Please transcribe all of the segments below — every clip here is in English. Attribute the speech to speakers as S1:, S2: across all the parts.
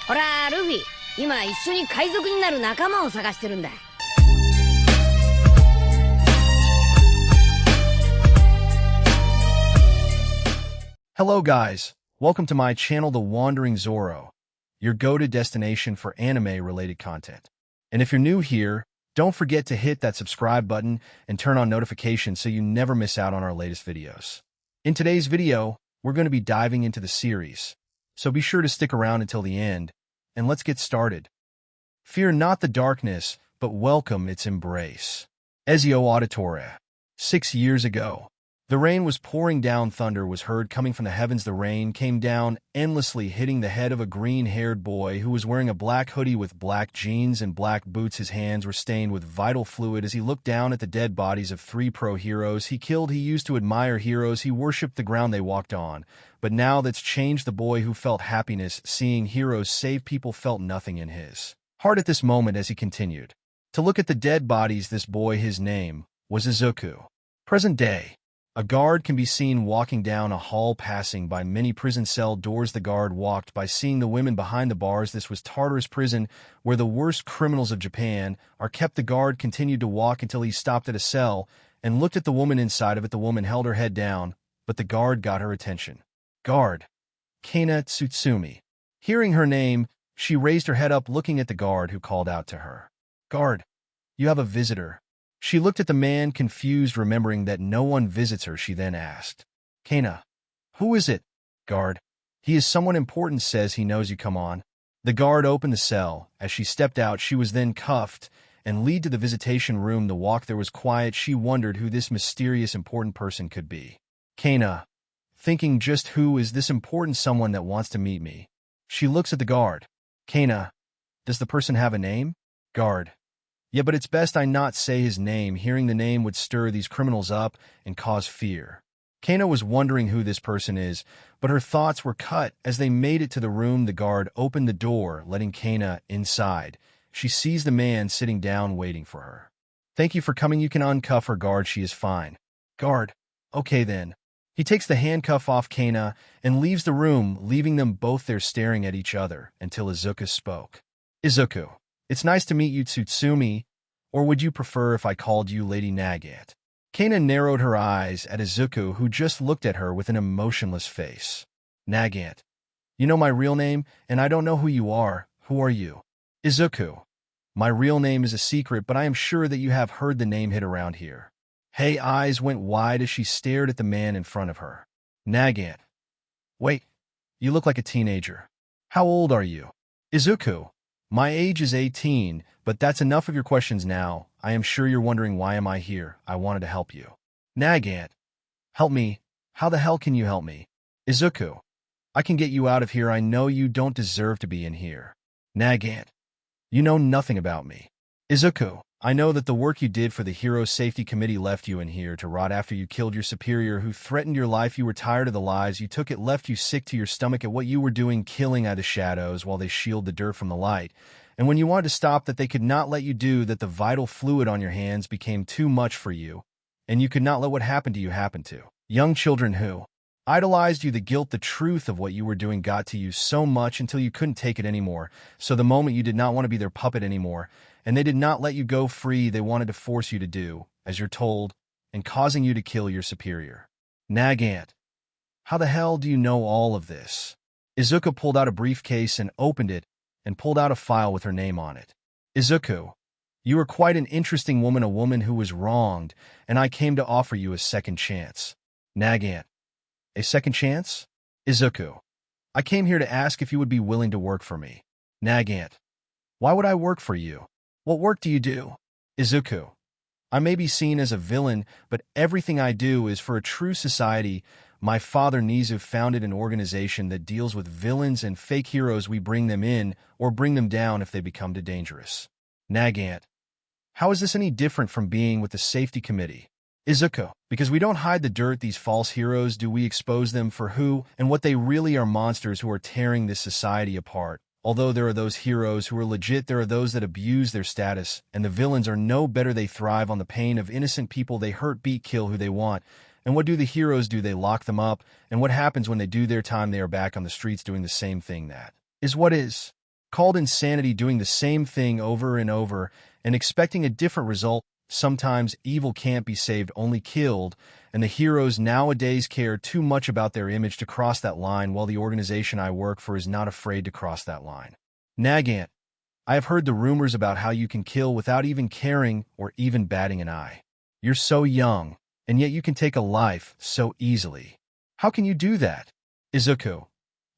S1: ほら、ルフィ、今一緒に海賊になる仲間を探してるんだ。
S2: Hello guys, welcome to my channel The Wandering Zoro, your go-to destination for anime-related content. And if you're new here, don't forget to hit that subscribe button and turn on notifications so you never miss out on our latest videos. In today's video, we're going to be diving into the series, so be sure to stick around until the end, and let's get started. Fear not the darkness, but welcome its embrace. Ezio Auditore. 6 years ago, the rain was pouring down. Thunder was heard coming from the heavens. The rain came down endlessly, hitting the head of a green-haired boy who was wearing a black hoodie with black jeans and black boots. His hands were stained with vital fluid as he looked down at the dead bodies of 3 pro heroes he killed. He used to admire heroes. He worshipped the ground they walked on. But now that's changed. The boy who felt happiness seeing heroes save people felt nothing in his heart at this moment as he continued to look at the dead bodies. This boy, his name was Izuku. Present day. A guard can be seen walking down a hall, passing by many prison cell doors. The guard walked by seeing the women behind the bars. This was Tartarus prison, where the worst criminals of Japan are kept. The guard continued to walk until he stopped at a cell and looked at the woman inside of it. The woman held her head down, but the guard got her attention. Guard. Kana Tsutsumi. Hearing her name, she raised her head up, looking at the guard, who called out to her. Guard, you have a visitor. She looked at the man, confused, remembering that no one visits her. She then asked, Kana, who is it? Guard, he is someone important, says he knows you. Come on. The guard opened the cell. As she stepped out, she was then cuffed and led to the visitation room. The walk there was quiet. She wondered who this mysterious important person could be. Kana, thinking, just who is this important someone that wants to meet me? She looks at the guard. Kana, does the person have a name? Guard, yeah, but it's best I not say his name. Hearing the name would stir these criminals up and cause fear. Kana was wondering who this person is, but her thoughts were cut as they made it to the room. The guard opened the door, letting Kana inside. She sees the man sitting down waiting for her. Thank you for coming. You can uncuff her. Guard, she is fine. Guard, okay then. He takes the handcuff off Kana and leaves the room, leaving them both there staring at each other until Izuku spoke. Izuku, it's nice to meet you, Tsutsumi, or would you prefer if I called you Lady Nagant? Kana narrowed her eyes at Izuku, who just looked at her with an emotionless face. Nagant, you know my real name, and I don't know who you are. Who are you? Izuku, my real name is a secret, but I am sure that you have heard the name hit around here. Her eyes went wide as she stared at the man in front of her. Nagant, wait, you look like a teenager. How old are you? Izuku, my age is 18, but that's enough of your questions now. I am sure you're wondering why am I here. I wanted to help you. Nagant, help me. How the hell can you help me? Izuku, I can get you out of here. I know you don't deserve to be in here. Nagant, you know nothing about me. Izuku, I know that the work you did for the Hero Safety Committee left you in here to rot after you killed your superior who threatened your life. You were tired of the lies you took. It left you sick to your stomach at what you were doing, killing out the shadows while they shield the dirt from the light. And when you wanted to stop that, they could not let you do that. The vital fluid on your hands became too much for you, and you could not let what happened to you happen to young children who idolized you. The guilt, the truth of what you were doing got to you so much until you couldn't take it anymore. So the moment you did not want to be their puppet anymore, and they did not let you go free, they wanted to force you to do as you're told, and causing you to kill your superior. Nagant, how the hell do you know all of this? Izuku pulled out a briefcase and opened it and pulled out a file with her name on it. Izuku, you are quite an interesting woman, a woman who was wronged, and I came to offer you a second chance. Nagant, a second chance? Izuku, I came here to ask if you would be willing to work for me. Nagant, why would I work for you? What work do you do? Izuku, I may be seen as a villain, but everything I do is for a true society. My father Nizu founded an organization that deals with villains and fake heroes. We bring them in or bring them down if they become too dangerous. Nagant, how is this any different from being with the safety committee? Izuku, because we don't hide the dirt. These false heroes do. We expose them for who and what they really are, monsters who are tearing this society apart. Although there are those heroes who are legit, there are those that abuse their status, and the villains are no better. They thrive on the pain of innocent people. They hurt, beat, kill who they want. And what do the heroes do? They lock them up. And what happens when they do their time? They are back on the streets doing the same thing. That is what is. Called insanity doing the same thing over and over and expecting a different result. Sometimes evil can't be saved, only killed, and the heroes nowadays care too much about their image to cross that line, while the organization I work for is not afraid to cross that line. Nagant, I have heard the rumors about how you can kill without even caring or even batting an eye. You're so young, and yet you can take a life so easily. How can you do that? Izuku,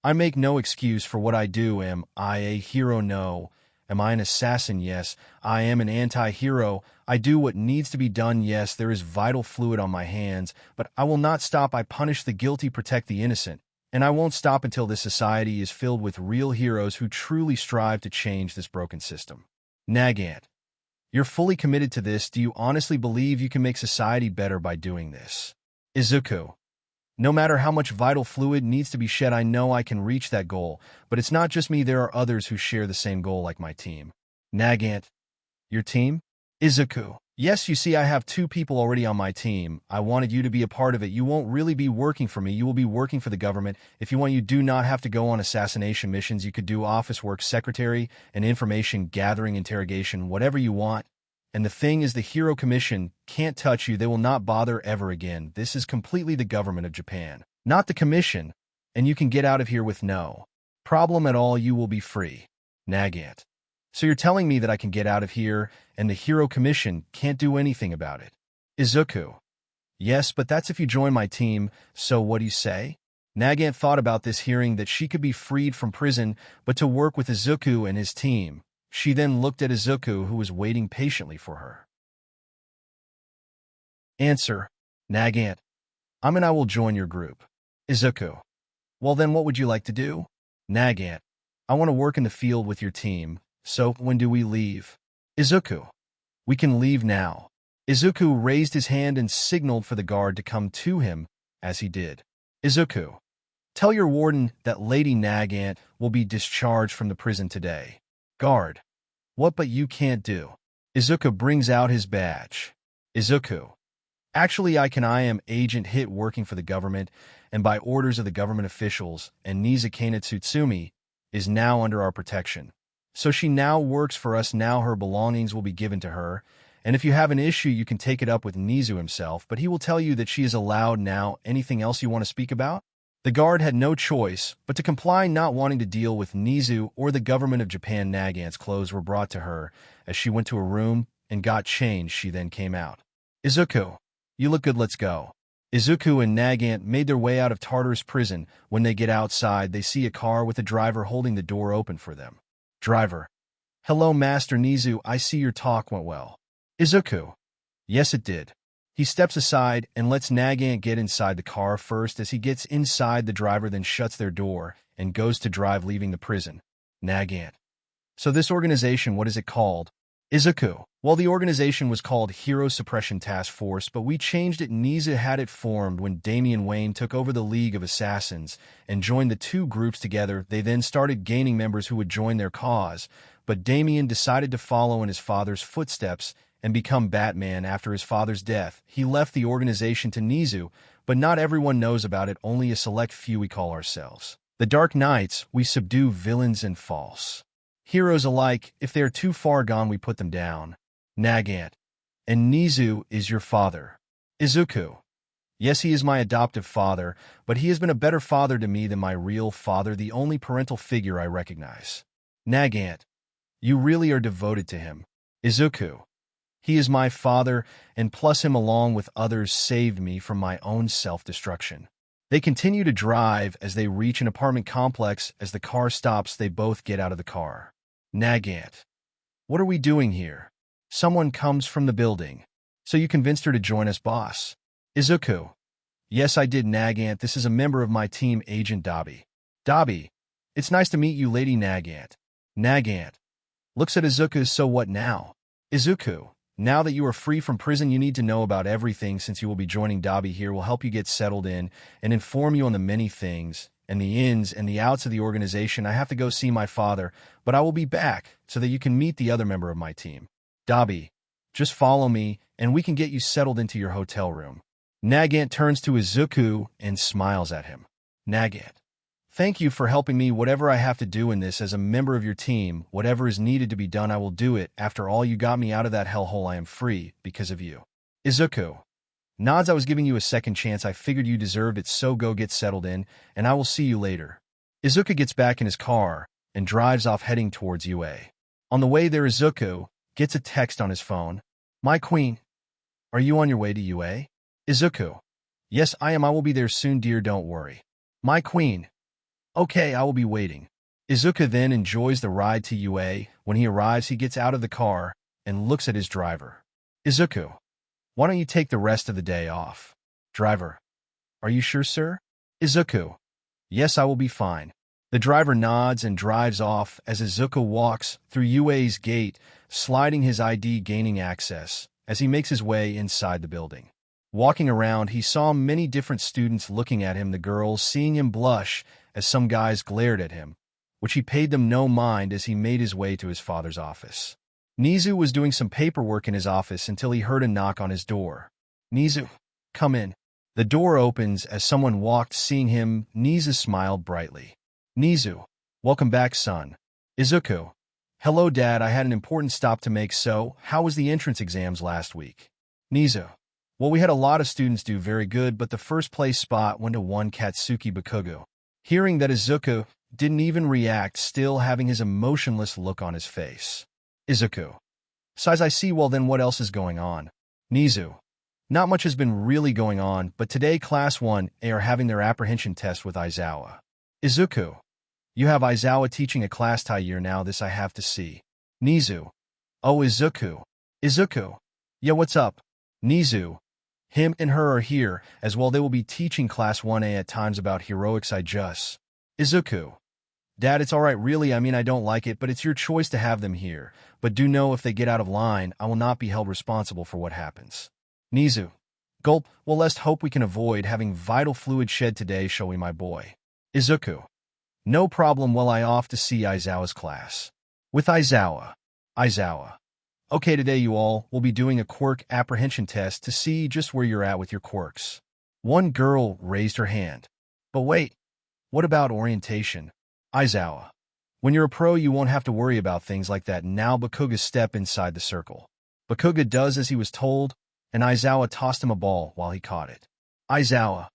S2: I make no excuse for what I do. Am I a hero? No. Am I an assassin? Yes. I am an anti-hero. I do what needs to be done. Yes, there is vital fluid on my hands, but I will not stop. I punish the guilty, protect the innocent, and I won't stop until this society is filled with real heroes who truly strive to change this broken system. Nagant, you're fully committed to this. Do you honestly believe you can make society better by doing this? Izuku, no matter how much vital fluid needs to be shed, I know I can reach that goal, but it's not just me. There are others who share the same goal, like my team. Nagant, your team? Izuku, yes, you see, I have 2 people already on my team. I wanted you to be a part of it. You won't really be working for me. You will be working for the government. If you want, you do not have to go on assassination missions. You could do office work, secretary, and information gathering, interrogation, whatever you want. And the thing is, the Hero Commission can't touch you. They will not bother ever again. This is completely the government of Japan, not the Commission, and you can get out of here with no problem at all. You will be free. Nagant, so you're telling me that I can get out of here and the Hero Commission can't do anything about it? Izuku, yes, but that's if you join my team, so what do you say? Nagant thought about this, hearing that she could be freed from prison, but to work with Izuku and his team. She then looked at Izuku, who was waiting patiently for her. Answer, Nagant, I will join your group. Izuku, well then what would you like to do? Nagant, I want to work in the field with your team, so when do we leave? Izuku, we can leave now. Izuku raised his hand and signaled for the guard to come to him, as he did. Izuku, tell your warden that Lady Nagant will be discharged from the prison today. Guard, what? But you can't do. Izuku brings out his badge. Izuku, actually I am Agent Hit, working for the government, and by orders of the government officials, and Nizukana Tsutsumi is now under our protection. So she now works for us. Now her belongings will be given to her, and if you have an issue you can take it up with Nizu himself, but he will tell you that she is allowed now. Anything else you want to speak about? The guard had no choice but to comply, not wanting to deal with Nizu or the government of Japan. Nagant's clothes were brought to her as she went to a room and got changed. She then came out. Izuku, you look good, let's go. Izuku and Nagant made their way out of Tartarus prison. When they get outside, they see a car with a driver holding the door open for them. Driver, hello Master Nizu, I see your talk went well. Izuku, yes it did. He steps aside and lets Nagant get inside the car first. As he gets inside, the driver then shuts their door and goes to drive, leaving the prison. Nagant, so this organization, what is it called? Izuku, well, the organization was called Hero Suppression Task Force, but we changed it. Nizu had it formed when Damian Wayne took over the League of Assassins and joined the 2 groups together. They then started gaining members who would join their cause, but Damian decided to follow in his father's footsteps and become Batman. After his father's death, he left the organization to Nizu, but not everyone knows about it. Only a select few. We call ourselves the Dark Knights. We subdue villains and false heroes alike. If they are too far gone, we put them down. Nagant, and Nizu is your father? Izuku, yes, he is my adoptive father, but he has been a better father to me than my real father, the only parental figure I recognize. Nagant, you really are devoted to him. Izuku, he is my father, and plus him along with others saved me from my own self-destruction. They continue to drive as they reach an apartment complex. As the car stops, they both get out of the car. Nagant, what are we doing here? Someone comes from the building. So you convinced her to join us, boss? Izuku, yes I did. Nagant, this is a member of my team, Agent Dabi. Dabi, it's nice to meet you, Lady Nagant. Nagant looks at Izuku, so what now? Izuku, now that you are free from prison, you need to know about everything. Since you will be joining Dabi here, will help you get settled in and inform you on the many things and the ins and the outs of the organization. I have to go see my father, but I will be back so that you can meet the other member of my team. Dabi, just follow me and we can get you settled into your hotel room. Nagant turns to Izuku and smiles at him. Nagant, Thank you for helping me. Whatever I have to do in this as a member of your team, whatever is needed to be done, I will do it. After all, you got me out of that hellhole. I am free because of you. Izuku nods. I was giving you a second chance. I figured you deserved it, so go get settled in, and I will see you later. Izuku gets back in his car and drives off heading towards UA. On the way there, Izuku gets a text on his phone. My queen, are you on your way to UA? Izuku, yes, I am. I will be there soon, dear. Don't worry. My queen, okay, I will be waiting. Izuku then enjoys the ride to UA. When he arrives, he gets out of the car and looks at his driver. Izuku, why don't you take the rest of the day off? Driver, are you sure, sir? Izuku, yes, I will be fine. The driver nods and drives off as Izuku walks through UA's gate, sliding his ID, gaining access as he makes his way inside the building. Walking around, he saw many different students looking at him, the girls seeing him blush as some guys glared at him, which he paid them no mind as he made his way to his father's office. Nizu was doing some paperwork in his office until he heard a knock on his door. Nizu, come in. The door opens as someone walked. Seeing him, Nizu smiled brightly. Nizu, welcome back, son. Izuku, hello, Dad. I had an important stop to make, so how was the entrance exams last week? Nizu, well, we had a lot of students do very good, but the first place spot went to one Katsuki Bakugo. Hearing that, Izuku didn't even react, still having his emotionless look on his face. Izuku sighs. I see. Well, then what else is going on? Nizu, not much has been really going on, but today Class 1A are having their apprehension test with Aizawa. Izuku, you have Aizawa teaching a class tie year now. This I have to see. Nizu, oh, Izuku. Izuku, yeah, what's up? Nizu, him and her are here as well. They will be teaching Class 1A at times about heroics. Izuku, Dad, it's alright really. I mean, I don't like it, but it's your choice to have them here. But do know if they get out of line, I will not be held responsible for what happens. Nizu, gulp. Well, let's hope we can avoid having vital fluid shed today, shall we, my boy? Izuku, no problem. Well, I off to see Aizawa's class. With Aizawa. Okay, today you all will be doing a quirk apprehension test to see just where you're at with your quirks. One girl raised her hand. But wait, what about orientation? Aizawa, when you're a pro, you won't have to worry about things like that. Now Bakuga step inside the circle. Bakuga does as he was told, and Aizawa tossed him a ball while he caught it. Aizawa,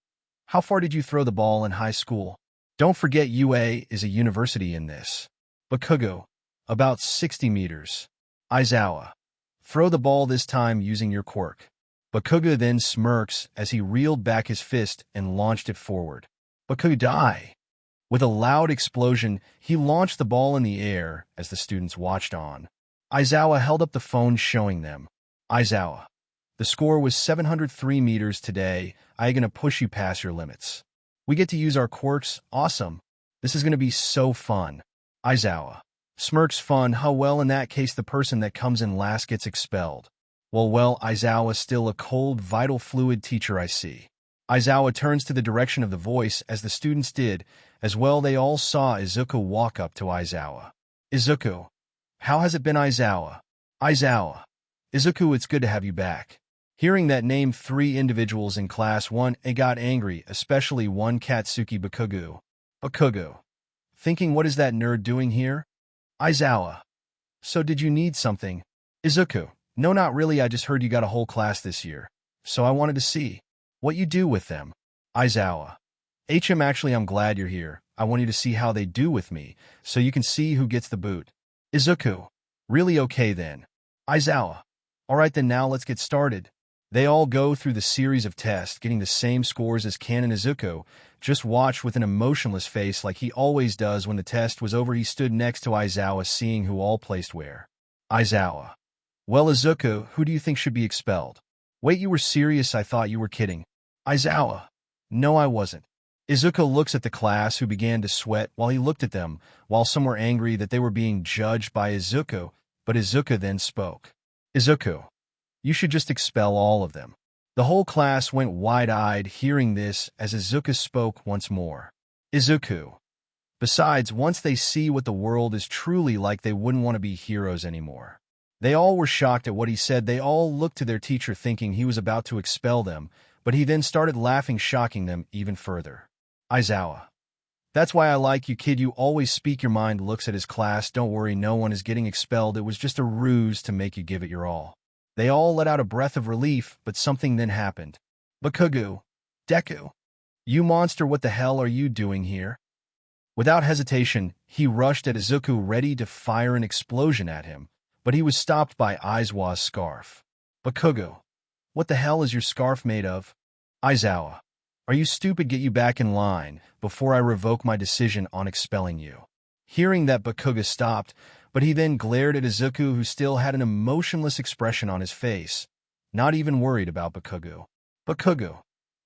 S2: how far did you throw the ball in high school? Don't forget UA is a university in this. Bakugo, about 60 meters. Aizawa, throw the ball this time using your quirk. Bakuga then smirks as he reeled back his fist and launched it forward. Bakuga die. With a loud explosion, he launched the ball in the air as the students watched on. Aizawa held up the phone showing them. Aizawa, the score was 703 meters today. I gonna push you past your limits. We get to use our quirks. Awesome. This is gonna be so fun. Aizawa smirks. Fun? How well, in that case the person that comes in last gets expelled. Well, Aizawa still a cold, vital fluid teacher, I see. Aizawa turns to the direction of the voice as the students did. As well, they all saw Izuku walk up to Aizawa. Izuku, how has it been? Aizawa, Izuku, it's good to have you back. Hearing that name, 3 individuals in Class 1A got angry, especially one Katsuki Bakugo. Thinking, what is that nerd doing here? Aizawa, so did you need something? Izuku, no, not really. I just heard you got a whole class this year, so I wanted to see what you do with them. Aizawa, actually, I'm glad you're here. I want you to see how they do with me, so you can see who gets the boot. Izuku, really? Okay then. Aizawa, alright then, now let's get started. They all go through the series of tests, getting the same scores as Ken and Izuku. Just watched with an emotionless face like he always does. When the test was over, he stood next to Aizawa, seeing who all placed where. Aizawa, well, Izuku, who do you think should be expelled? Wait, you were serious? I thought you were kidding. Aizawa, no, I wasn't. Izuku looks at the class, who began to sweat while he looked at them, while some were angry that they were being judged by Izuku, but Izuku then spoke. Izuku, you should just expel all of them. The whole class went wide-eyed hearing this as Izuku spoke once more. Izuku, besides, once they see what the world is truly like, they wouldn't want to be heroes anymore. They all were shocked at what he said. They all looked to their teacher thinking he was about to expel them, but he then started laughing, shocking them even further. Aizawa, That's why I like you, kid. You always speak your mind. Looks at his class. Don't worry, no one is getting expelled. It was just a ruse to make you give it your all. They all let out a breath of relief, but something then happened. Bakugo. Deku. You monster, what the hell are you doing here? Without hesitation, he rushed at Izuku, ready to fire an explosion at him, but he was stopped by Aizawa's scarf. Bakugo. What the hell is your scarf made of? Aizawa. Are you stupid? Get you back in line before I revoke my decision on expelling you. Hearing that, Bakugo stopped, but he then glared at Izuku, who still had an emotionless expression on his face, not even worried about Bakugo. Bakugo.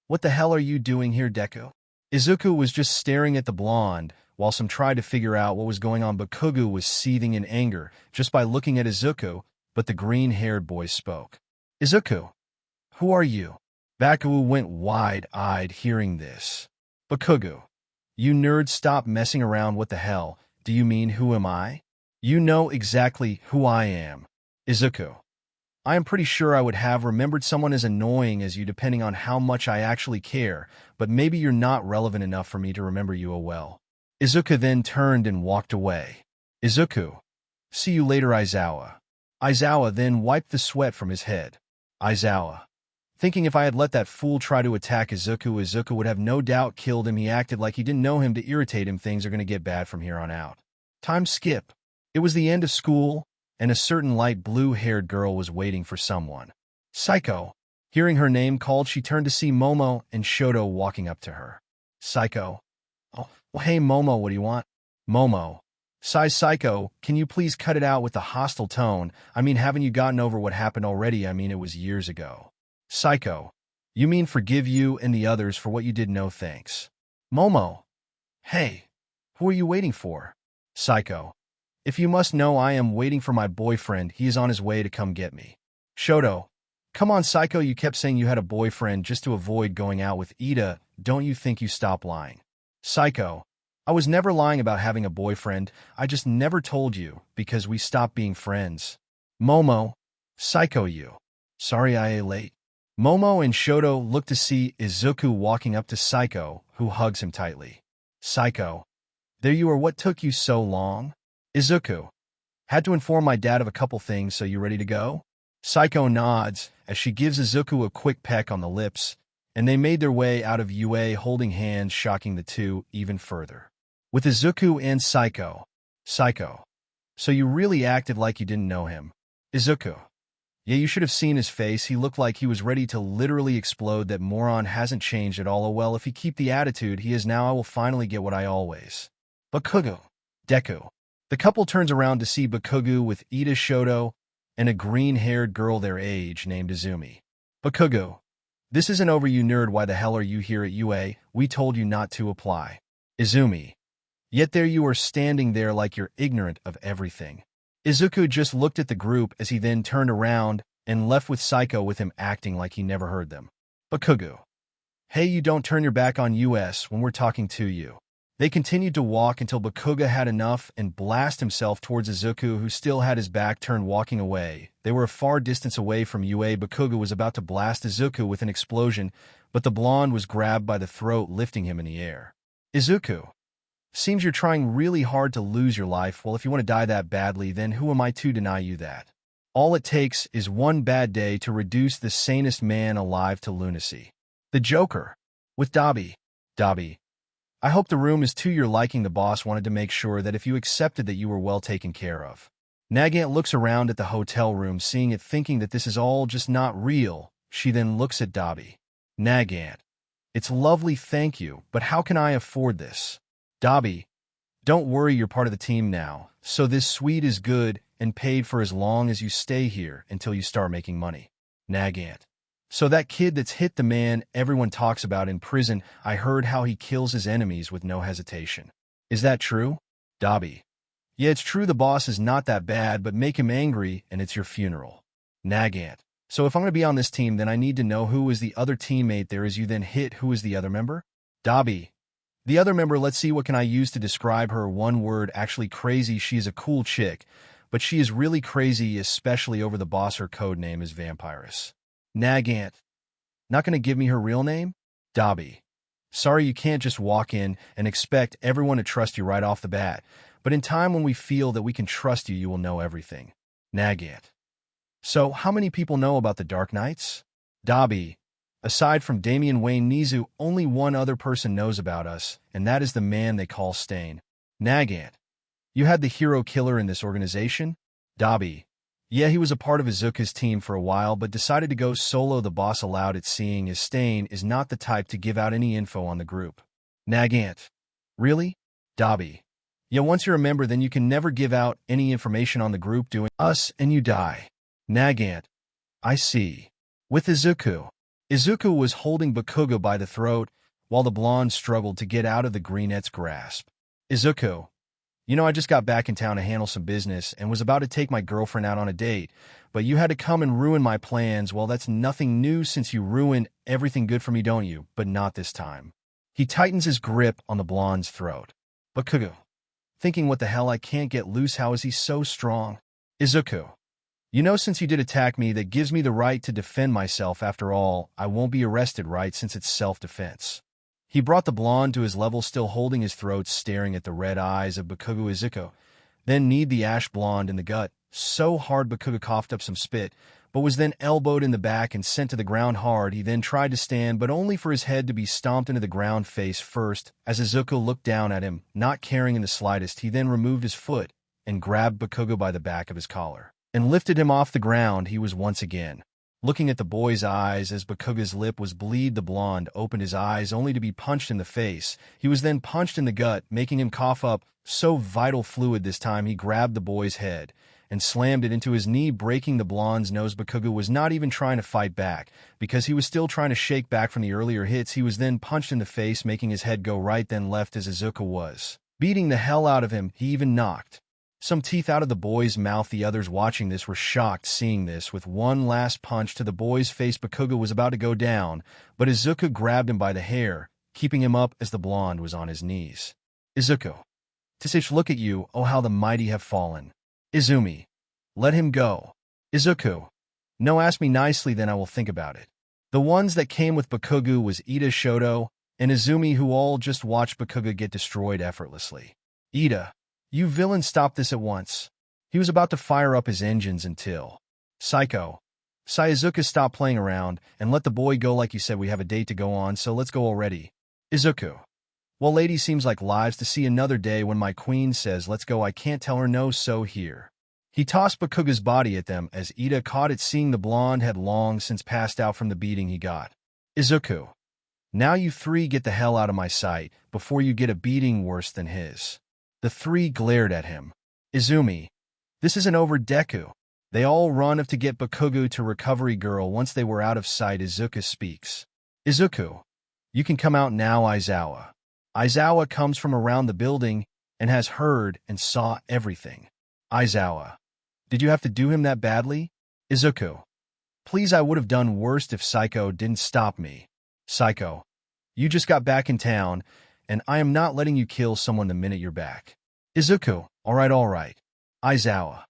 S2: What the hell are you doing here, Deku? Izuku was just staring at the blonde, while some tried to figure out what was going on. Bakugo was seething in anger just by looking at Izuku, but the green-haired boy spoke. Izuku. Who are you? Bakugo went wide-eyed hearing this. Bakugo. You nerd, stop messing around. What the hell? Do you mean who am I? You know exactly who I am. Izuku. I am pretty sure I would have remembered someone as annoying as you depending on how much I actually care, but maybe you're not relevant enough for me to remember you well. Izuku then turned and walked away. Izuku. See you later, Aizawa. Aizawa then wiped the sweat from his head. Aizawa. Thinking if I had let that fool try to attack Izuku would have no doubt killed him. He acted like he didn't know him to irritate him. Things are going to get bad from here on out. Time skip. It was the end of school, and a certain light blue-haired girl was waiting for someone. Psycho. Hearing her name called, she turned to see Momo and Shoto walking up to her. Psycho. Oh, well, hey Momo, what do you want? Momo. Size Psycho, can you please cut it out with the hostile tone? I mean, haven't you gotten over what happened already? I mean, it was years ago. Psycho. You mean forgive you and the others for what you did? No thanks. Momo. Hey, who are you waiting for? Psycho. If you must know, I am waiting for my boyfriend. He is on his way to come get me. Shoto. Come on, Psycho, you kept saying you had a boyfriend just to avoid going out with Ida. Don't you think you stop lying? Psycho. I was never lying about having a boyfriend. I just never told you because we stopped being friends. Momo. Psycho, you. Sorry I am late. Momo and Shoto look to see Izuku walking up to Psycho, who hugs him tightly. Psycho. There you are. What took you so long? Izuku. Had to inform my dad of a couple things, so you ready to go? Psycho nods as she gives Izuku a quick peck on the lips, and they made their way out of UA holding hands, shocking the two even further. With Izuku and Psycho. Psycho. So you really acted like you didn't know him. Izuku. Yeah, you should have seen his face. He looked like he was ready to literally explode. That moron hasn't changed at all. Oh well, if he keep the attitude he is now, I will finally get what I always. Bakugo. Deku. The couple turns around to see Bakugo with Ida, Shoto, and a green-haired girl their age named Izumi. Bakugo. This isn't over, you nerd. Why the hell are you here at UA? We told you not to apply. Izumi. Yet there you are standing there like you're ignorant of everything. Izuku just looked at the group as he then turned around and left with Psycho with him acting like he never heard them. Bakugo. Hey, you don't turn your back on us when we're talking to you. They continued to walk until Bakugo had enough and blasted himself towards Izuku, who still had his back turned, walking away. They were a far distance away from UA. Bakugo was about to blast Izuku with an explosion, but the blonde was grabbed by the throat, lifting him in the air. Izuku. Seems you're trying really hard to lose your life. Well, if you want to die that badly, then who am I to deny you that? All it takes is one bad day to reduce the sanest man alive to lunacy. The Joker. With Dabi. Dabi. I hope the room is to your liking. The boss wanted to make sure that if you accepted that you were well taken care of. Nagant looks around at the hotel room, seeing it, thinking that this is all just not real. She then looks at Dabi. Nagant. It's lovely, thank you, but how can I afford this? Dabi. Don't worry, you're part of the team now, so this suite is good and paid for as long as you stay here until you start making money. Nagant. So that kid that's hit the man everyone talks about in prison, I heard how he kills his enemies with no hesitation. Is that true? Dabi. Yeah, it's true. The boss is not that bad, but make him angry and it's your funeral. Nagant. So if I'm going to be on this team, then I need to know who is the other teammate there is. You then hit who is the other member? Dabi. The other member, let's see, what can I use to describe her? One word, actually crazy. She is a cool chick, but she is really crazy, especially over the boss. Her code name is Vampirus. Nagant. Not going to give me her real name? Dabi. Sorry you can't just walk in and expect everyone to trust you right off the bat, but in time when we feel that we can trust you, you will know everything. Nagant. So, how many people know about the Dark Knights? Dabi. Aside from Damian Wayne Nizu, only one other person knows about us, and that is the man they call Stain. Nagant. You had the hero killer in this organization? Dabi. Yeah, he was a part of Izuku's team for a while, but decided to go solo. The boss allowed it, seeing as Stain is not the type to give out any info on the group. Nagant. Really? Dabi. Yeah, once you're a member, then you can never give out any information on the group doing us and you die. Nagant. I see. With Izuku. Izuku was holding Bakugo by the throat, while the blonde struggled to get out of the brunette's grasp. Izuku. You know, I just got back in town to handle some business and was about to take my girlfriend out on a date, but you had to come and ruin my plans. Well, that's nothing new since you ruined everything good for me, don't you? But not this time. He tightens his grip on the blonde's throat. Bakugo. Thinking, what the hell, I can't get loose, how is he so strong? Izuku. You know, since you did attack me, that gives me the right to defend myself. After all, I won't be arrested, right, since it's self-defense. He brought the blonde to his level, still holding his throat, staring at the red eyes of Bakugo. Izuku then kneed the ash blonde in the gut so hard Bakugo coughed up some spit, but was then elbowed in the back and sent to the ground hard. He then tried to stand, but only for his head to be stomped into the ground face first. As Izuku looked down at him, not caring in the slightest, he then removed his foot and grabbed Bakugo by the back of his collar and lifted him off the ground. He was once again looking at the boy's eyes. As Bakugo's lip was bleed, the blonde opened his eyes only to be punched in the face. He was then punched in the gut, making him cough up so vital fluid. This time he grabbed the boy's head and slammed it into his knee, breaking the blonde's nose. Bakugo was not even trying to fight back, because he was still trying to shake back from the earlier hits. He was then punched in the face, making his head go right then left. As Izuku was beating the hell out of him, he even knocked some teeth out of the boy's mouth. The others watching this were shocked, seeing this. With one last punch to the boy's face, Bakugo was about to go down, but Izuku grabbed him by the hair, keeping him up as the blonde was on his knees. Izuku. Tisich, look at you, oh how the mighty have fallen. Izumi. Let him go. Izuku. No, ask me nicely, then I will think about it. The ones that came with Bakugo was Ida, Shoto, and Izumi, who all just watched Bakugo get destroyed effortlessly. Ida. You villain, stop this at once. He was about to fire up his engines until Psycho. Izuku, stop playing around and let the boy go. Like you said, we have a date to go on, so let's go already. Izuku. Well, lady, seems like lives to see another day. When my queen says let's go, I can't tell her no, so here. He tossed Bakugo's body at them as Ida caught it, seeing the blonde had long since passed out from the beating he got. Izuku. Now you three get the hell out of my sight before you get a beating worse than his. The three glared at him. Izumi. This isn't over, Deku. They all run off to get Bakugo to Recovery Girl. Once they were out of sight, Izuku speaks. Izuku. You can come out now, Aizawa. Aizawa comes from around the building and has heard and saw everything. Aizawa. Did you have to do him that badly? Izuku. Please, I would have done worse if Psycho didn't stop me. Psycho. You just got back in town, and I am not letting you kill someone the minute you're back. Izuku. All right. Aizawa.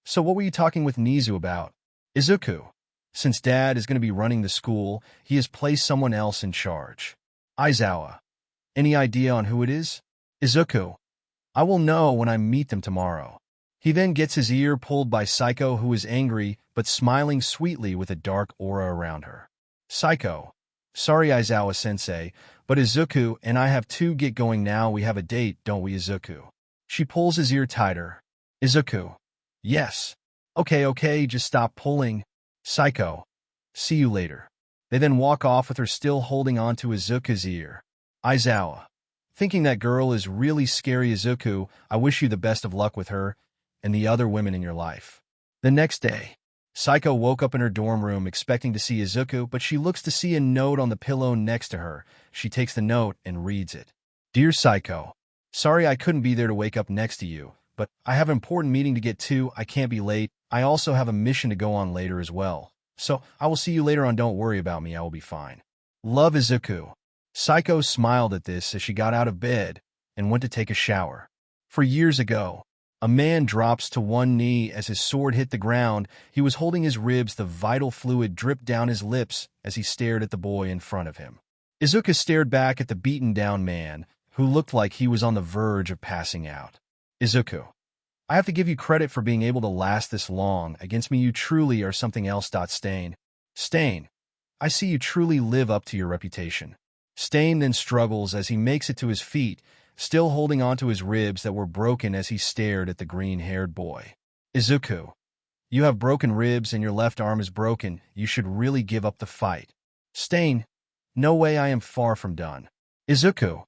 S2: So what were you talking with Nizu about? Izuku. Since Dad is going to be running the school, he has placed someone else in charge. Aizawa. Any idea on who it is? Izuku. I will know when I meet them tomorrow. He then gets his ear pulled by Psycho, who is angry but smiling sweetly with a dark aura around her. Psycho. Sorry, Aizawa-sensei, but Izuku and I have to get going now. We have a date, don't we, Izuku? She pulls his ear tighter. Izuku. Yes. Okay, just stop pulling. Psycho. See you later. They then walk off with her still holding on to Izuku's ear. Aizawa. Thinking that girl is really scary. Izuku, I wish you the best of luck with her and the other women in your life. The next day, Psycho woke up in her dorm room expecting to see Izuku, but she looks to see a note on the pillow next to her. She takes the note and reads it. Dear Psycho, sorry I couldn't be there to wake up next to you, but I have an important meeting to get to. I can't be late. I also have a mission to go on later as well. So I will see you later on. Don't worry about me. I will be fine. Love, Izuku. Psycho smiled at this as she got out of bed and went to take a shower. For years ago, a man drops to one knee as his sword hit the ground. He was holding his ribs. The vital fluid dripped down his lips as he stared at the boy in front of him. Izuku stared back at the beaten-down man, who looked like he was on the verge of passing out. Izuku, I have to give you credit for being able to last this long. Against me you truly are something else. Stain. Stain, I see you truly live up to your reputation. Stain then struggles as he makes it to his feet, still holding onto his ribs that were broken as he stared at the green-haired boy. Izuku, you have broken ribs and your left arm is broken. You should really give up the fight. Stain, no way, I am far from done. Izuku,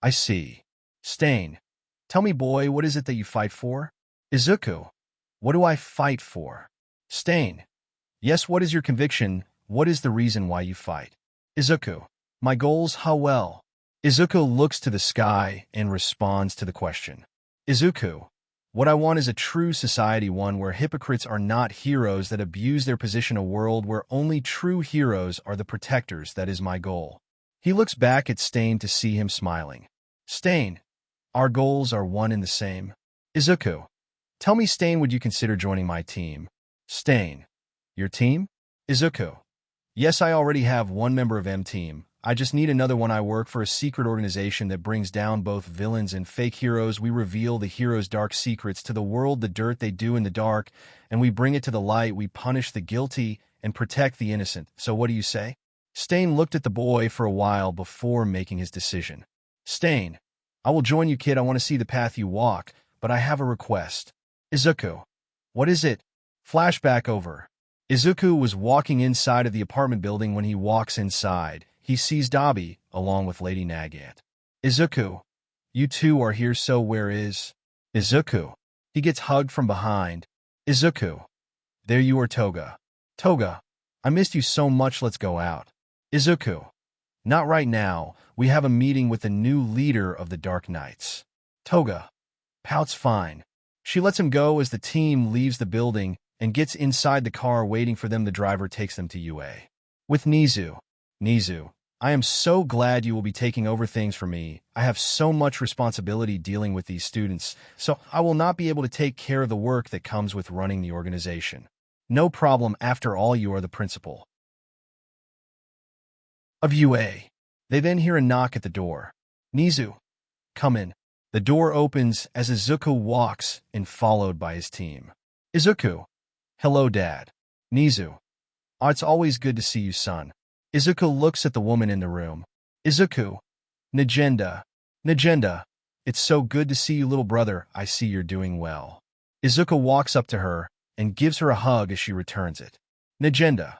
S2: I see. Stain, tell me, boy, what is it that you fight for? Izuku, what do I fight for? Stain, yes, what is your conviction? What is the reason why you fight? Izuku, my goals, how well? Izuku looks to the sky and responds to the question. Izuku, what I want is a true society, one where hypocrites are not heroes that abuse their position, a world where only true heroes are the protectors. That is my goal. He looks back at Stain to see him smiling. Stain, our goals are one and the same. Izuku, tell me, Stain, would you consider joining my team? Stain, your team? Izuku, yes, I already have one member of M-Team. I just need another one. I work for a secret organization that brings down both villains and fake heroes. We reveal the heroes' dark secrets to the world, the dirt they do in the dark, and we bring it to the light. We punish the guilty and protect the innocent. So what do you say? Stain looked at the boy for a while before making his decision. Stain, I will join you, kid. I want to see the path you walk, but I have a request. Izuku, what is it? Flashback over. Izuku was walking inside of the apartment building when he walks inside. He sees Dabi, along with Lady Nagant. Izuku, you two are here, so where is Izuku? He gets hugged from behind. Izuku, there you are, Toga. Toga, I missed you so much, let's go out. Izuku, not right now, we have a meeting with the new leader of the Dark Knights. Toga, pouts fine. She lets him go as the team leaves the building and gets inside the car waiting for them. The driver takes them to UA. With Nizu. Nizu, I am so glad you will be taking over things for me. I have so much responsibility dealing with these students, so I will not be able to take care of the work that comes with running the organization. No problem, after all, you are the principal of UA. They then hear a knock at the door. Nizu, come in. The door opens as Izuku walks in, followed by his team. Izuku, hello, Dad. Nizu, oh, it's always good to see you, son. Izuku looks at the woman in the room. Izuku, Nagenda. Nagenda, it's so good to see you, little brother. I see you're doing well. Izuku walks up to her and gives her a hug as she returns it. Nagenda,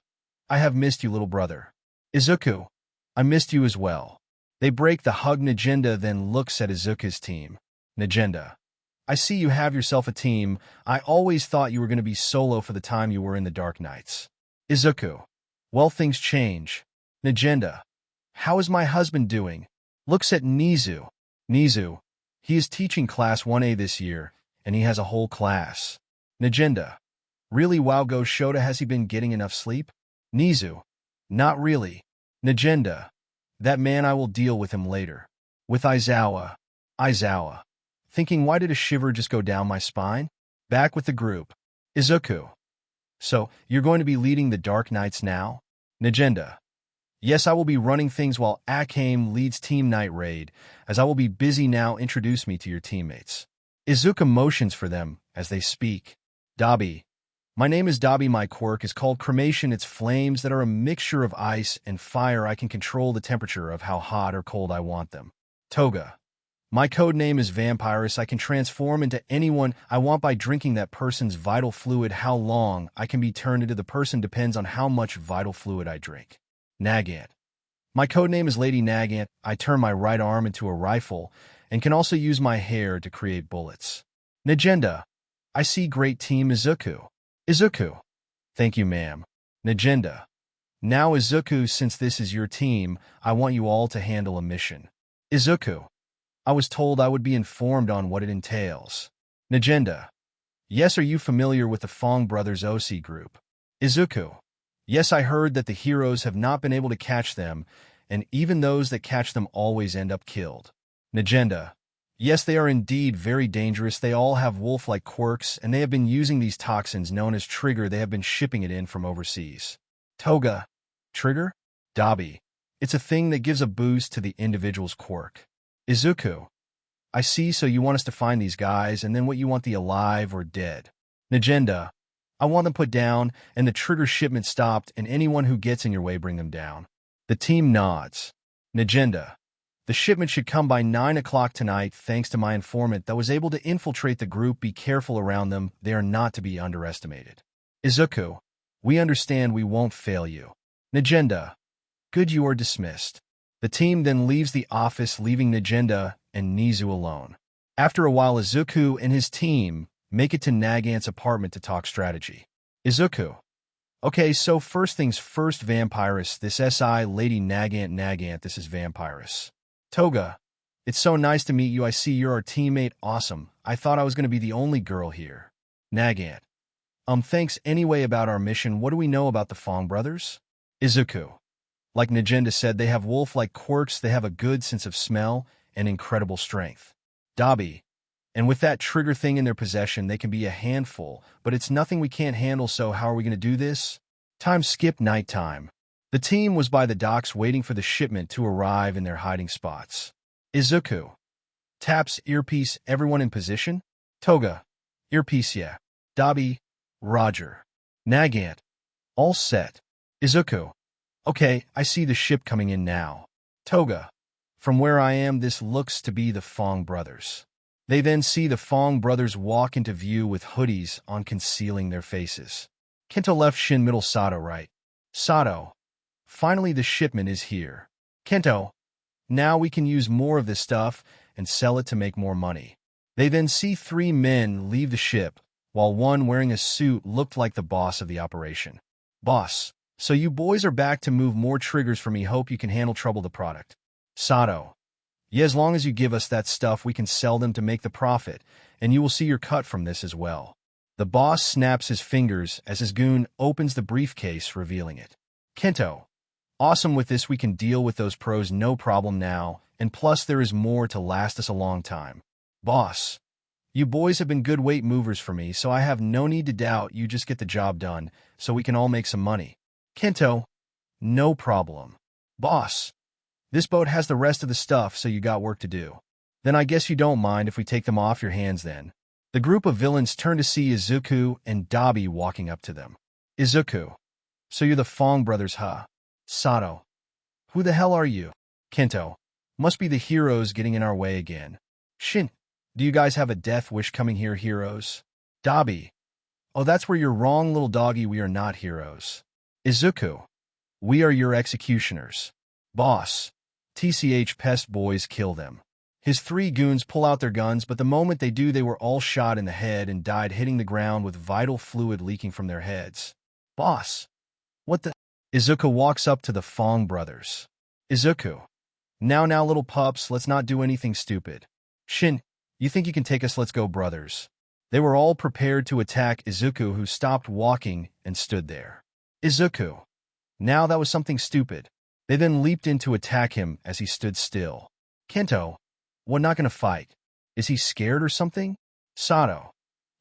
S2: I have missed you, little brother. Izuku, I missed you as well. They break the hug. Nagenda then looks at Izuku's team. Nagenda, I see you have yourself a team. I always thought you were going to be solo for the time you were in the Dark Knights. Izuku, well, things change. Nagenda, how is my husband doing? Looks at Nizu. Nizu, he is teaching Class 1A this year, and he has a whole class. Nagenda, really? Wow, go Shota, has he been getting enough sleep? Nizu, not really. Nagenda, that man, I will deal with him later. With Aizawa. Aizawa, thinking, why did a shiver just go down my spine? Back with the group. Izuku, so you're going to be leading the Dark Knights now? Nagenda, yes, I will be running things while Akame leads Team Night Raid, as I will be busy now. Introduce me to your teammates. Izuku motions for them as they speak. Dabi, my name is Dabi. My quirk is called Cremation. It's flames that are a mixture of ice and fire. I can control the temperature of how hot or cold I want them. Toga, my code name is Vampirus. I can transform into anyone I want by drinking that person's vital fluid. How long I can be turned into the person depends on how much vital fluid I drink. Nagant, my code name is Lady Nagant. I turn my right arm into a rifle and can also use my hair to create bullets. Nagenda, I see, great team. Izuku. Izuku, thank you, ma'am. Nagenda, now Izuku, since this is your team, I want you all to handle a mission. Izuku, I was told I would be informed on what it entails. Nagenda, yes, are you familiar with the Fong Brothers OC group? Izuku, yes, I heard that the heroes have not been able to catch them, and even those that catch them always end up killed. Nagenda, yes, they are indeed very dangerous. They all have wolf-like quirks, and they have been using these toxins known as Trigger. They have been shipping it in from overseas. Toga, Trigger? Dabi, It's a thing that gives a boost to the individual's quirk. Izuku, I see, so you want us to find these guys, and then what, you want the alive or dead? Nagenda, I want them put down, and the trigger shipment stopped, and anyone who gets in your way, bring them down. The team nods. Nagenda, the shipment should come by 9 o'clock tonight, thanks to my informant that was able to infiltrate the group. Be careful around them, they are not to be underestimated. Izuku, we understand, we won't fail you. Nagenda, good, you are dismissed. The team then leaves the office, leaving Nagenda and Nizu alone. After a while, Izuku and his team make it to Nagant's apartment to talk strategy. Izuku, okay, so first things first, Vampirus, this SI Lady Nagant, this is Vampirus. Toga, it's so nice to meet you, I see you're our teammate, awesome, I thought I was going to be the only girl here. Nagant, thanks anyway. About our mission, what do we know about the Fong brothers? Izuku, like Nagenda said, they have wolf-like quirks, they have a good sense of smell, and incredible strength. Dabi, and with that trigger thing in their possession, they can be a handful, but it's nothing we can't handle, so how are we going to do this? Time skip, nighttime. The team was by the docks waiting for the shipment to arrive in their hiding spots. Izuku, taps earpiece, everyone in position? Toga, earpiece, yeah. Dabi, Roger. Nagant, all set. Izuku, okay, I see the ship coming in now. Toga, from where I am, this looks to be the Fong brothers. They then see the Fong brothers walk into view with hoodies on, concealing their faces. Kento left, Shin middle, Sato right. Sato, finally the shipment is here. Kento, now we can use more of this stuff and sell it to make more money. They then see 3 men leave the ship, while one wearing a suit looked like the boss of the operation. Boss, so you boys are back to move more triggers for me, hope you can handle trouble the product. Sato, yeah, as long as you give us that stuff, we can sell them to make the profit, and you will see your cut from this as well. The boss snaps his fingers as his goon opens the briefcase, revealing it. Kento, awesome, with this we can deal with those pros no problem now, and plus there is more to last us a long time. Boss, you boys have been good weight movers for me, so I have no need to doubt you just get the job done, so we can all make some money. Kento, no problem. Boss, this boat has the rest of the stuff, so you got work to do. Then I guess you don't mind if we take them off your hands then. The group of villains turn to see Izuku and Dabi walking up to them. Izuku, so you're the Fong brothers, huh? Sato, who the hell are you? Kento, must be the heroes getting in our way again. Shin, do you guys have a death wish coming here, heroes? Dabi, oh, that's where you're wrong, little doggy, we are not heroes. Izuku, we are your executioners. Boss, TCH pest boys, kill them. His 3 goons pull out their guns, but the moment they do, they were all shot in the head and died, hitting the ground with vital fluid leaking from their heads. Boss, what the? Izuku walks up to the Fong brothers. Izuku, now little pups, let's not do anything stupid. Shin, you think you can take us, let's go, brothers. They were all prepared to attack Izuku, who stopped walking and stood there. Izuku, now that was something stupid. They then leaped in to attack him as he stood still. Kento, what, not gonna fight? Is he scared or something? Sato,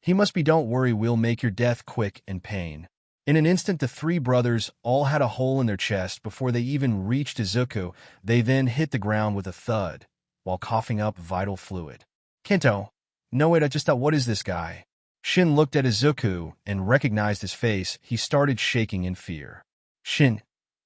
S2: he must be, don't worry, we'll make your death quick and pain. In an instant, the 3 brothers all had a hole in their chest before they even reached Izuku. They then hit the ground with a thud, while coughing up vital fluid. Kento, no wait, I just thought, what is this guy? Shin looked at Izuku and recognized his face. He started shaking in fear. Shin,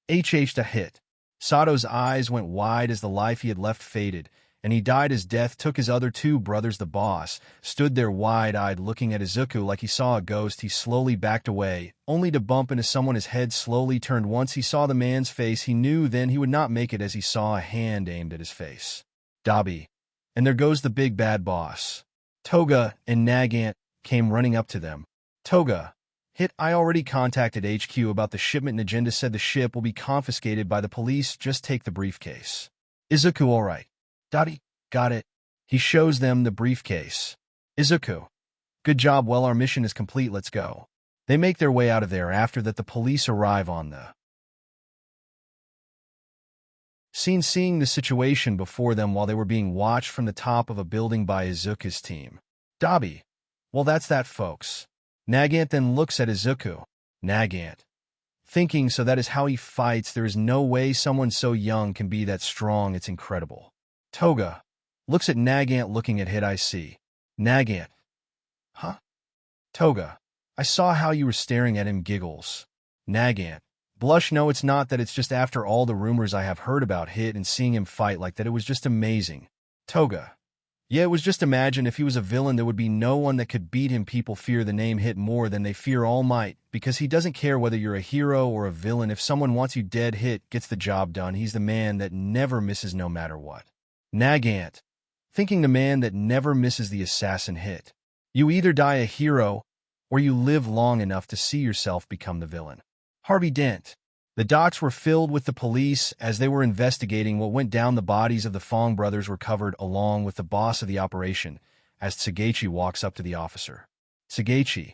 S2: HH to hit. Sato's eyes went wide as the life he had left faded, and he died as death took his other 2 brothers. The boss stood there wide-eyed looking at Izuku like he saw a ghost. He slowly backed away, only to bump into someone. His head slowly turned. Once he saw the man's face, he knew then he would not make it, as he saw a hand aimed at his face. Dabi, and there goes the big bad boss. Toga and Nagant came running up to them. Toga, hit, I already contacted HQ about the shipment. Nagenda said the ship will be confiscated by the police, just take the briefcase. Izuku, all right. Dabi, got it. He shows them the briefcase. Izuku, good job, well, our mission is complete, let's go. They make their way out of there. After that, the police arrive on the scene, seeing the situation before them while they were being watched from the top of a building by Izuku's team. Dabi, well, that's that, folks. Nagant then looks at Izuku. Nagant, thinking so that is how he fights. There is no way someone so young can be that strong. It's incredible. Toga looks at Nagant looking at Hit. I see. Nagant. Huh? Toga. I saw how you were staring at him. Giggles. Nagant. Blush. No, it's not that. It's just after all the rumors I have heard about Hit and seeing him fight like that, it was just amazing. Toga. Yeah, it was just imagine if he was a villain, there would be no one that could beat him. People fear the name Hit more than they fear All Might, because he doesn't care whether you're a hero or a villain. If someone wants you dead, Hit gets the job done. He's the man that never misses no matter what. Nagant. Thinking the man that never misses, the assassin Hit. You either die a hero, or you live long enough to see yourself become the villain. Harvey Dent. The docks were filled with the police as they were investigating what went down. The bodies of the Fong brothers were covered, along with the boss of the operation, as Tsugechi walks up to the officer. Tsugechi.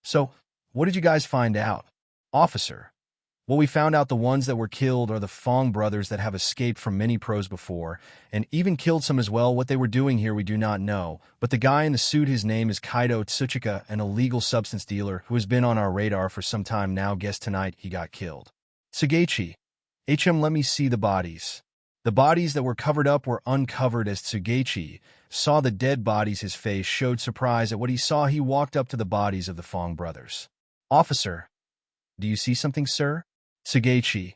S2: So, what did you guys find out? Officer. Well, we found out the ones that were killed are the Fong brothers that have escaped from many pros before, and even killed some as well. What they were doing here we do not know, but the guy in the suit, his name is Kaido Tsuchika, an illegal substance dealer who has been on our radar for some time now. Guess tonight he got killed. Tsugechi. Let me see the bodies. The bodies that were covered up were uncovered. As Tsugechi saw the dead bodies, his face showed surprise at what he saw. He walked up to the bodies of the Fong brothers. Officer. Do you see something, sir? Tsugechi.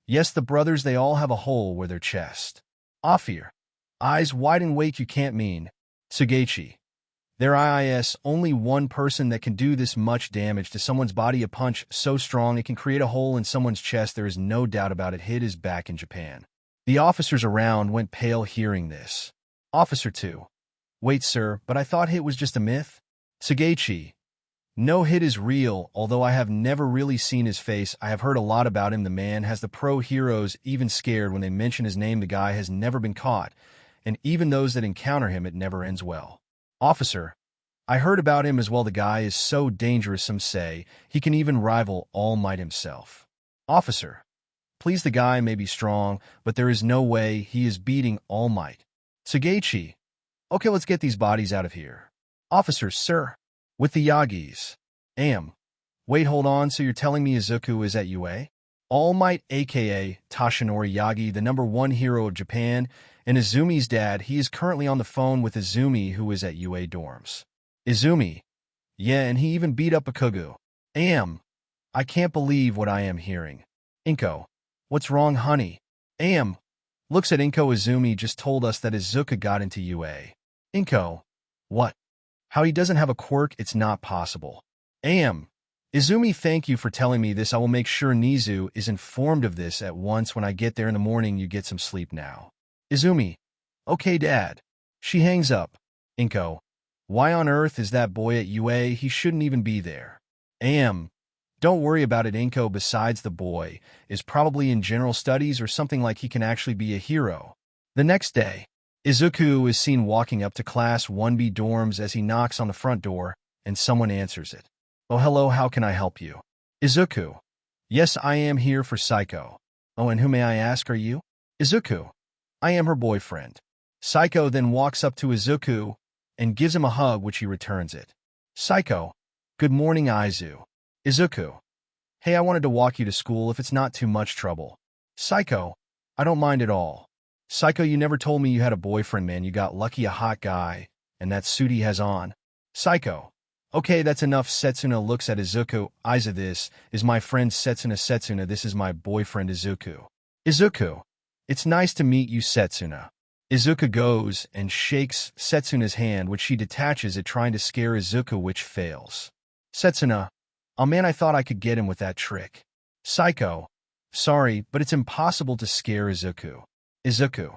S2: Yes, the brothers, they all have a hole where their chest. Officer. Eyes wide and awake. You can't mean. Tsugechi. There is only one person that can do this much damage to someone's body. A punch so strong it can create a hole in someone's chest. There is no doubt about it. Hit is back in Japan. The officers around went pale hearing this. Officer 2. Wait, sir, but I thought Hit was just a myth? Tsugechi. No, Hit is real, although I have never really seen his face. I have heard a lot about him. The man has the pro heroes even scared when they mention his name. The guy has never been caught, and even those that encounter him, it never ends well. Officer. I heard about him as well. The guy is so dangerous. Some say he can even rival All Might himself. Officer. Please, the guy may be strong, but there is no way he is beating All Might. Tsugechi. Okay, let's get these bodies out of here. Officer, sir. With the Yagis. Wait, hold on, so you're telling me Izuku is at UA? All Might, aka Toshinori Yagi, the #1 hero of Japan, and Izumi's dad. He is currently on the phone with Izumi, who is at UA dorms. Izumi. Yeah, and he even beat up Ikugu. I can't believe what I am hearing. Inko. What's wrong, honey? Looks at Inko. Izumi just told us that Izuku got into UA. Inko. What? How he doesn't have a quirk? It's not possible. Izumi, thank you for telling me this. I will make sure Nizu is informed of this at once. When I get there in the morning, you get some sleep now. Izumi. Okay, Dad. She hangs up. Inko. Why on earth is that boy at UA? He shouldn't even be there. Don't worry about it, Inko. Besides, the boy is probably in general studies or something, like he can actually be a hero. The next day, Izuku is seen walking up to Class 1B dorms as he knocks on the front door, and someone answers it. Oh, hello, how can I help you? Izuku. Yes, I am here for Psycho. Oh, and who, may I ask, are you? Izuku. I am her boyfriend. Psycho then walks up to Izuku and gives him a hug, which he returns it. Psycho. Good morning, Izu. Izuku. Hey, I wanted to walk you to school if it's not too much trouble. Psycho. I don't mind at all. Psycho, you never told me you had a boyfriend, man. You got lucky, a hot guy, and that suit he has on. Psycho. Okay, that's enough. Setsuna looks at Izuku. Izu, this is my friend Setsuna. Setsuna, this is my boyfriend Izuku. Izuku. It's nice to meet you, Setsuna. Izuku goes and shakes Setsuna's hand, which she detaches it, trying to scare Izuku, which fails. Setsuna. Oh man, I thought I could get him with that trick. Psycho. Sorry, but it's impossible to scare Izuku. Izuku.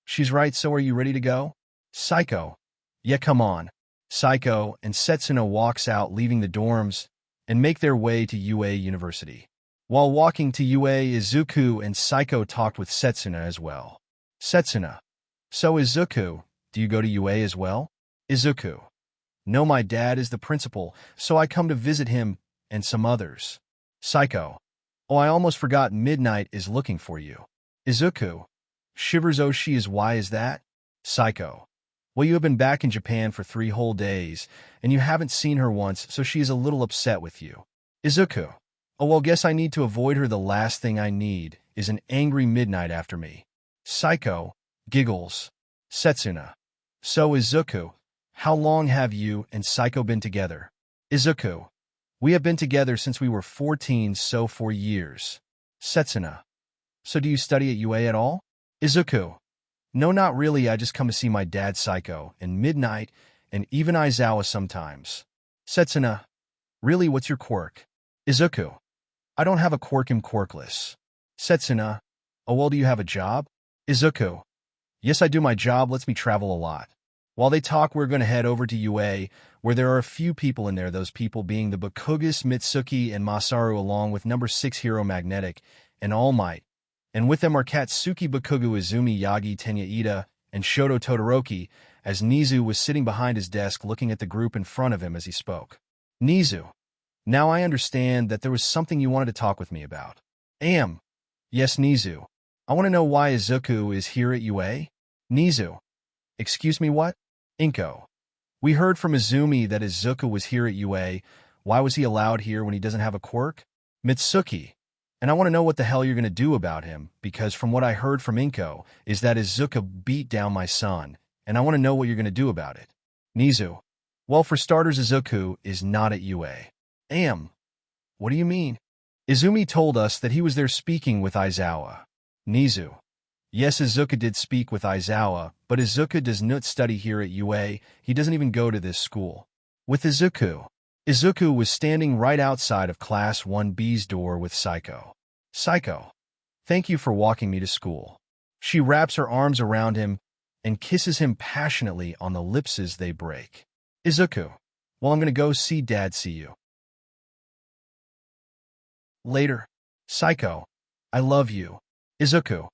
S2: She's right, so are you ready to go? Psycho. Yeah, come on. Psycho and Setsuna walks out, leaving the dorms, and make their way to UA University. While walking to UA, Izuku and Psycho talked with Setsuna as well. Setsuna. So Izuku, do you go to UA as well? Izuku. No, my dad is the principal, so I come to visit him and some others. Psycho. Oh, I almost forgot, Midnight is looking for you. Izuku. Shivers. Oh, she is. Why is that? Psycho. Well, you have been back in Japan for 3 whole days, and you haven't seen her once, so she is a little upset with you. Izuku. Oh well, guess I need to avoid her. The last thing I need is an angry midnight after me. Psycho, giggles. Setsuna. So Izuku, how long have you and Psycho been together? Izuku. We have been together since we were 14, so 4 years. Setsuna. So do you study at UA at all? Izuku. No, not really. I just come to see my dad Psycho, and midnight, and even Aizawa sometimes. Setsuna. Really, what's your quirk? Izuku. I don't have a quirk, I'm quirkless. Setsuna. Oh well, do you have a job? Izuku. Yes, I do. My job lets me travel a lot. While they talk, we're going to head over to UA, where there are a few people in there, those people being the Bakugas, Mitsuki, and Masaru, along with number 6 hero Magnetic and All Might. And with them are Katsuki Bakugo, Izumi Yagi, Tenya Ida, and Shoto Todoroki, as Nizu was sitting behind his desk looking at the group in front of him as he spoke. Nizu. Now I understand that there was something you wanted to talk with me about. Yes, Nizu. I want to know why Izuku is here at UA? Nizu. Excuse me, what? Inko. We heard from Izumi that Izuku was here at UA. Why was he allowed here when he doesn't have a quirk? Mitsuki. And I want to know what the hell you're going to do about him, because from what I heard from Inko is that Izuku beat down my son, and I want to know what you're going to do about it. Nizu. Well, for starters, Izuku is not at UA. What do you mean? Izumi told us that he was there speaking with Aizawa. Nizu. Yes, Izuku did speak with Aizawa, but Izuku does not study here at UA. He doesn't even go to this school. With Izuku. Izuku was standing right outside of Class 1B's door with Psycho. Psycho. Thank you for walking me to school. She wraps her arms around him and kisses him passionately on the lips as they break. Izuku. Well, I'm going to go see Dad. See you later. Psycho. I love you. Izuku.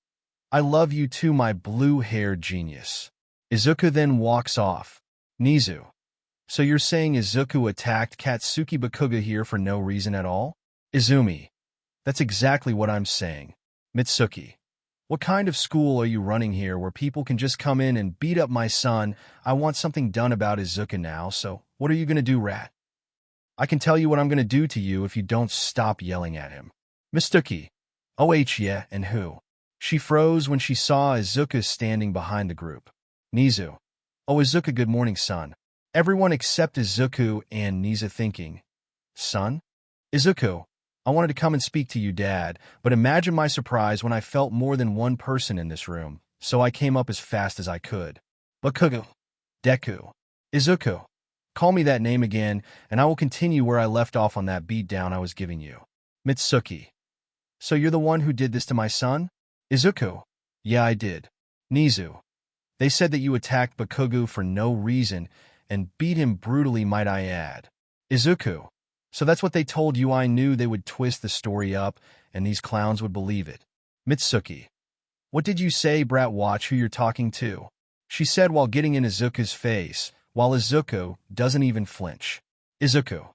S2: I love you too, my blue-haired genius. Izuku then walks off. Nizu. So you're saying Izuku attacked Katsuki Bakuga here for no reason at all? Izumi. That's exactly what I'm saying. Mitsuki. What kind of school are you running here where people can just come in and beat up my son? I want something done about Izuku now, so what are you going to do, rat? I can tell you what I'm going to do to you if you don't stop yelling at him. Mitsuki. Oh, yeah, and who? She froze when she saw Izuku standing behind the group. Nizu. Oh, Izuku, good morning, son. Everyone except Izuku and Nizu thinking. Son? Izuku. I wanted to come and speak to you, Dad, but imagine my surprise when I felt more than one person in this room, so I came up as fast as I could. Bakugo. Deku. Izuku. Call me that name again, and I will continue where I left off on that beatdown I was giving you. Mitsuki. So you're the one who did this to my son? Izuku. Yeah, I did. Nizu. They said that you attacked Bakugo for no reason and beat him brutally, might I add. Izuku. So that's what they told you. I knew they would twist the story up and these clowns would believe it. Mitsuki. What did you say, brat? Watch who you're talking to. She said while getting in Izuku's face, while Izuku doesn't even flinch. Izuku.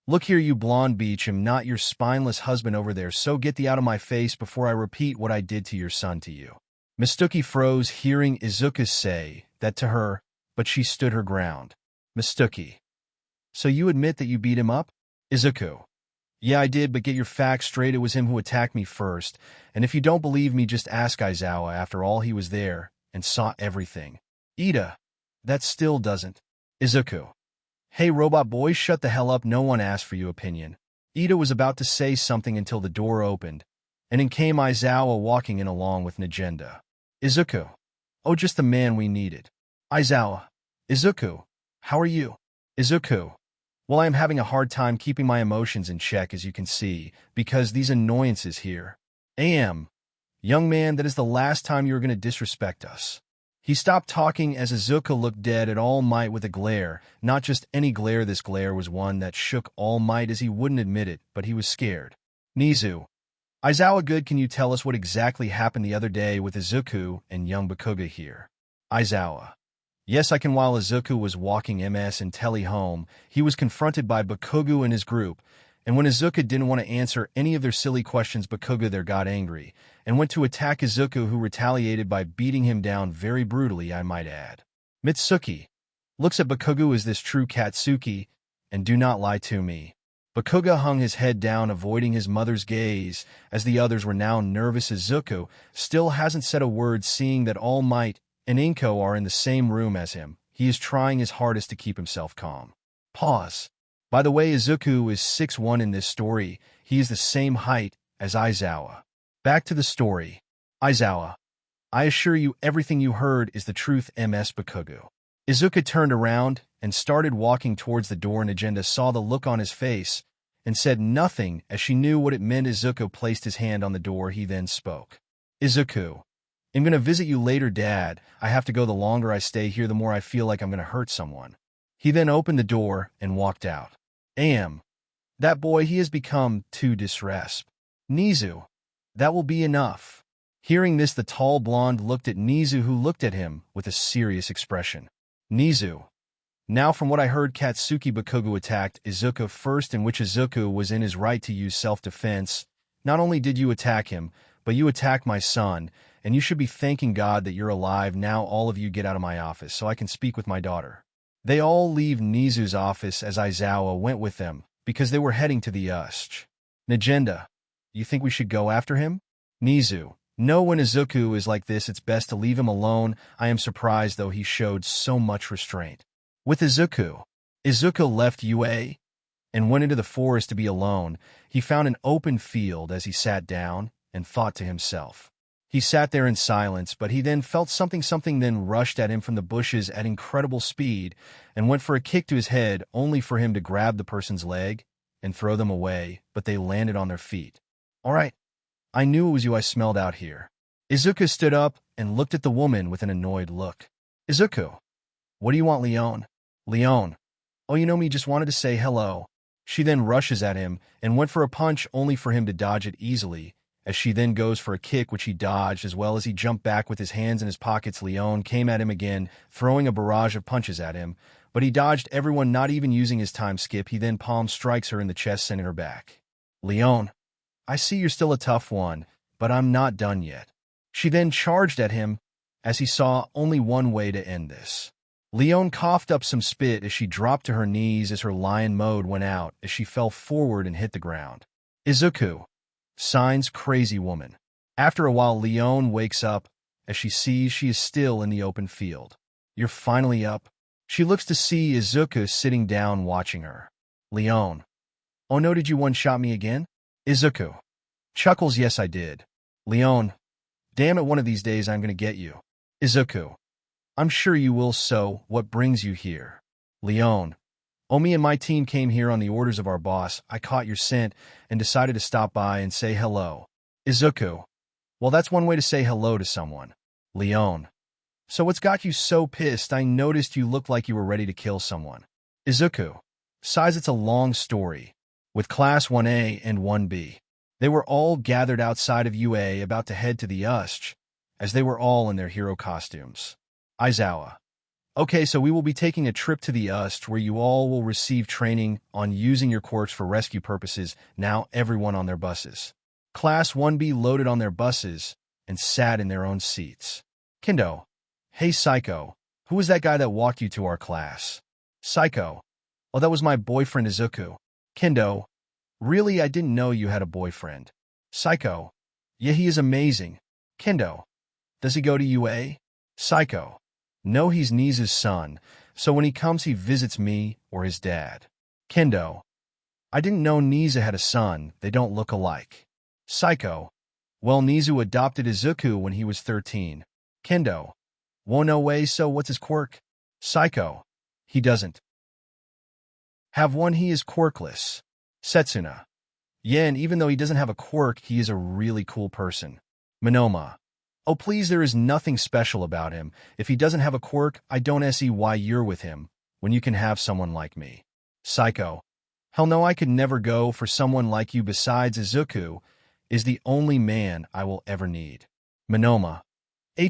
S2: Look here, you blonde beach, I'm not your spineless husband over there, so get thee out of my face before I repeat what I did to your son to you. Mitsuki froze hearing Izuku say that to her, but she stood her ground. Mitsuki. So you admit that you beat him up? Izuku. Yeah, I did, but get your facts straight. It was him who attacked me first, and if you don't believe me, just ask Aizawa. After all, he was there and saw everything. Ida. That still doesn't. Izuku. Hey, robot boy, shut the hell up. No one asked for your opinion. Ida was about to say something until the door opened, and in came Aizawa walking in along with Nagenda. Izuku. Oh, just the man we needed. Aizawa. Izuku. How are you? Izuku. Well, I am having a hard time keeping my emotions in check, as you can see, because these annoyances here. Young man, that is the last time you are going to disrespect us. He stopped talking as Izuku looked dead at All Might with a glare. Not just any glare, this glare was one that shook All Might, as he wouldn't admit it, but he was scared. Nizu. Aizawa, good, can you tell us what exactly happened the other day with Izuku and young Bakuga here? Aizawa. Yes, I can. While Izuku was walking MS and Telly home, he was confronted by Bakugo and his group, and when Izuku didn't want to answer any of their silly questions, Bakugo there got angry and went to attack Izuku, who retaliated by beating him down very brutally, I might add. Mitsuki looks at Bakugo, is this true, Katsuki? And do not lie to me. Bakuga hung his head down, avoiding his mother's gaze, as the others were now nervous. Izuku still hasn't said a word, seeing that All Might and Inko are in the same room as him. He is trying his hardest to keep himself calm. Pause. By the way, Izuku is 6'1" in this story. He is the same height as Aizawa. Back to the story. Aizawa, I assure you everything you heard is the truth. Ms. Bakugo. Izuku turned around and started walking towards the door. Agenda saw the look on his face and said nothing, as she knew what it meant. Izuku placed his hand on the door. He then spoke. Izuku, I'm gonna visit you later, Dad. I have to go. The longer I stay here, the more I feel like I'm gonna hurt someone. He then opened the door and walked out. That boy, he has become too disrespectful. Nizu, that will be enough. Hearing this, the tall blonde looked at Nizu, who looked at him with a serious expression. Nizu, now from what I heard, Katsuki Bakugo attacked Izuku first, in which Izuku was in his right to use self-defense. Not only did you attack him, but you attacked my son, and you should be thanking God that you're alive. Now all of you get out of my office so I can speak with my daughter. They all leave Nizu's office as Aizawa went with them, because they were heading to the Ush. Agenda, you think we should go after him? Nizu, no, when Izuku is like this, it's best to leave him alone. I am surprised, though, he showed so much restraint. With Izuku left UA and went into the forest to be alone. He found an open field as he sat down and thought to himself. He sat there in silence, but he then felt something then rushed at him from the bushes at incredible speed and went for a kick to his head, only for him to grab the person's leg and throw them away, but they landed on their feet. All right, I knew it was you I smelled out here. Izuku stood up and looked at the woman with an annoyed look. Izuku, what do you want, Leon? Leon, oh, you know me, just wanted to say hello. She then rushes at him and went for a punch, only for him to dodge it easily, as she then goes for a kick, which he dodged, as well as he jumped back with his hands in his pockets. Leon came at him again, throwing a barrage of punches at him, but he dodged everyone, not even using his time skip. He then palm strikes her in the chest, sending her back. Leon, I see you're still a tough one, but I'm not done yet. She then charged at him, as he saw only one way to end this. Leon coughed up some spit as she dropped to her knees as her lion mode went out, as she fell forward and hit the ground. Izuku, signs crazy woman. After a while, Leon wakes up as she sees she is still in the open field. You're finally up? She looks to see Izuku sitting down watching her. Leon, oh no, did you one-shot me again? Izuku chuckles, yes I did. Leon, damn it, one of these days I'm gonna get you. Izuku, I'm sure you will. So, what brings you here? Leon, oh, me and my team came here on the orders of our boss. I caught your scent and decided to stop by and say hello. Izuku, well, that's one way to say hello to someone. Leon, so what's got you so pissed? I noticed you looked like you were ready to kill someone. Izuku, besides, it's a long story. With Class 1A and 1B, they were all gathered outside of UA about to head to the Ush, as they were all in their hero costumes. Aizawa, okay, so we will be taking a trip to the Ush where you all will receive training on using your quirks for rescue purposes. Now everyone on their buses. Class 1B loaded on their buses and sat in their own seats. Kendo, hey Psycho, who was that guy that walked you to our class? Psycho, oh, that was my boyfriend Izuku. Kendo, really, I didn't know you had a boyfriend. Psycho, yeah, he is amazing. Kendo, does he go to UA? Psycho, no, he's Nizu's son, so when he comes he visits me or his dad. Kendo, I didn't know Nizu had a son, they don't look alike. Psycho, well, Nizu adopted Izuku when he was 13. Kendo, whoa, no way, so what's his quirk? Psycho, he doesn't have one, he is quirkless. Setsuna, yeah, and even though he doesn't have a quirk, he is a really cool person. Monoma, oh please, there is nothing special about him. If he doesn't have a quirk, I don't see why you're with him, when you can have someone like me. Psycho, hell no, I could never go for someone like you. Besides, Izuku is the only man I will ever need. Monoma,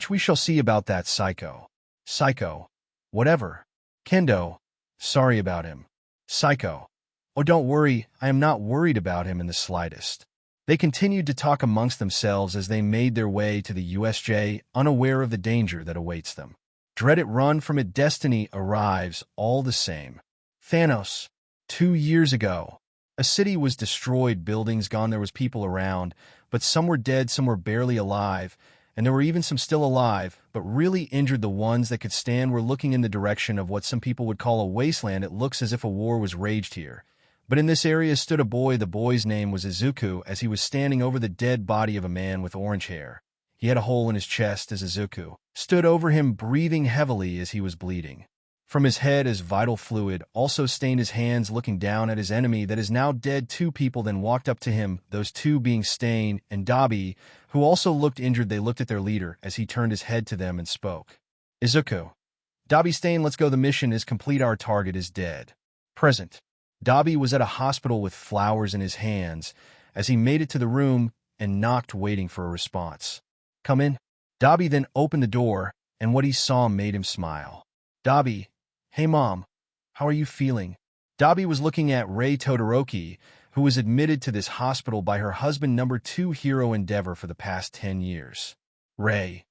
S2: we shall see about that. Psycho, Psycho, whatever. Kendo, sorry about him. Psycho, oh, don't worry, I am not worried about him in the slightest. They continued to talk amongst themselves as they made their way to the USJ, unaware of the danger that awaits them. Dread it, run from it, destiny arrives all the same. Thanos, 2 years ago. A city was destroyed, buildings gone, there was people around, but some were dead, some were barely alive, and there were even some still alive, but really injured. The ones that could stand were looking in the direction of what some people would call a wasteland. It looks as if a war was raged here. But in this area stood a boy. The boy's name was Izuku, as he was standing over the dead body of a man with orange hair. He had a hole in his chest as Izuku stood over him, breathing heavily as he was bleeding. From his head, as vital fluid also stained his hands, looking down at his enemy that is now dead. Two people then walked up to him, those two being Stain and Dabi, who also looked injured. They looked at their leader as he turned his head to them and spoke. Izuku. Dabi, Stain, let's go. The mission is complete. Our target is dead. Present. Dabi was at a hospital with flowers in his hands as he made it to the room and knocked, waiting for a response. Come in. Dabi then opened the door, and what he saw made him smile. Dabi. Hey mom, how are you feeling? Dabi was looking at Rei Todoroki, who was admitted to this hospital by her husband, number 2 hero Endeavor, for the past 10 years. Rei.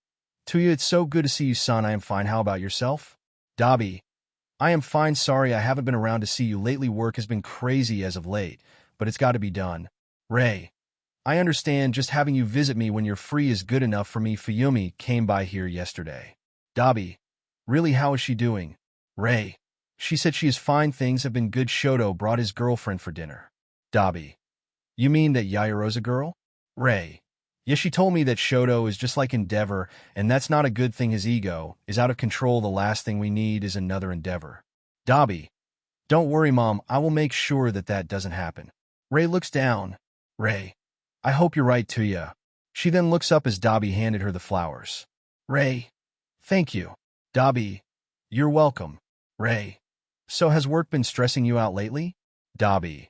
S2: Tuya, it's so good to see you, son. I am fine. How about yourself? Dabi. I am fine. Sorry I haven't been around to see you lately. Work has been crazy as of late, but it's got to be done. Rei. I understand. Just having you visit me when you're free is good enough for me. Fuyumi came by here yesterday. Dabi. Really, how is she doing? Rei. She said she is fine. Things have been good. Shoto brought his girlfriend for dinner. Dabi. You mean that Yairo's a girl? Rei. Yes, she told me that Shoto is just like Endeavor, and that's not a good thing. His ego is out of control. The last thing we need is another Endeavor. Dabi. Don't worry, Mom. I will make sure that that doesn't happen. Rei looks down. Rei. I hope you're right, Tuya. She then looks up as Dabi handed her the flowers. Rei. Thank you. Dabi. You're welcome. Rei. So has work been stressing you out lately? Dabi.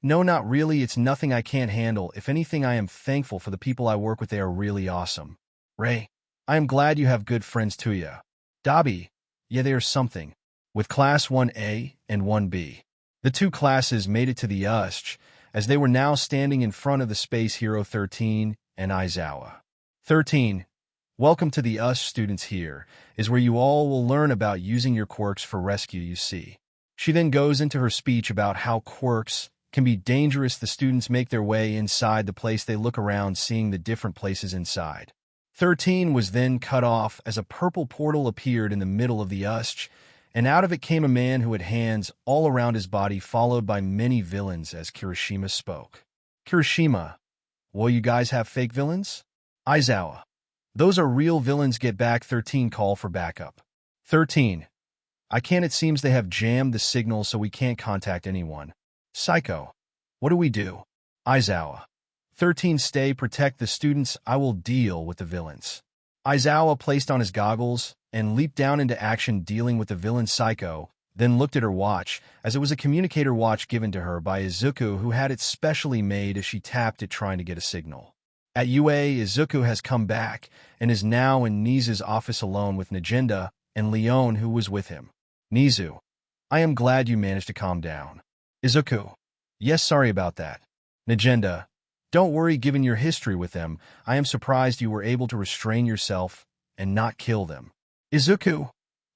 S2: No, not really. It's nothing I can't handle. If anything, I am thankful for the people I work with. They are really awesome. Rei. I am glad you have good friends, Tuya. Dabi. Yeah, they are something. With Class 1A and 1B. The two classes made it to the USH, as they were now standing in front of the Space Hero 13 and Aizawa. 13. Welcome to the USH, students. Here is where you all will learn about using your quirks for rescue, you see. She then goes into her speech about how quirks can be dangerous. The students make their way inside the place. They look around, seeing the different places inside. 13 was then cut off as a purple portal appeared in the middle of the USH, and out of it came a man who had hands all around his body, followed by many villains as Kirishima spoke. Kirishima. Well, you guys have fake villains? Aizawa. Those are real villains. Get back. 13. Call for backup. 13. I can't. It seems they have jammed the signal, so we can't contact anyone. Psycho. What do we do? Aizawa. 13. Stay. Protect the students. I will deal with the villains. Aizawa placed on his goggles and leaped down into action, dealing with the villain. Psycho then looked at her watch, as it was a communicator watch given to her by Izuku, who had it specially made, as she tapped it trying to get a signal. At UA, Izuku has come back and is now in Nizu's office alone with Nagenda and Leon, who was with him. Nizu. I am glad you managed to calm down. Izuku. Yes, sorry about that. Nagenda. Don't worry, given your history with them, I am surprised you were able to restrain yourself and not kill them. Izuku.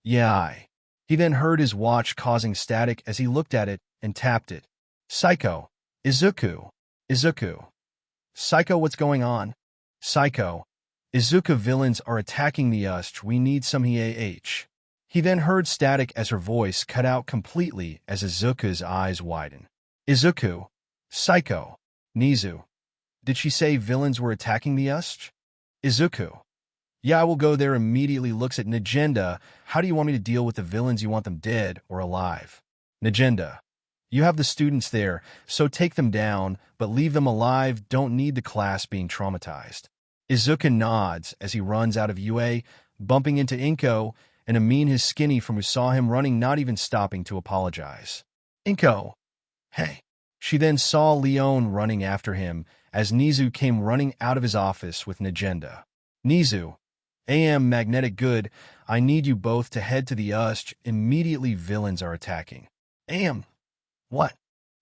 S2: Yeah, He then heard his watch causing static as he looked at it and tapped it. Psycho. Izuku. Izuku. Psycho, what's going on? Psycho. Izuku, villains are attacking the USH. We need some HH. He then heard static as her voice cut out completely as Izuku's eyes widened. Izuku. Psycho. Nizu. Did she say villains were attacking the USH? Izuku. Yeah, I will go there immediately. Looks at Nagenda. How do you want me to deal with the villains? You want them dead or alive? Nagenda. You have the students there, so take them down, but leave them alive. Don't need the class being traumatized. Izuku nods as he runs out of UA, bumping into Inko and Amin, his skinny from who saw him running, not even stopping to apologize. Inko. Hey. She then saw Leon running after him as Nizu came running out of his office with Nagenda. Nizu. AM Magnetic, good. I need you both to head to the USH immediately. Villains are attacking. AM. What?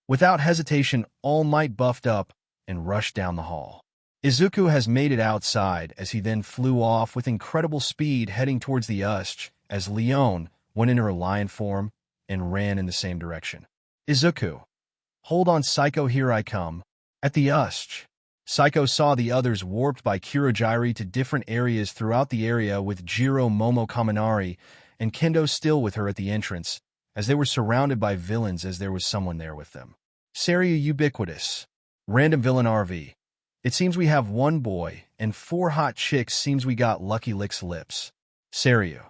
S2: Without hesitation, All Might buffed up and rushed down the hall. Izuku has made it outside as he then flew off with incredible speed, heading towards the USH as Leon went into her lion form and ran in the same direction. Izuku. Hold on, Psycho, here I come. At the Psycho saw the others warped by Kurogiri to different areas throughout the area with Jiro, Momo, Kaminari, and Kendo still with her at the entrance, as they were surrounded by villains as there was someone there with them. Seria ubiquitous. Random villain RV. It seems we have one boy, and 4 hot chicks seems we got Lucky Licks lips. Seria.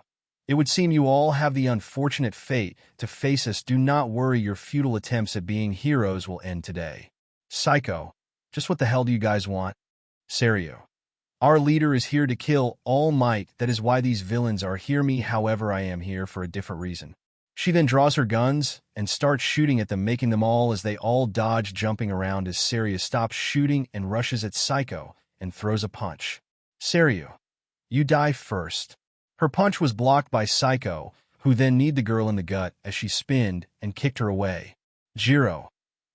S2: It would seem you all have the unfortunate fate to face us. Do not worry, your futile attempts at being heroes will end today. Psycho. Just what the hell do you guys want? Serio. Our leader is here to kill All Might. That is why these villains are here. Me, however, I am here for a different reason. She then draws her guns and starts shooting at them, making them all as they all dodge, jumping around as Seria stops shooting and rushes at Psycho and throws a punch. Serio. You die first. Her punch was blocked by Psycho, who then kneed the girl in the gut as she spinned and kicked her away. Jiro.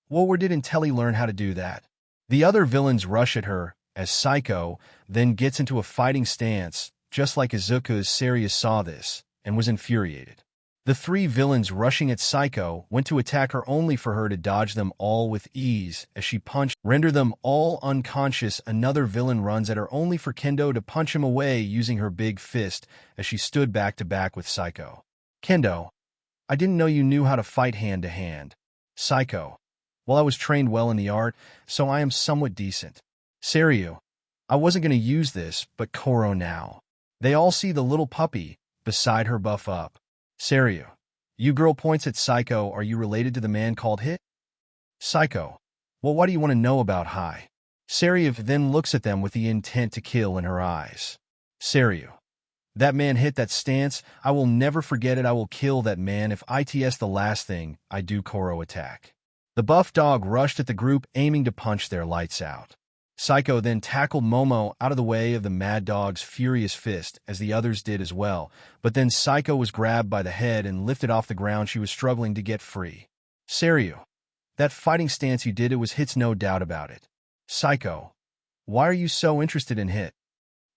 S2: Well, where did Intelli learn how to do that? The other villains rush at her, as Psycho then gets into a fighting stance, just like Izuku. As Seria saw this, and was infuriated. The 3 villains rushing at Psycho went to attack her only for her to dodge them all with ease, as she punched, render them all unconscious. Another villain runs at her only for Kendo to punch him away using her big fist, as she stood back to back with Psycho. Kendo. I didn't know you knew how to fight hand to hand. Psycho. Well, I was trained well in the art, so I am somewhat decent. Serio. I wasn't going to use this, but Koro now. They all see the little puppy beside her buff up. Serio. You girl points at Psycho. Are you related to the man called Hit? Psycho. Well, what do you want to know about High? Serio then looks at them with the intent to kill in her eyes. Serio. That man Hit, that stance, I will never forget it. I will kill that man if it's the last thing I do. Koro attack. The buff dog rushed at the group, aiming to punch their lights out. Psycho then tackled Momo out of the way of the Mad Dog's furious fist, as the others did as well, but then Psycho was grabbed by the head and lifted off the ground. She was struggling to get free. Serio. That fighting stance you did, it was Hit's, no doubt about it. Psycho. Why are you so interested in Hit?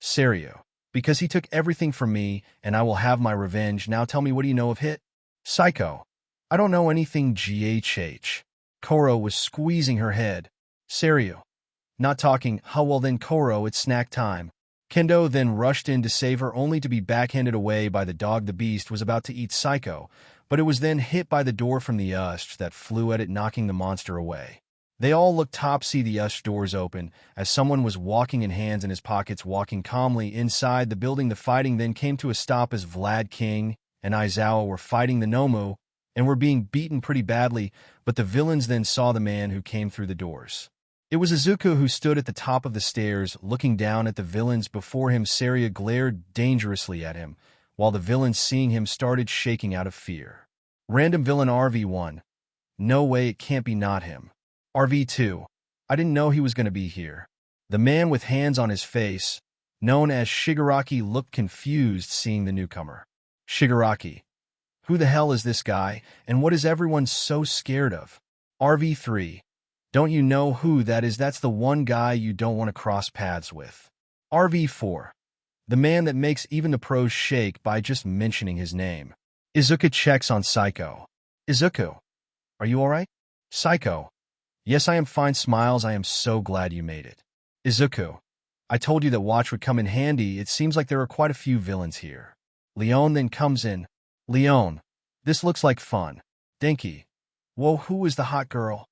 S2: Serio. Because he took everything from me, and I will have my revenge. Now tell me, what do you know of Hit? Psycho. I don't know anything. GHH. Koro was squeezing her head. Serio. Not talking. Well then, Koro, it's snack time. Kendo then rushed in to save her, only to be backhanded away by the dog. The beast was about to eat Psycho, but it was then hit by the door from the that flew at it, knocking the monster away. They all looked top, see the doors open, as someone was walking in hands in his pockets, walking calmly inside the building. The fighting then came to a stop as Vlad King and Aizawa were fighting the Nomu, and were being beaten pretty badly, but the villains then saw the man who came through the doors. It was Izuku, who stood at the top of the stairs, looking down at the villains before him. Seria glared dangerously at him, while the villains, seeing him, started shaking out of fear. Random villain RV1. No way, it can't be not him. RV2. I didn't know he was going to be here. The man with hands on his face, known as Shigaraki, looked confused seeing the newcomer. Shigaraki. Who the hell is this guy, and what is everyone so scared of? RV3. Don't you know who that is? That's the one guy you don't want to cross paths with. RV4. The man that makes even the pros shake by just mentioning his name. Izuku checks on Psycho. Izuku. Are you alright? Psycho. Yes, I am fine. Smiles. I am so glad you made it. Izuku. I told you that watch would come in handy. It seems like there are quite a few villains here. Leon then comes in. Leon. This looks like fun. Denki. Whoa, who is the hot girl?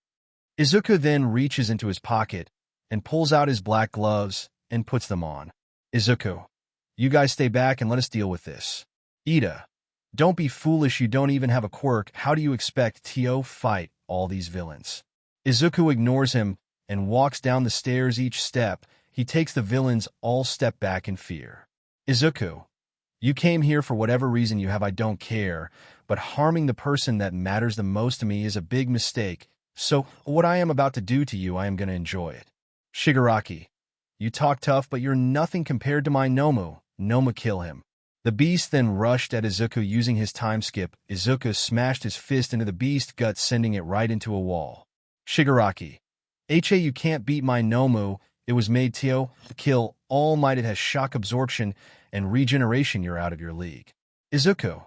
S2: Izuku then reaches into his pocket and pulls out his black gloves and puts them on. Izuku. You guys stay back and let us deal with this. Ida. Don't be foolish, you don't even have a quirk. How do you expect to fight all these villains? Izuku ignores him and walks down the stairs. Each step, he takes the villains all step back in fear. Izuku. You came here for whatever reason you have, I don't care, but harming the person that matters the most to me is a big mistake, so what I am about to do to you, I am going to enjoy it. Shigaraki. You talk tough, but you're nothing compared to my Nomu. Noma, kill him. The beast then rushed at Izuku using his time skip. Izuku smashed his fist into the beast's gut, sending it right into a wall. Shigaraki. HA, you can't beat my Nomu. It was made to kill All Might. It has shock absorption and regeneration. You're out of your league. Izuku.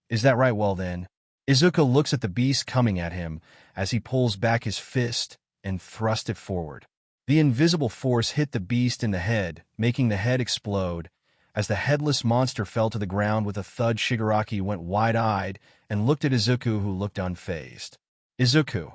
S2: Is that right? Well then. Izuku looks at the beast coming at him as he pulls back his fist and thrusts it forward. The invisible force hit the beast in the head, making the head explode. As the headless monster fell to the ground with a thud, Shigaraki went wide-eyed and looked at Izuku, who looked unfazed. Izuku,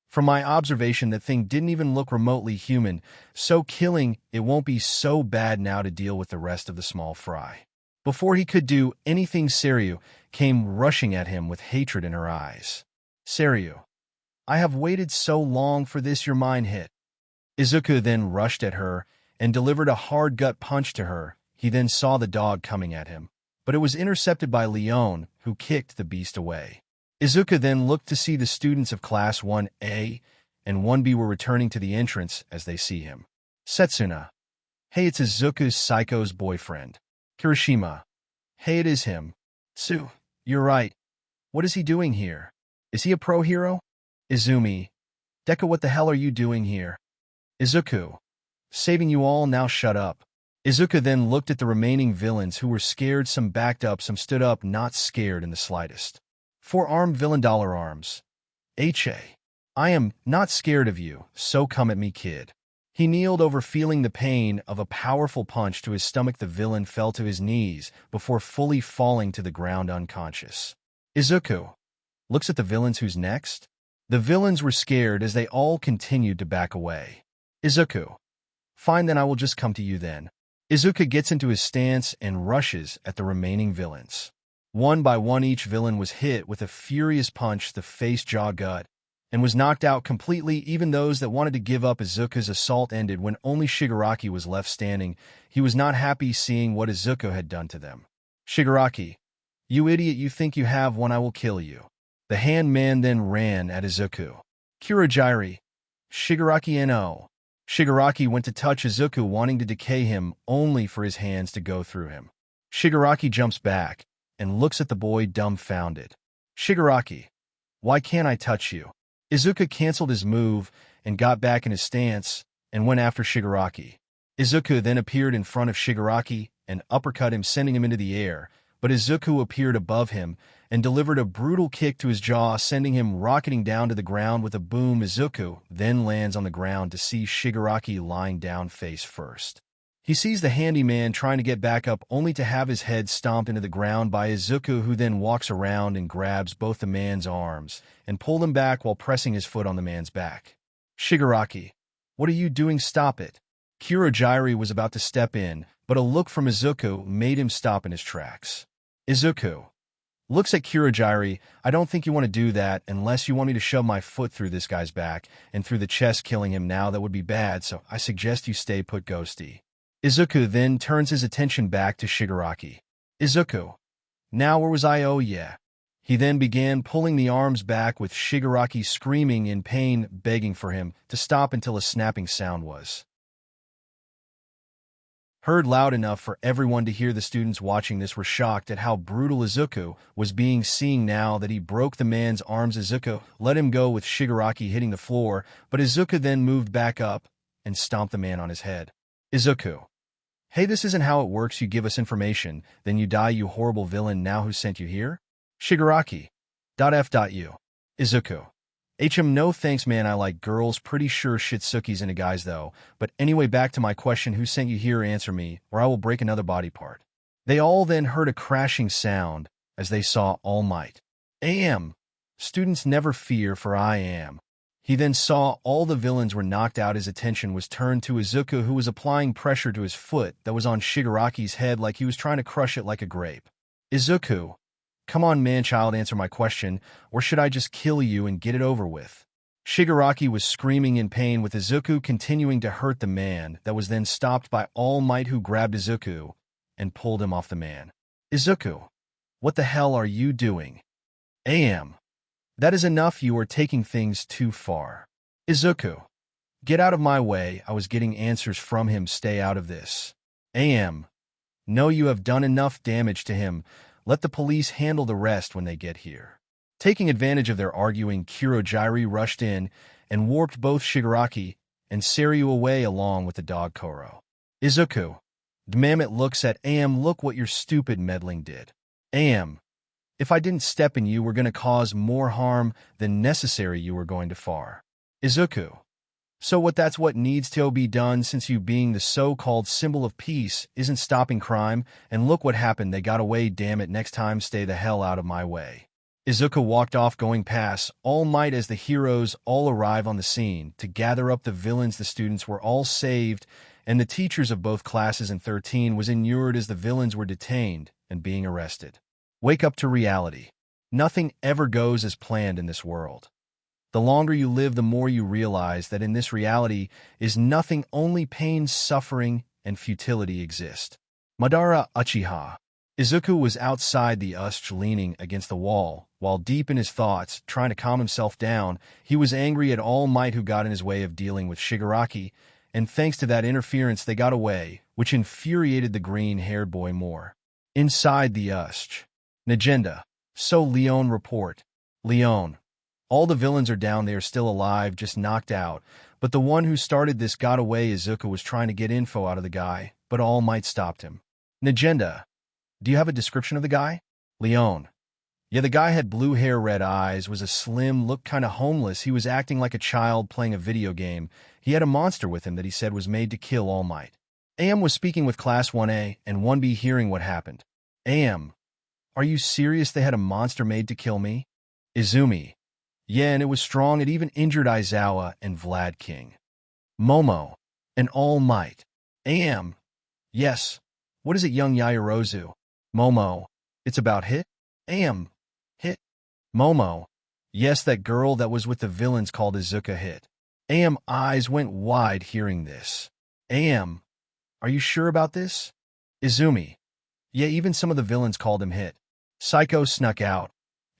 S2: from my observation, that thing didn't even look remotely human, so killing it won't be so bad now to deal with the rest of the small fry. Before he could do anything, Seiryu came rushing at him with hatred in her eyes. Seiryu, I have waited so long for this, your mind hit. Izuku then rushed at her and delivered a hard gut punch to her. He then saw the dog coming at him, but it was intercepted by Leon, who kicked the beast away. Izuku then looked to see the students of Class 1A and 1B were returning to the entrance as they see him. Setsuna, hey, it's Izuku's psycho's boyfriend. Kirishima, hey, it is him. Su, you're right. What is he doing here? Is he a pro hero? Izumi, Deku, what the hell are you doing here? Izuku, saving you all, now shut up. Izuku then looked at the remaining villains, who were scared. Some backed up, some stood up, not scared in the slightest. Four-armed villain, dollar arms. MHA, I am not scared of you, so come at me, kid. He kneeled over, feeling the pain of a powerful punch to his stomach. The villain fell to his knees before fully falling to the ground unconscious. Izuku looks at the villains. Who's next? The villains were scared as they all continued to back away. Izuku, fine then, I will just come to you then. Izuku gets into his stance and rushes at the remaining villains. One by one, each villain was hit with a furious punch, the face, jaw, gut, and was knocked out completely. Even those that wanted to give up. Izuku's assault ended when only Shigaraki was left standing. He was not happy seeing what Izuku had done to them. Shigaraki, you idiot, you think you have won, I will kill you. The hand man then ran at Izuku. Kurogiri, Shigaraki no. Shigaraki went to touch Izuku, wanting to decay him, only for his hands to go through him. Shigaraki jumps back and looks at the boy, dumbfounded. Shigaraki, why can't I touch you? Izuku canceled his move and got back in his stance and went after Shigaraki. Izuku then appeared in front of Shigaraki and uppercut him, sending him into the air, but Izuku appeared above him and delivered a brutal kick to his jaw, sending him rocketing down to the ground with a boom. Izuku then lands on the ground to see Shigaraki lying down face first. He sees the handyman trying to get back up, only to have his head stomped into the ground by Izuku, who then walks around and grabs both the man's arms and pulls him back while pressing his foot on the man's back. Shigaraki, what are you doing? Stop it. Kurogiri was about to step in, but a look from Izuku made him stop in his tracks. Izuku looks at Kurogiri. I don't think you want to do that unless you want me to shove my foot through this guy's back and through the chest, killing him now. That would be bad, so I suggest you stay put, Ghosty. Izuku then turns his attention back to Shigaraki. Izuku, now where was I? Oh yeah. He then began pulling the arms back, with Shigaraki screaming in pain, begging for him to stop until a snapping sound was heard loud enough for everyone to hear. The students watching this were shocked at how brutal Izuku was being, seeing now that he broke the man's arms. Izuku let him go, with Shigaraki hitting the floor, but Izuku then moved back up and stomped the man on his head. Izuku, hey, this isn't how it works. You give us information, then you die, you horrible villain. Now who sent you here? Shigaraki. F.U. Izuku, no thanks, man, I like girls. Pretty sure Shitsuki's into guys though. But anyway, back to my question, who sent you here? Answer me, or I will break another body part. They all then heard a crashing sound as they saw All Might. Students never fear, for I am. He then saw all the villains were knocked out. His attention was turned to Izuku, who was applying pressure to his foot that was on Shigaraki's head like he was trying to crush it like a grape. Izuku, come on, man-child, answer my question, or should I just kill you and get it over with? Shigaraki was screaming in pain, with Izuku continuing to hurt the man. That was then stopped by All Might, who grabbed Izuku and pulled him off the man. Izuku, what the hell are you doing? That is enough, you are taking things too far. Izuku, get out of my way, I was getting answers from him, stay out of this. No, you have done enough damage to him, let the police handle the rest when they get here. Taking advantage of their arguing, Kurogiri rushed in and warped both Shigaraki and Seiryu away along with the dog Koro. Izuku, Dmamit looks at look what your stupid meddling did. If I didn't step in, you were going to cause more harm than necessary. You were going too far. Izuku. So that's what needs to be done, since you being the so-called symbol of peace isn't stopping crime, and look what happened. They got away, damn it. Next time, stay the hell out of my way. Izuku walked off, going past All Might as the heroes all arrive on the scene to gather up the villains. The students were all saved, and the teachers of both classes in 13 was inured as the villains were detained and being arrested. Wake up to reality. Nothing ever goes as planned in this world. The longer you live, the more you realize that in this reality is nothing, only pain, suffering, and futility exist. Madara Uchiha. Izuku was outside the leaning against the wall, while deep in his thoughts, trying to calm himself down. He was angry at All Might, who got in his way of dealing with Shigaraki, and thanks to that interference they got away, which infuriated the green-haired boy more. Inside the Negenda. So Leon report. Leon. All the villains are down. They are still alive, just knocked out. But the one who started this got away. Izuku was trying to get info out of the guy, but All Might stopped him. Negenda. Do you have a description of the guy? Leon. Yeah, the guy had blue hair, red eyes, was a slim, looked kind of homeless. He was acting like a child playing a video game. He had a monster with him that he said was made to kill All Might. AM was speaking with Class 1A and 1B, hearing what happened. AM. Are you serious? They had a monster made to kill me? Izumi. Yeah, and it was strong. It even injured Aizawa and Vlad King. Momo. And All Might. AM. Yes. What is it, young Yaoyorozu? Momo. It's about Hit? AM. Hit. Momo. Yes, that girl that was with the villains called Izuka Hit. AM eyes went wide hearing this. AM. Are you sure about this? Izumi. Yeah, even some of the villains called him Hit. Psycho snuck out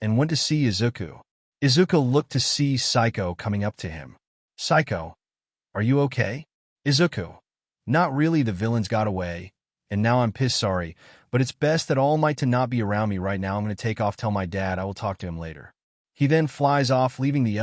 S2: and went to see Izuku. Izuku looked to see Psycho coming up to him. Psycho. Are you okay? Izuku. Not really. The villains got away, and now I'm pissed. Sorry, but it's best that All Might to not be around me right now. I'm going to take off. Tell my dad. I will talk to him later. He then flies off, leaving the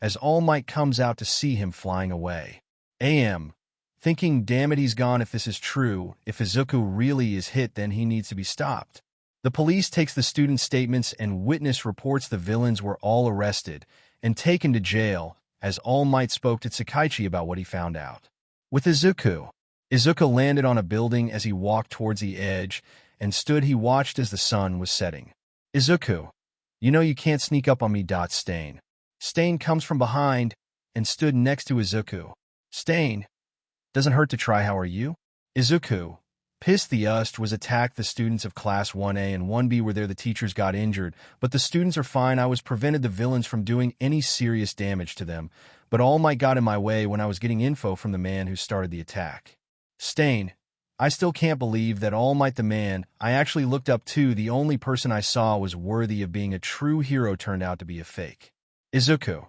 S2: as All Might comes out to see him flying away. AM. Thinking, damn it, he's gone. If this is true, if Izuku really is Hit, then he needs to be stopped. The police takes the students' statements and witness reports. The villains were all arrested and taken to jail, as All Might spoke to Tsukaichi about what he found out. With Izuku. Izuku landed on a building as he walked towards the edge and stood. He watched as the sun was setting. Izuku. You know you can't sneak up on me. Stain. Stain comes from behind and stood next to Izuku. Stain. Doesn't hurt to try. How are you? Izuku. Pissed. The was attacked. The students of Class 1A and 1B were there. The teachers got injured, but the students are fine. I was prevented the villains from doing any serious damage to them, but All Might got in my way when I was getting info from the man who started the attack. Stain. I still can't believe that All Might, the man I actually looked up to, the only person I saw was worthy of being a true hero, turned out to be a fake. Izuku.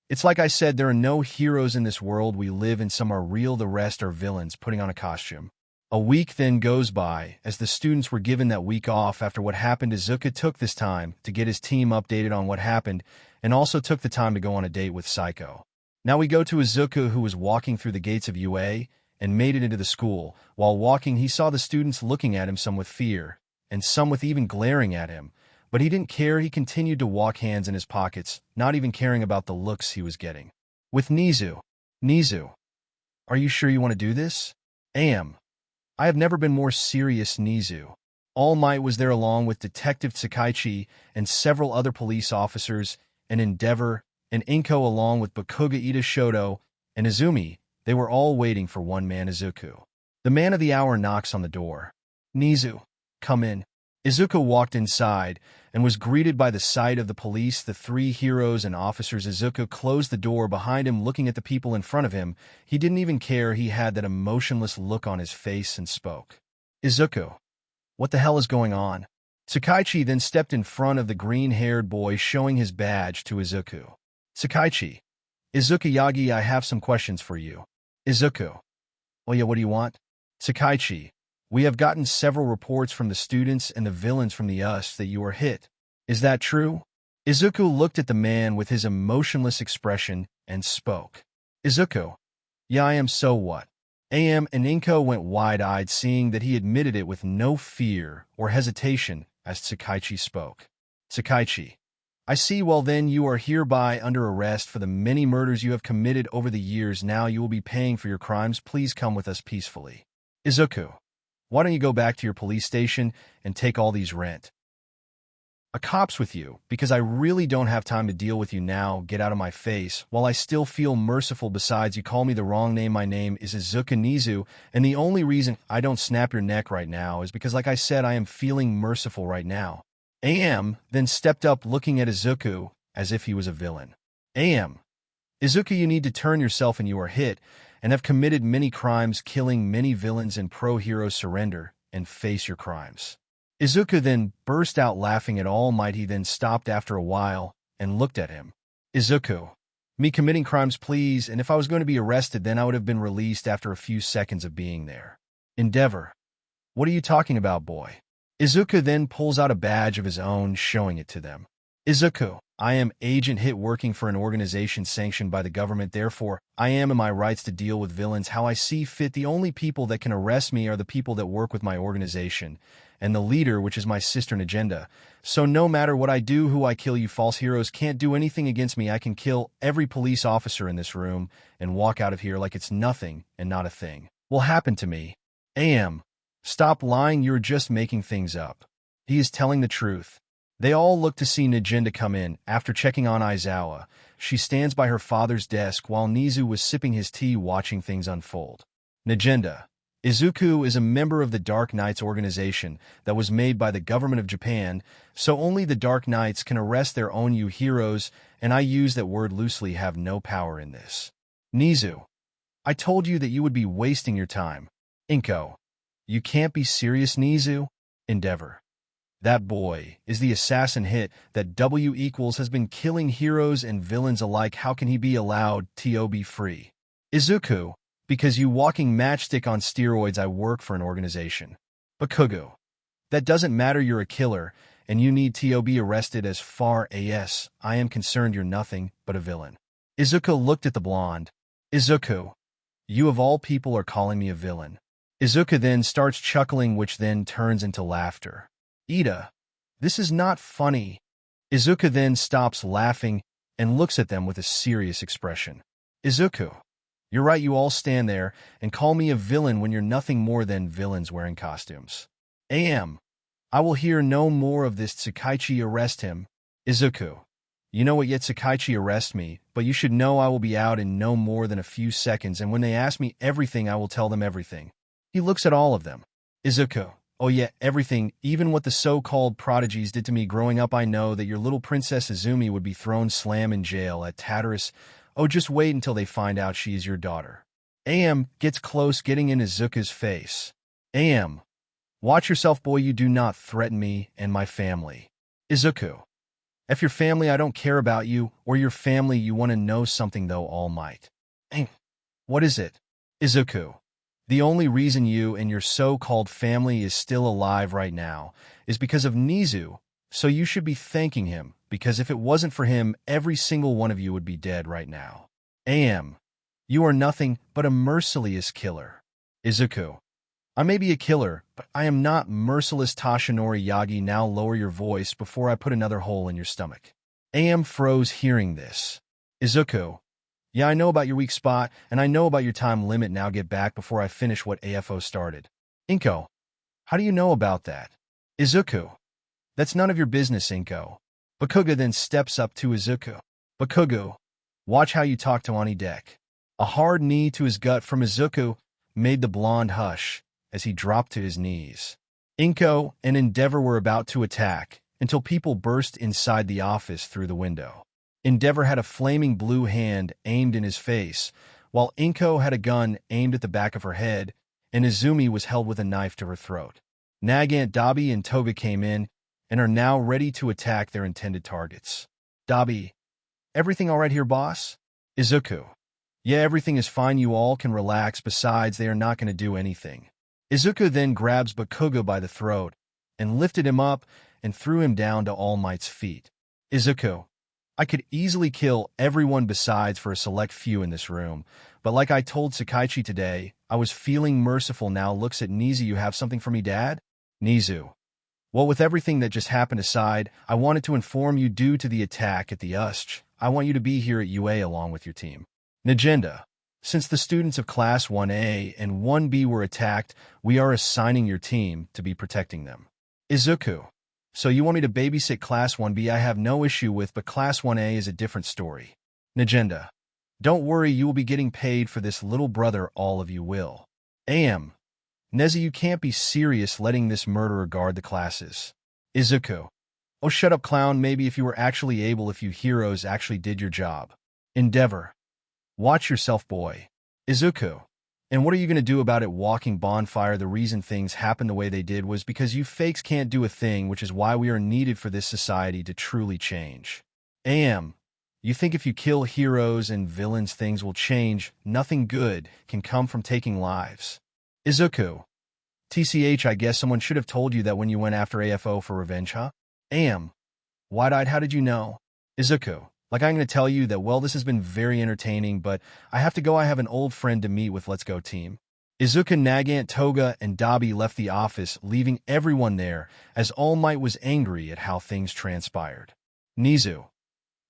S2: It's like I said, there are no heroes in this world we live in. Some are real, the rest are villains putting on a costume. A week then goes by, as the students were given that week off after what happened. Izuku took this time to get his team updated on what happened, and also took the time to go on a date with Psycho. Now we go to Izuku, who was walking through the gates of UA and made it into the school. While walking, he saw the students looking at him, some with fear, and some with even glaring at him. But he didn't care. He continued to walk, hands in his pockets, not even caring about the looks he was getting. With Nizu. Nizu. Are you sure you want to do this? AM. I have never been more serious. Nizu. All Might was there along with Detective Tsukaichi and several other police officers, and Endeavor and Inko along with Bakuga, Ida, Shoto, and Izumi. They were all waiting for one man, Izuku. The man of the hour knocks on the door. Nizu. Come in. Izuku walked inside and was greeted by the sight of the police, the three heroes and officers. Izuku closed the door behind him, looking at the people in front of him. He didn't even care. He had that emotionless look on his face and spoke. Izuku. What the hell is going on? Tsukaichi then stepped in front of the green-haired boy, showing his badge to Izuku. Tsukaichi. Izuku Yagi, I have some questions for you. Izuku. Oh yeah, what do you want? Tsukaichi. We have gotten several reports from the students and the villains from the that you are Hit. Is that true? Izuku looked at the man with his emotionless expression and spoke. Izuku. Yeah, I am. So what? AM and Inko went wide-eyed, seeing that he admitted it with no fear or hesitation, as Tsukaichi spoke. Tsukaichi, I see. Well then, you are hereby under arrest for the many murders you have committed over the years. Now you will be paying for your crimes. Please come with us peacefully. Izuku, why don't you go back to your police station and take all these rent a cops with you, because I really don't have time to deal with you now. Get out of my face while I still feel merciful. Besides, you call me the wrong name. My name is Izuku Nizu, and the only reason I don't snap your neck right now is because, like I said, I am feeling merciful right now. AM then stepped up, looking at Izuku as if he was a villain. AM, Izuku, you need to turn yourself in. You are hit and have committed many crimes, killing many villains and pro-heroes. Surrender and face your crimes. Izuku then burst out laughing at All Might. He then stopped after a while and looked at him. Izuku, me committing crimes, please, and if I was going to be arrested, then I would have been released after a few seconds of being there. Endeavor, what are you talking about, boy? Izuku then pulls out a badge of his own, showing it to them. Izuku, I am Agent Hit, working for an organization sanctioned by the government. Therefore, I am in my rights to deal with villains how I see fit. The only people that can arrest me are the people that work with my organization, and the leader, which is my sister Agenda. So no matter what I do, who I kill, you false heroes can't do anything against me. I can kill every police officer in this room and walk out of here like it's nothing and not a thing will happen to me. AM, stop lying. You're just making things up. He is telling the truth. They all look to see Agenda come in. After checking on Aizawa, she stands by her father's desk while Nizu was sipping his tea, watching things unfold. Agenda, Izuku is a member of the Dark Knights organization that was made by the government of Japan, so only the Dark Knights can arrest their own. You heroes, and I use that word loosely, have no power in this. Nizu, I told you that you would be wasting your time. Inko, you can't be serious. Nizu, Endeavor, that boy is the assassin Hit. That W equals has been killing heroes and villains alike. How can he be allowed to be free? Izuku, because you walking matchstick on steroids. I work for an organization. Bakugo, that doesn't matter. You're a killer, and you need to be arrested. As far as I am concerned, you're nothing but a villain. Izuku looked at the blonde. Izuku, you of all people are calling me a villain. Izuku then starts chuckling, which then turns into laughter. Ida, this is not funny. Izuku then stops laughing and looks at them with a serious expression. Izuku, you're right. You all stand there and call me a villain when you're nothing more than villains wearing costumes. AM, I will hear no more of this. Tsukaichi, arrest him. Izuku, you know what? Yet Tsukaichi, arrest me, but you should know I will be out in no more than a few seconds, and when they ask me everything, I will tell them everything. He looks at all of them. Izuku, oh yeah, everything, even what the so-called prodigies did to me growing up. I know that your little Princess Izumi would be thrown slam in jail at Tartarus. Oh, just wait until they find out she is your daughter. AM gets close, getting in Izuku's face. AM, watch yourself, boy. You do not threaten me and my family. Izuku, if your family, I don't care about you or your family. You want to know something, though, All Might? What is it? Izuku, the only reason you and your so-called family is still alive right now is because of Nizu, so you should be thanking him, because if it wasn't for him, every single one of you would be dead right now. AM, you are nothing but a merciless killer. Izuku, I may be a killer, but I am not merciless. Toshinori Yagi, now lower your voice before I put another hole in your stomach. AM froze hearing this. Izuku, yeah, I know about your weak spot, and I know about your time limit. Now get back before I finish what AFO started. Inko, how do you know about that? Izuku, that's none of your business, Inko. Bakugo then steps up to Izuku. Bakugo, watch how you talk to Ani Deck. A hard knee to his gut from Izuku made the blonde hush as he dropped to his knees. Inko and Endeavor were about to attack until people burst inside the office through the window. Endeavor had a flaming blue hand aimed in his face, while Inko had a gun aimed at the back of her head, and Izumi was held with a knife to her throat. Nagant, Dabi, and Toga came in and are now ready to attack their intended targets. Dabi, everything all right here, boss? Izuku, yeah, everything is fine. You all can relax. Besides, they are not going to do anything. Izuku then grabs Bakugo by the throat and lifted him up and threw him down to All Might's feet. Izuku, I could easily kill everyone besides for a select few in this room, but like I told Tsukaichi today, I was feeling merciful. Now looks at Nizu. You have something for me, Dad? Nizu, Well, with everything that just happened aside, I wanted to inform you due to the attack at the USCH, I want you to be here at UA along with your team. Agenda. Since the students of Class 1A and 1B were attacked, we are assigning your team to be protecting them. Izuku. So you want me to babysit Class 1B? I have no issue with, but Class 1A is a different story. Agenda. Don't worry, you will be getting paid for this, little brother, all of you will. AM. Neza, you can't be serious letting this murderer guard the classes. Izuku. Oh, shut up, clown. Maybe if you were actually able, if you heroes actually did your job. Endeavor. Watch yourself, boy. Izuku. And what are you going to do about it? Walking bonfire. The reason things happened the way they did was because you fakes can't do a thing, which is why we are needed for this society to truly change. AM. You think if you kill heroes and villains things will change? Nothing good can come from taking lives. Izuku. TCH, I guess someone should have told you that when you went after AFO for revenge, huh? AM. Wide-eyed, how did you know? Izuku. Like, I'm going to tell you that, well, this has been very entertaining, but I have to go. I have an old friend to meet with. Let's go, team. Izuku, Nagant, Toga, and Dabi left the office, leaving everyone there, as All Might was angry at how things transpired. Nizu.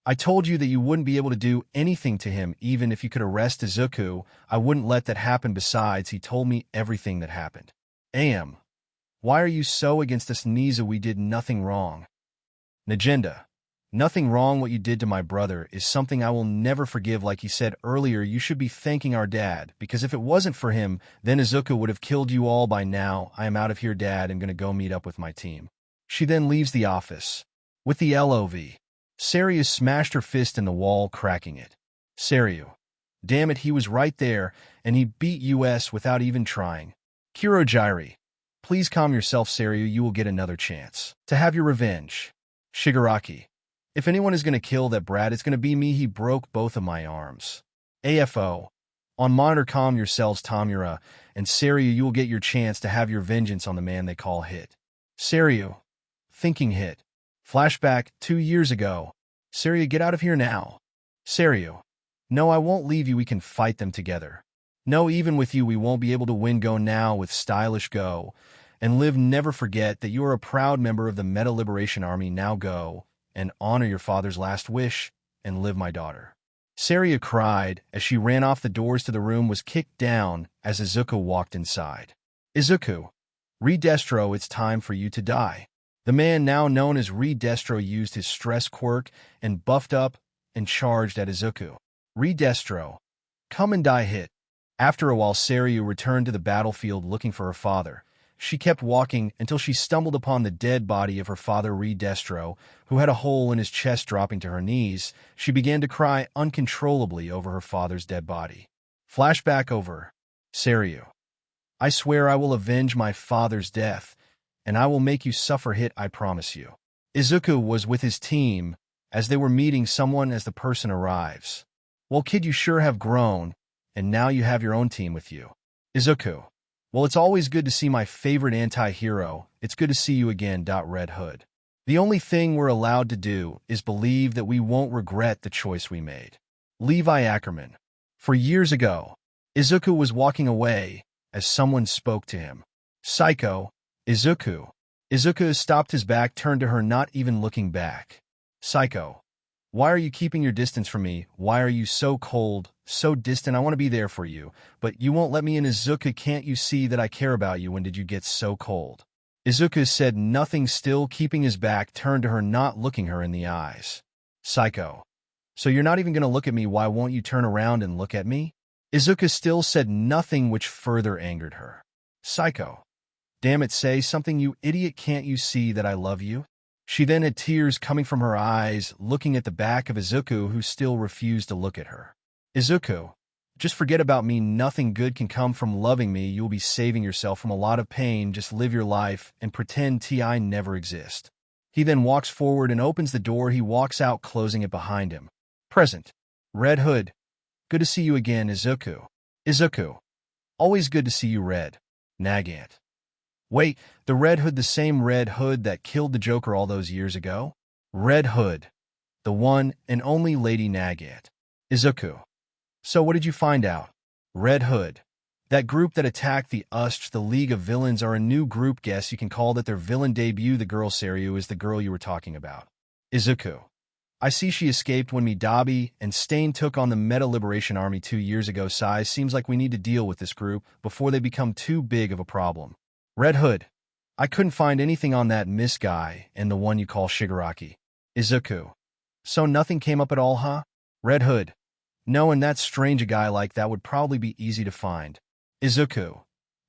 S2: I told you that you wouldn't be able to do anything to him. Even if you could arrest Izuku, I wouldn't let that happen. Besides, he told me everything that happened. AM. Why are you so against us, Nizu? We did nothing wrong. Agenda. Nothing wrong. What you did to my brother is something I will never forgive. Like he said earlier, you should be thanking our dad, because if it wasn't for him, then Izuku would have killed you all by now. I am out of here, Dad. I'm going to go meet up with my team. She then leaves the office. With the LOV. Saryu smashed her fist in the wall, cracking it. Saryu. Damn it, he was right there, and he beat US without even trying. Kurogiri. Please calm yourself, Saryu. You will get another chance to have your revenge. Shigaraki. If anyone is going to kill that brat, it's going to be me. He broke both of my arms. AFO. On monitor, calm yourselves, Tamura, and Saryu, you will get your chance to have your vengeance on the man they call Hit. Saryu. Thinking Hit. Flashback, 2 years ago. Saryu, get out of here now. Saryu. No, I won't leave you. We can fight them together. No, even with you, we won't be able to win. Go now with stylish go. And live. Never forget that you are a proud member of the Meta Liberation Army. Now go and honor your father's last wish and live, my daughter. Saryu cried as she ran off. The doors to the room was kicked down as Izuku walked inside. Izuku. Redestro, it's time for you to die. The man now known as Redestro used his stress quirk and buffed up and charged at Izuku. Redestro. Come and die, Hit. After a while, Saryu returned to the battlefield looking for her father. She kept walking until she stumbled upon the dead body of her father, Redestro, who had a hole in his chest. Dropping to her knees, she began to cry uncontrollably over her father's dead body. Flashback over. Saryu. I swear I will avenge my father's death, and I will make you suffer, Hit, I promise you. Izuku was with his team as they were meeting someone as the person arrives. Well, kid, you sure have grown, and now you have your own team with you. Izuku. Well, it's always good to see my favorite anti-hero. It's good to see you again. Red Hood. The only thing we're allowed to do is believe that we won't regret the choice we made. Levi Ackerman. For years ago, Izuku was walking away as someone spoke to him. Psycho. Izuku. Izuku stopped his back, turned to her, not even looking back. Psycho. Why are you keeping your distance from me? Why are you so cold, so distant? I want to be there for you, but you won't let me in. Izuku, can't you see that I care about you? When did you get so cold? Izuku said nothing, still keeping his back, turned to her, not looking her in the eyes. Psycho. So you're not even going to look at me? Why won't you turn around and look at me? Izuku still said nothing, which further angered her. Psycho. Damn it, say something, you idiot. Can't you see that I love you? She then had tears coming from her eyes, looking at the back of Izuku, who still refused to look at her. Izuku. Just forget about me. Nothing good can come from loving me. You'll be saving yourself from a lot of pain. Just live your life and pretend I never exist. He then walks forward and opens the door. He walks out, closing it behind him. Present. Red Hood. Good to see you again, Izuku. Izuku. Always good to see you, Red. Nagant. Wait, the Red Hood, the same Red Hood that killed the Joker all those years ago? Red Hood. The one and only Lady Nagant. Izuku. So what did you find out? Red Hood. That group that attacked the League of Villains are a new group. Guess you can call that their villain debut. The girl Seryu is the girl you were talking about. Izuku. I see she escaped when Dabi and Stain took on the Meta Liberation Army 2 years ago. Size seems like we need to deal with this group before they become too big of a problem. Red Hood. I couldn't find anything on that Miss guy and the one you call Shigaraki. Izuku. So nothing came up at all, huh? Red Hood. No, and that's strange. A guy like that would probably be easy to find. Izuku.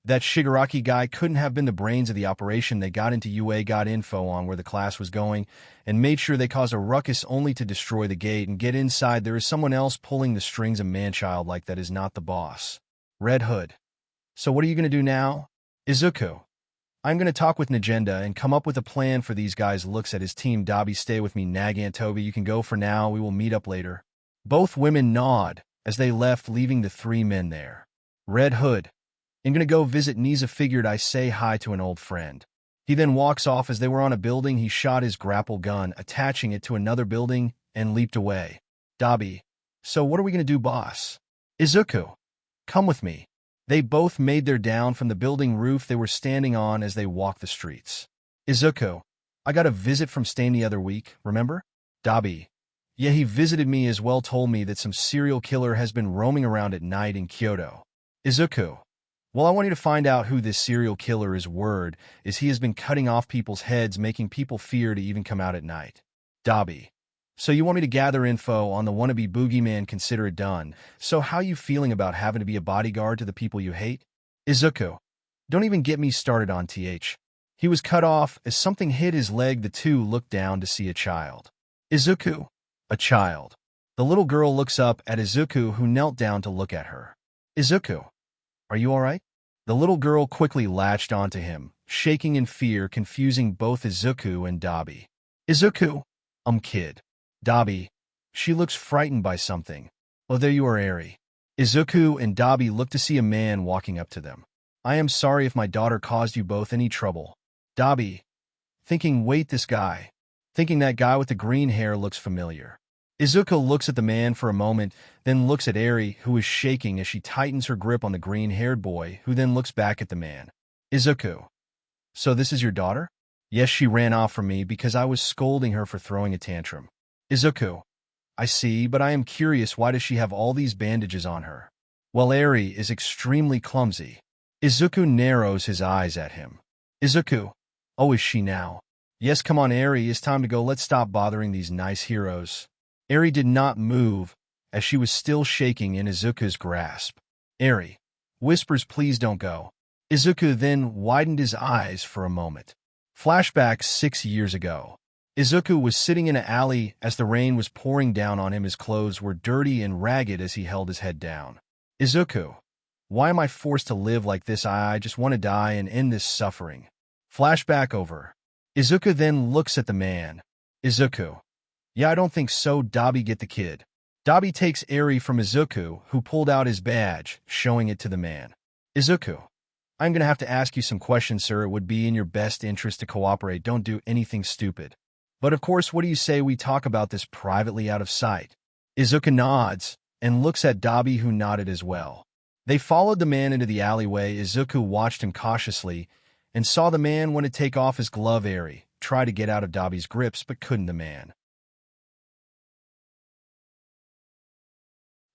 S2: That Shigaraki guy couldn't have been the brains of the operation. They got into UA, got info on where the class was going, and made sure they caused a ruckus only to destroy the gate and get inside. There is someone else pulling the strings. A man-child like that is not the boss. Red Hood. So what are you going to do now? Izuku. I'm going to talk with Nagenda and come up with a plan for these guys. Looks at his team. Dabi, stay with me. Nagant, Toby, you can go for now. We will meet up later. Both women nod as they left, leaving the 3 men there. Red Hood. I'm gonna go visit Niza. Figured I say hi to an old friend. He then walks off. As they were on a building, he shot his grapple gun, attaching it to another building, and leaped away. Dabi. So what are we gonna do, boss? Izuku. Come with me. They both made their down from the building roof they were standing on as they walked the streets. Izuku. I got a visit from Stain the other week, remember? Dabi. Yeah, he visited me as well. Told me that some serial killer has been roaming around at night in Kyoto. Izuku. Well, I want you to find out who this serial killer is. Word is he has been cutting off people's heads, making people fear to even come out at night. Dabi. So you want me to gather info on the wannabe boogeyman? Consider it done. So how you feeling about having to be a bodyguard to the people you hate? Izuku. Don't even get me started on TH. He was cut off as something hit his leg. The two looked down to see a child. Izuku. A child. The little girl looks up at Izuku, who knelt down to look at her. Izuku. Are you all right? The little girl quickly latched onto him, shaking in fear, confusing both Izuku and Dabi. Izuku. Kid. Dabi. She looks frightened by something. Oh, there you are, Eri. Izuku and Dabi look to see a man walking up to them. I am sorry if my daughter caused you both any trouble. Dabi. Thinking, wait, this guy. Thinking that guy with the green hair looks familiar. Izuku looks at the man for a moment, then looks at Eri, who is shaking as she tightens her grip on the green-haired boy, who then looks back at the man. Izuku. So this is your daughter? Yes, she ran off from me because I was scolding her for throwing a tantrum. Izuku. I see, but I am curious, why does she have all these bandages on her? Well, Eri is extremely clumsy. Izuku narrows his eyes at him. Izuku. Oh, is she now? Yes, come on, Eri, it's time to go. Let's stop bothering these nice heroes. Eri did not move, as she was still shaking in Izuku's grasp. Eri. Whispers, please don't go. Izuku then widened his eyes for a moment. Flashback 6 years ago. Izuku was sitting in an alley as the rain was pouring down on him. His clothes were dirty and ragged as he held his head down. Izuku. Why am I forced to live like this? I just want to die and end this suffering. Flashback over. Izuku then looks at the man. Izuku. Yeah, I don't think so. Dabi, get the kid. Dabi takes Eri from Izuku, who pulled out his badge, showing it to the man. Izuku. I'm going to have to ask you some questions, sir. It would be in your best interest to cooperate. Don't do anything stupid. But of course, what do you say we talk about this privately out of sight? Izuku nods, and looks at Dabi, who nodded as well. They followed the man into the alleyway. Izuku watched him cautiously, and saw the man want to take off his glove. Eri tried to get out of Dabi's grips, but couldn't. The man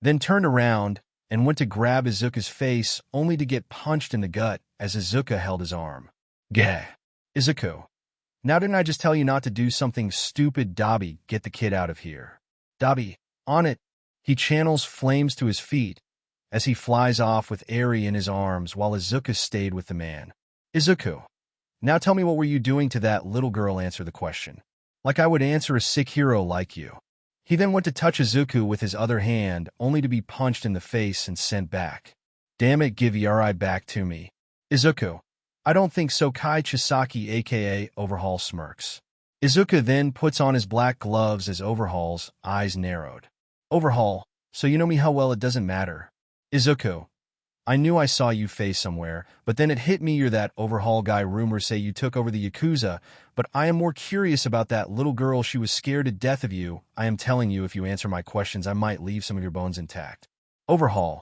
S2: then turned around and went to grab Izuku's face, only to get punched in the gut as Izuku held his arm. Gah! Izuku. Now didn't I just tell you not to do something stupid? Dabi, get the kid out of here. Dabi, on it. He channels flames to his feet as he flies off with Eri in his arms while Izuku stayed with the man. Izuku. Now tell me, what were you doing to that little girl? Answer the question. Like I would answer a sick hero like you. He then went to touch Izuku with his other hand, only to be punched in the face and sent back. Damn it, give Eri back to me. Izuku. I don't think so. Kai Chisaki aka Overhaul smirks. Izuku then puts on his black gloves as Overhaul's eyes narrowed. Overhaul, so you know me? How well? It doesn't matter. Izuku. I knew I saw you face somewhere, but then it hit me you're that Overhaul guy. Rumors say you took over the Yakuza, but I am more curious about that little girl. She was scared to death of you. I am telling you, if you answer my questions, I might leave some of your bones intact. Overhaul.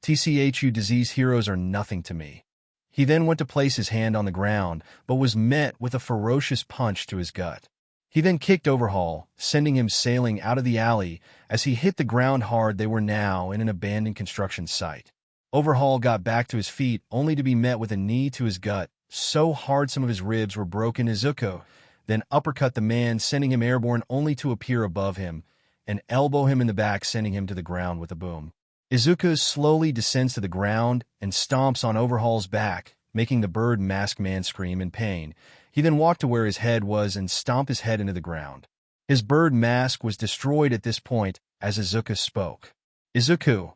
S2: TCHU disease heroes are nothing to me. He then went to place his hand on the ground, but was met with a ferocious punch to his gut. He then kicked Overhaul, sending him sailing out of the alley. As he hit the ground hard, they were now in an abandoned construction site. Overhaul got back to his feet, only to be met with a knee to his gut, so hard some of his ribs were broken. Izuku then uppercut the man, sending him airborne, only to appear above him and elbow him in the back, sending him to the ground with a boom. Izuku slowly descends to the ground and stomps on Overhaul's back, making the bird mask man scream in pain. He then walked to where his head was and stomped his head into the ground. His bird mask was destroyed at this point as Izuku spoke. Izuku,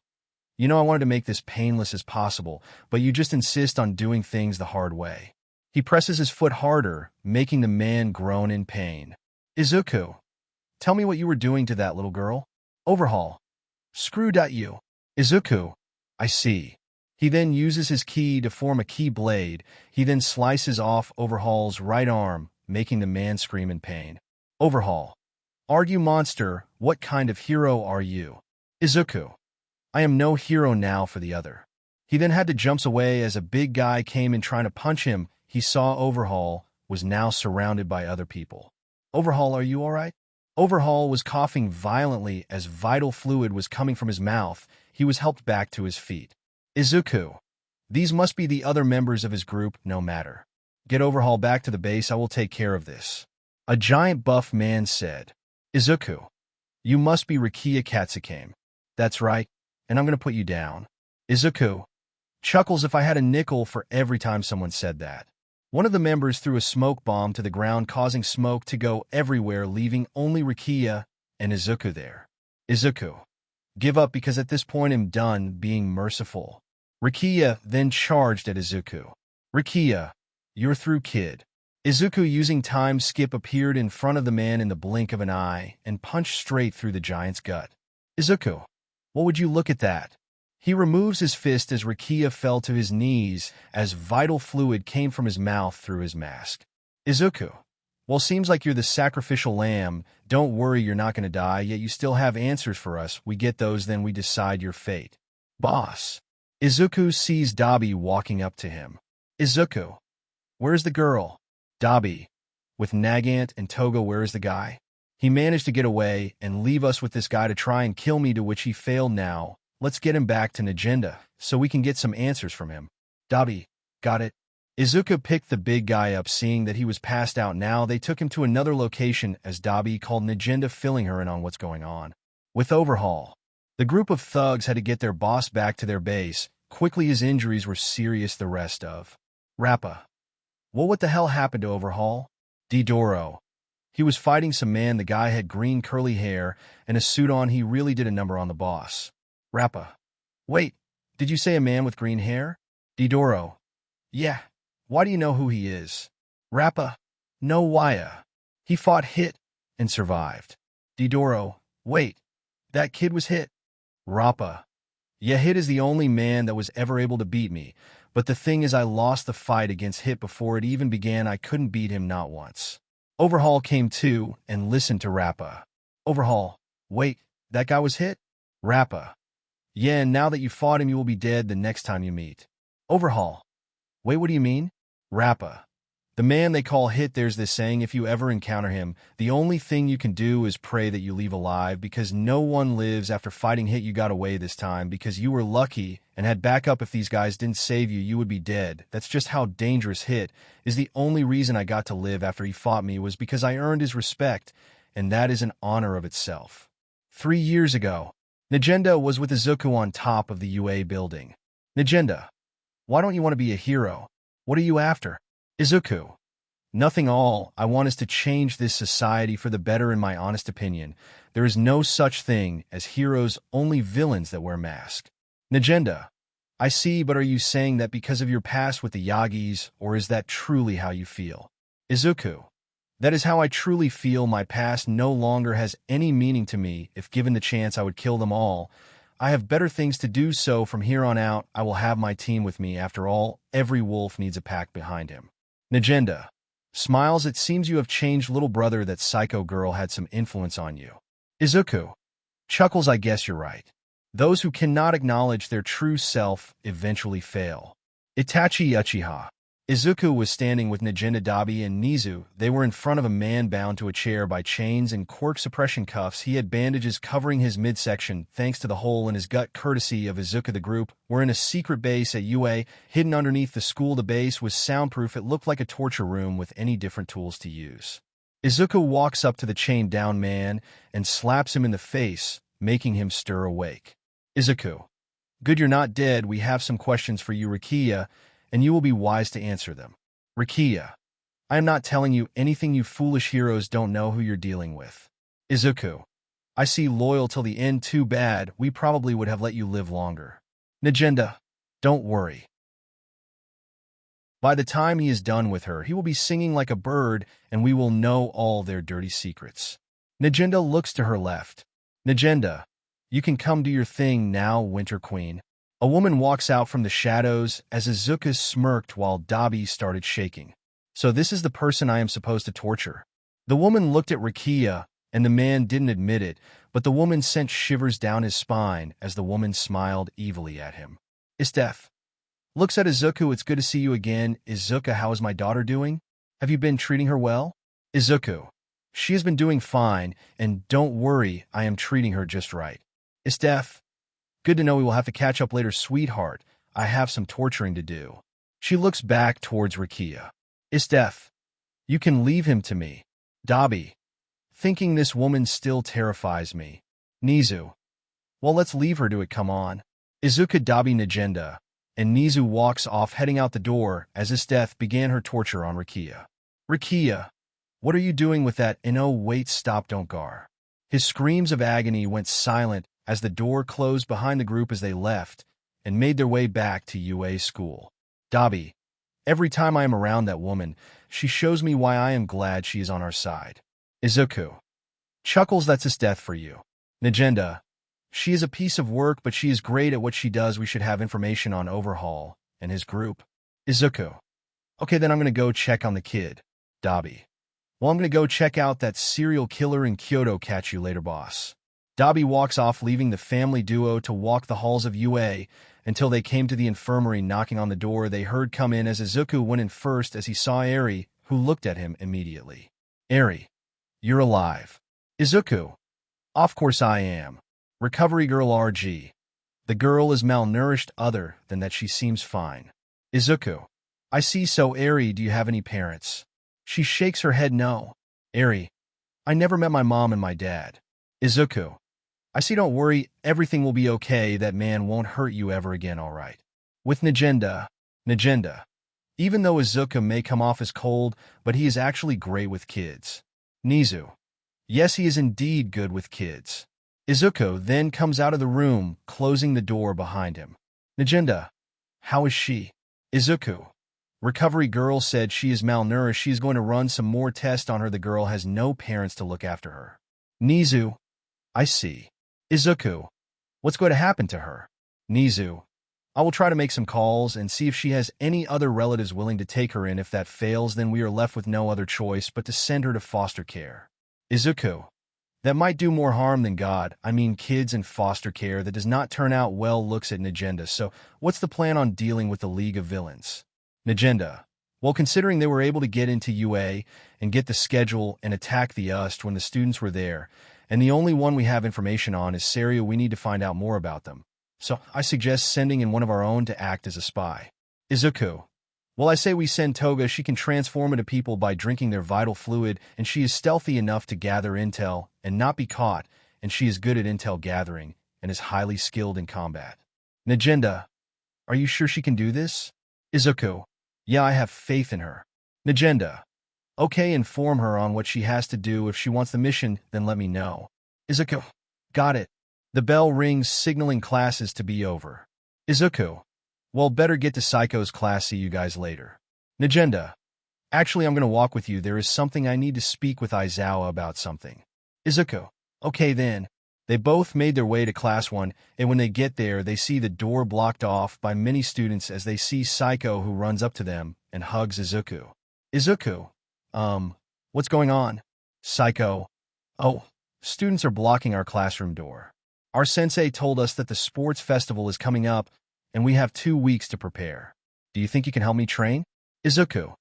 S2: you know I wanted to make this painless as possible, but you just insist on doing things the hard way. He presses his foot harder, making the man groan in pain. Izuku, tell me what you were doing to that little girl. Overhaul, screwed at you. Izuku, I see. He then uses his ki to form a ki blade. He then slices off Overhaul's right arm, making the man scream in pain. Overhaul, are you monster? What kind of hero are you? Izuku, I am no hero now for the other. He then had to jump away as a big guy came in trying to punch him. He saw Overhaul was now surrounded by other people. Overhaul, are you all right? Overhaul was coughing violently as vital fluid was coming from his mouth. He was helped back to his feet. Izuku, these must be the other members of his group. No matter. Get Overhaul back to the base. I will take care of this. A giant buff man said. Izuku, you must be Rikiya Katsukame. That's right, and I'm going to put you down. Izuku chuckles. If I had a nickel for every time someone said that. One of the members threw a smoke bomb to the ground, causing smoke to go everywhere, leaving only Rikiya and Izuku there. Izuku, give up, because at this point I'm done being merciful. Rikiya then charged at Izuku. Rikiya, you're through, kid. Izuku, using time skip, appeared in front of the man in the blink of an eye and punched straight through the giant's gut. Izuku, what would you look at that? He removes his fist as Rikiya fell to his knees as vital fluid came from his mouth through his mask. Izuku, well, seems like you're the sacrificial lamb. Don't worry, you're not going to die, yet you still have answers for us. We get those, then we decide your fate. Boss. Izuku sees Dabi walking up to him. Izuku, where's the girl? Dabi, with Nagant and Toga, where is the guy? He managed to get away and leave us with this guy to try and kill me, to which he failed. Now, let's get him back to Nagenda so we can get some answers from him. Dabi, got it. Izuku picked the big guy up, seeing that he was passed out. Now they took him to another location as Dabi called Nagenda, filling her in on what's going on. With Overhaul, the group of thugs had to get their boss back to their base. Quickly, his injuries were serious. The rest of Rappa. Well, what the hell happened to Overhaul? Didoro. He was fighting some man. The guy had green curly hair and a suit on. He really did a number on the boss. Rappa. Wait, did you say a man with green hair? Didoro. Yeah. Why do you know who he is? Rappa. No, why? He fought Hit and survived. Didoro. Wait, that kid was Hit. Rappa. Yeah, Hit is the only man that was ever able to beat me. But the thing is, I lost the fight against Hit before it even began. I couldn't beat him, not once. Overhaul came to and listened to Rappa. Overhaul. Wait, that guy was Hit? Rappa. Yeah, and now that you fought him, you will be dead the next time you meet. Overhaul. Wait, what do you mean? Rappa. The man they call Hit, there's this saying, if you ever encounter him, the only thing you can do is pray that you leave alive, because no one lives after fighting Hit. You got away this time because you were lucky and had backup. If these guys didn't save you, you would be dead. That's just how dangerous Hit is. The only reason I got to live after he fought me was because I earned his respect, and that is an honor of itself. 3 years ago, Nagenda was with Izuku on top of the UA building. Nagenda, why don't you want to be a hero? What are you after? Izuku. Nothing. All I want is to change this society for the better. In my honest opinion, there is no such thing as heroes, only villains that wear masks. Nagenda. I see, but are you saying that because of your past with the Yagis, or is that truly how you feel? Izuku. That is how I truly feel. My past no longer has any meaning to me. If given the chance, I would kill them all. I have better things to do, so from here on out, I will have my team with me. After all, every wolf needs a pack behind him. Nagenda. Smiles. It seems you have changed, little brother. That psycho girl had some influence on you. Izuku. Chuckles. I guess you're right. Those who cannot acknowledge their true self eventually fail. Itachi Uchiha. Izuku was standing with Nagenda Dabi and Nizu. They were in front of a man bound to a chair by chains and quirk suppression cuffs. He had bandages covering his midsection, thanks to the hole in his gut courtesy of Izuku. The group were in a secret base at UA, hidden underneath the school. The base was soundproof. It looked like a torture room with any different tools to use. Izuku walks up to the chained-down man and slaps him in the face, making him stir awake. Izuku. Good, you're not dead. We have some questions for you, Rikiya, and you will be wise to answer them. Rikiya. I am not telling you anything. You foolish heroes don't know who you're dealing with. Izuku. I see, loyal till the end. Too bad. We probably would have let you live longer. Nagenda. Don't worry. By the time he is done with her, he will be singing like a bird, and we will know all their dirty secrets. Nagenda looks to her left. Nagenda. You can come do your thing now, Winter Queen. A woman walks out from the shadows as Izuku smirked while Dabi started shaking. So this is the person I am supposed to torture. The woman looked at Rikiya, and the man didn't admit it, but the woman sent shivers down his spine as the woman smiled evilly at him. Istef. Looks at Izuku. It's good to see you again. Izuku, how is my daughter doing? Have you been treating her well? Izuku. She has been doing fine, and don't worry, I am treating her just right. Istef. Good to know. We will have to catch up later, sweetheart. I have some torturing to do. She looks back towards Rikiya. Istef. You can leave him to me. Dabi. Thinking this woman still terrifies me. Nizu. Well, let's leave her to it, come on. Izuku, Dabi, Nagenda, and Nizu walks off, heading out the door as Istef began her torture on Rikiya. Rikiya. What are you doing with that? And oh, wait, stop, don't gar. His screams of agony went silent as the door closed behind the group as they left and made their way back to UA school. Dabi. Every time I am around that woman, she shows me why I am glad she is on our side. Izuku. Chuckles, that's his death for you. Nagenda. She is a piece of work, but she is great at what she does. We should have information on Overhaul and his group. Izuku. Okay, then I'm going to go check on the kid. Dabi. Well, I'm going to go check out that serial killer in Kyoto. Catch you later, boss. Dabi walks off, leaving the family duo to walk the halls of UA until they came to the infirmary. Knocking on the door they heard come in as Izuku went in first as he saw Eri, who looked at him immediately. Eri. You're alive. Izuku. Of course I am. Recovery girl RG. The girl is malnourished, other than that she seems fine. Izuku. I see. So Eri, do you have any parents? She shakes her head no. Eri. I never met my mom and my dad. Izuku. I see, don't worry, everything will be okay. That man won't hurt you ever again, all right. With Nagenda. Nagenda. Even though Izuku may come off as cold, but he is actually great with kids. Nizu. Yes, he is indeed good with kids. Izuku then comes out of the room, closing the door behind him. Nagenda. How is she? Izuku. Recovery girl said she is malnourished. She is going to run some more tests on her. The girl has no parents to look after her. Nizu. I see. Izuku. What's going to happen to her? Nizu. I will try to make some calls and see if she has any other relatives willing to take her in. If that fails, then we are left with no other choice but to send her to foster care. Izuku. That might do more harm than God. I mean, kids in foster care. That does not turn out well. Looks at Nagenda. So, what's the plan on dealing with the League of Villains? Nagenda. Well, considering they were able to get into UA and get the schedule and attack the UST when the students were there, and the only one we have information on is Serio, we need to find out more about them. So, I suggest sending in one of our own to act as a spy. Izuku. Well, I say we send Toga. She can transform into people by drinking their vital fluid, and she is stealthy enough to gather intel and not be caught, and she is good at intel gathering and is highly skilled in combat. Nagenda. Are you sure she can do this? Izuku. Yeah, I have faith in her. Nagenda. Okay, inform her on what she has to do. If she wants the mission, then let me know. Izuku. Got it. The bell rings, signaling classes to be over. Izuku. Well, better get to Psycho's class. See you guys later. Nagenda. Actually, I'm going to walk with you. There is something I need to speak with Aizawa about something. Izuku. Okay then. They both made their way to Class 1, and when they get there, they see the door blocked off by many students as they see Psycho, who runs up to them and hugs Izuku. Izuku. What's going on? Psycho. Oh, students are blocking our classroom door. Our sensei told us that the sports festival is coming up, and we have 2 weeks to prepare. Do you think you can help me train? Izuku.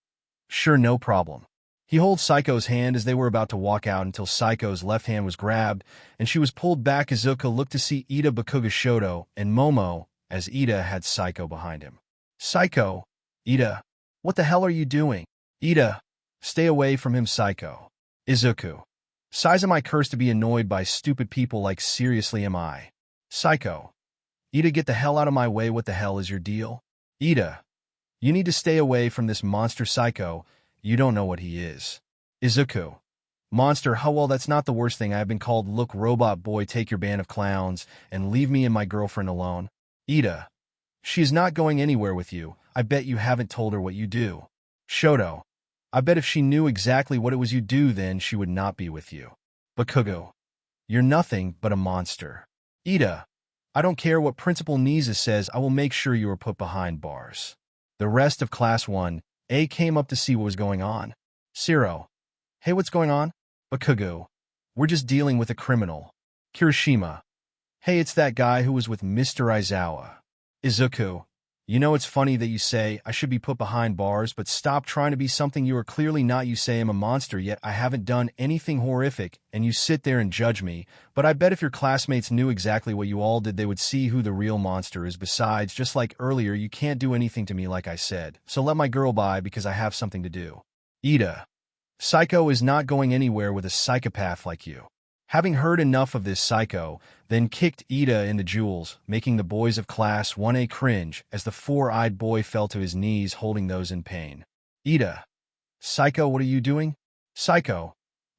S2: Sure, no problem. He holds Saiko's hand as they were about to walk out until Saiko's left hand was grabbed, and she was pulled back. Izuku looked to see Ida, Bakuga, Shoto, and Momo, as Ida had Saiko behind him. Saiko. Ida. What the hell are you doing? Ida. Stay away from him, Saiko. Izuku. Size, am I cursed to be annoyed by stupid people like seriously am I? Saiko. Ida, get the hell out of my way. What the hell is your deal? Ida. You need to stay away from this monster, Saiko. You don't know what he is. Izuku. Monster, how well, that's not the worst thing I have been called. Look, robot boy, take your band of clowns and leave me and my girlfriend alone. Ida. She is not going anywhere with you. I bet you haven't told her what you do. Shoto. I bet if she knew exactly what it was you do, then she would not be with you. Bakugo. You're nothing but a monster. Ida. I don't care what Principal Niza says, I will make sure you are put behind bars. The rest of Class 1A came up to see what was going on. Zero. Hey, what's going on? Bakugo. We're just dealing with a criminal. Kirishima. Hey, it's that guy who was with Mr. Aizawa. Izuku. You know, it's funny that you say I should be put behind bars, but stop trying to be something you are clearly not. You say I'm a monster, yet I haven't done anything horrific, and you sit there and judge me. But I bet if your classmates knew exactly what you all did, they would see who the real monster is. Besides, just like earlier, you can't do anything to me like I said. So let my girl by because I have something to do. Ida. Saiko is not going anywhere with a psychopath like you. Having heard enough of this, Saiko then kicked Ida in the jewels, making the boys of Class 1A cringe as the four-eyed boy fell to his knees holding those in pain. Ida. Saiko, what are you doing? Saiko.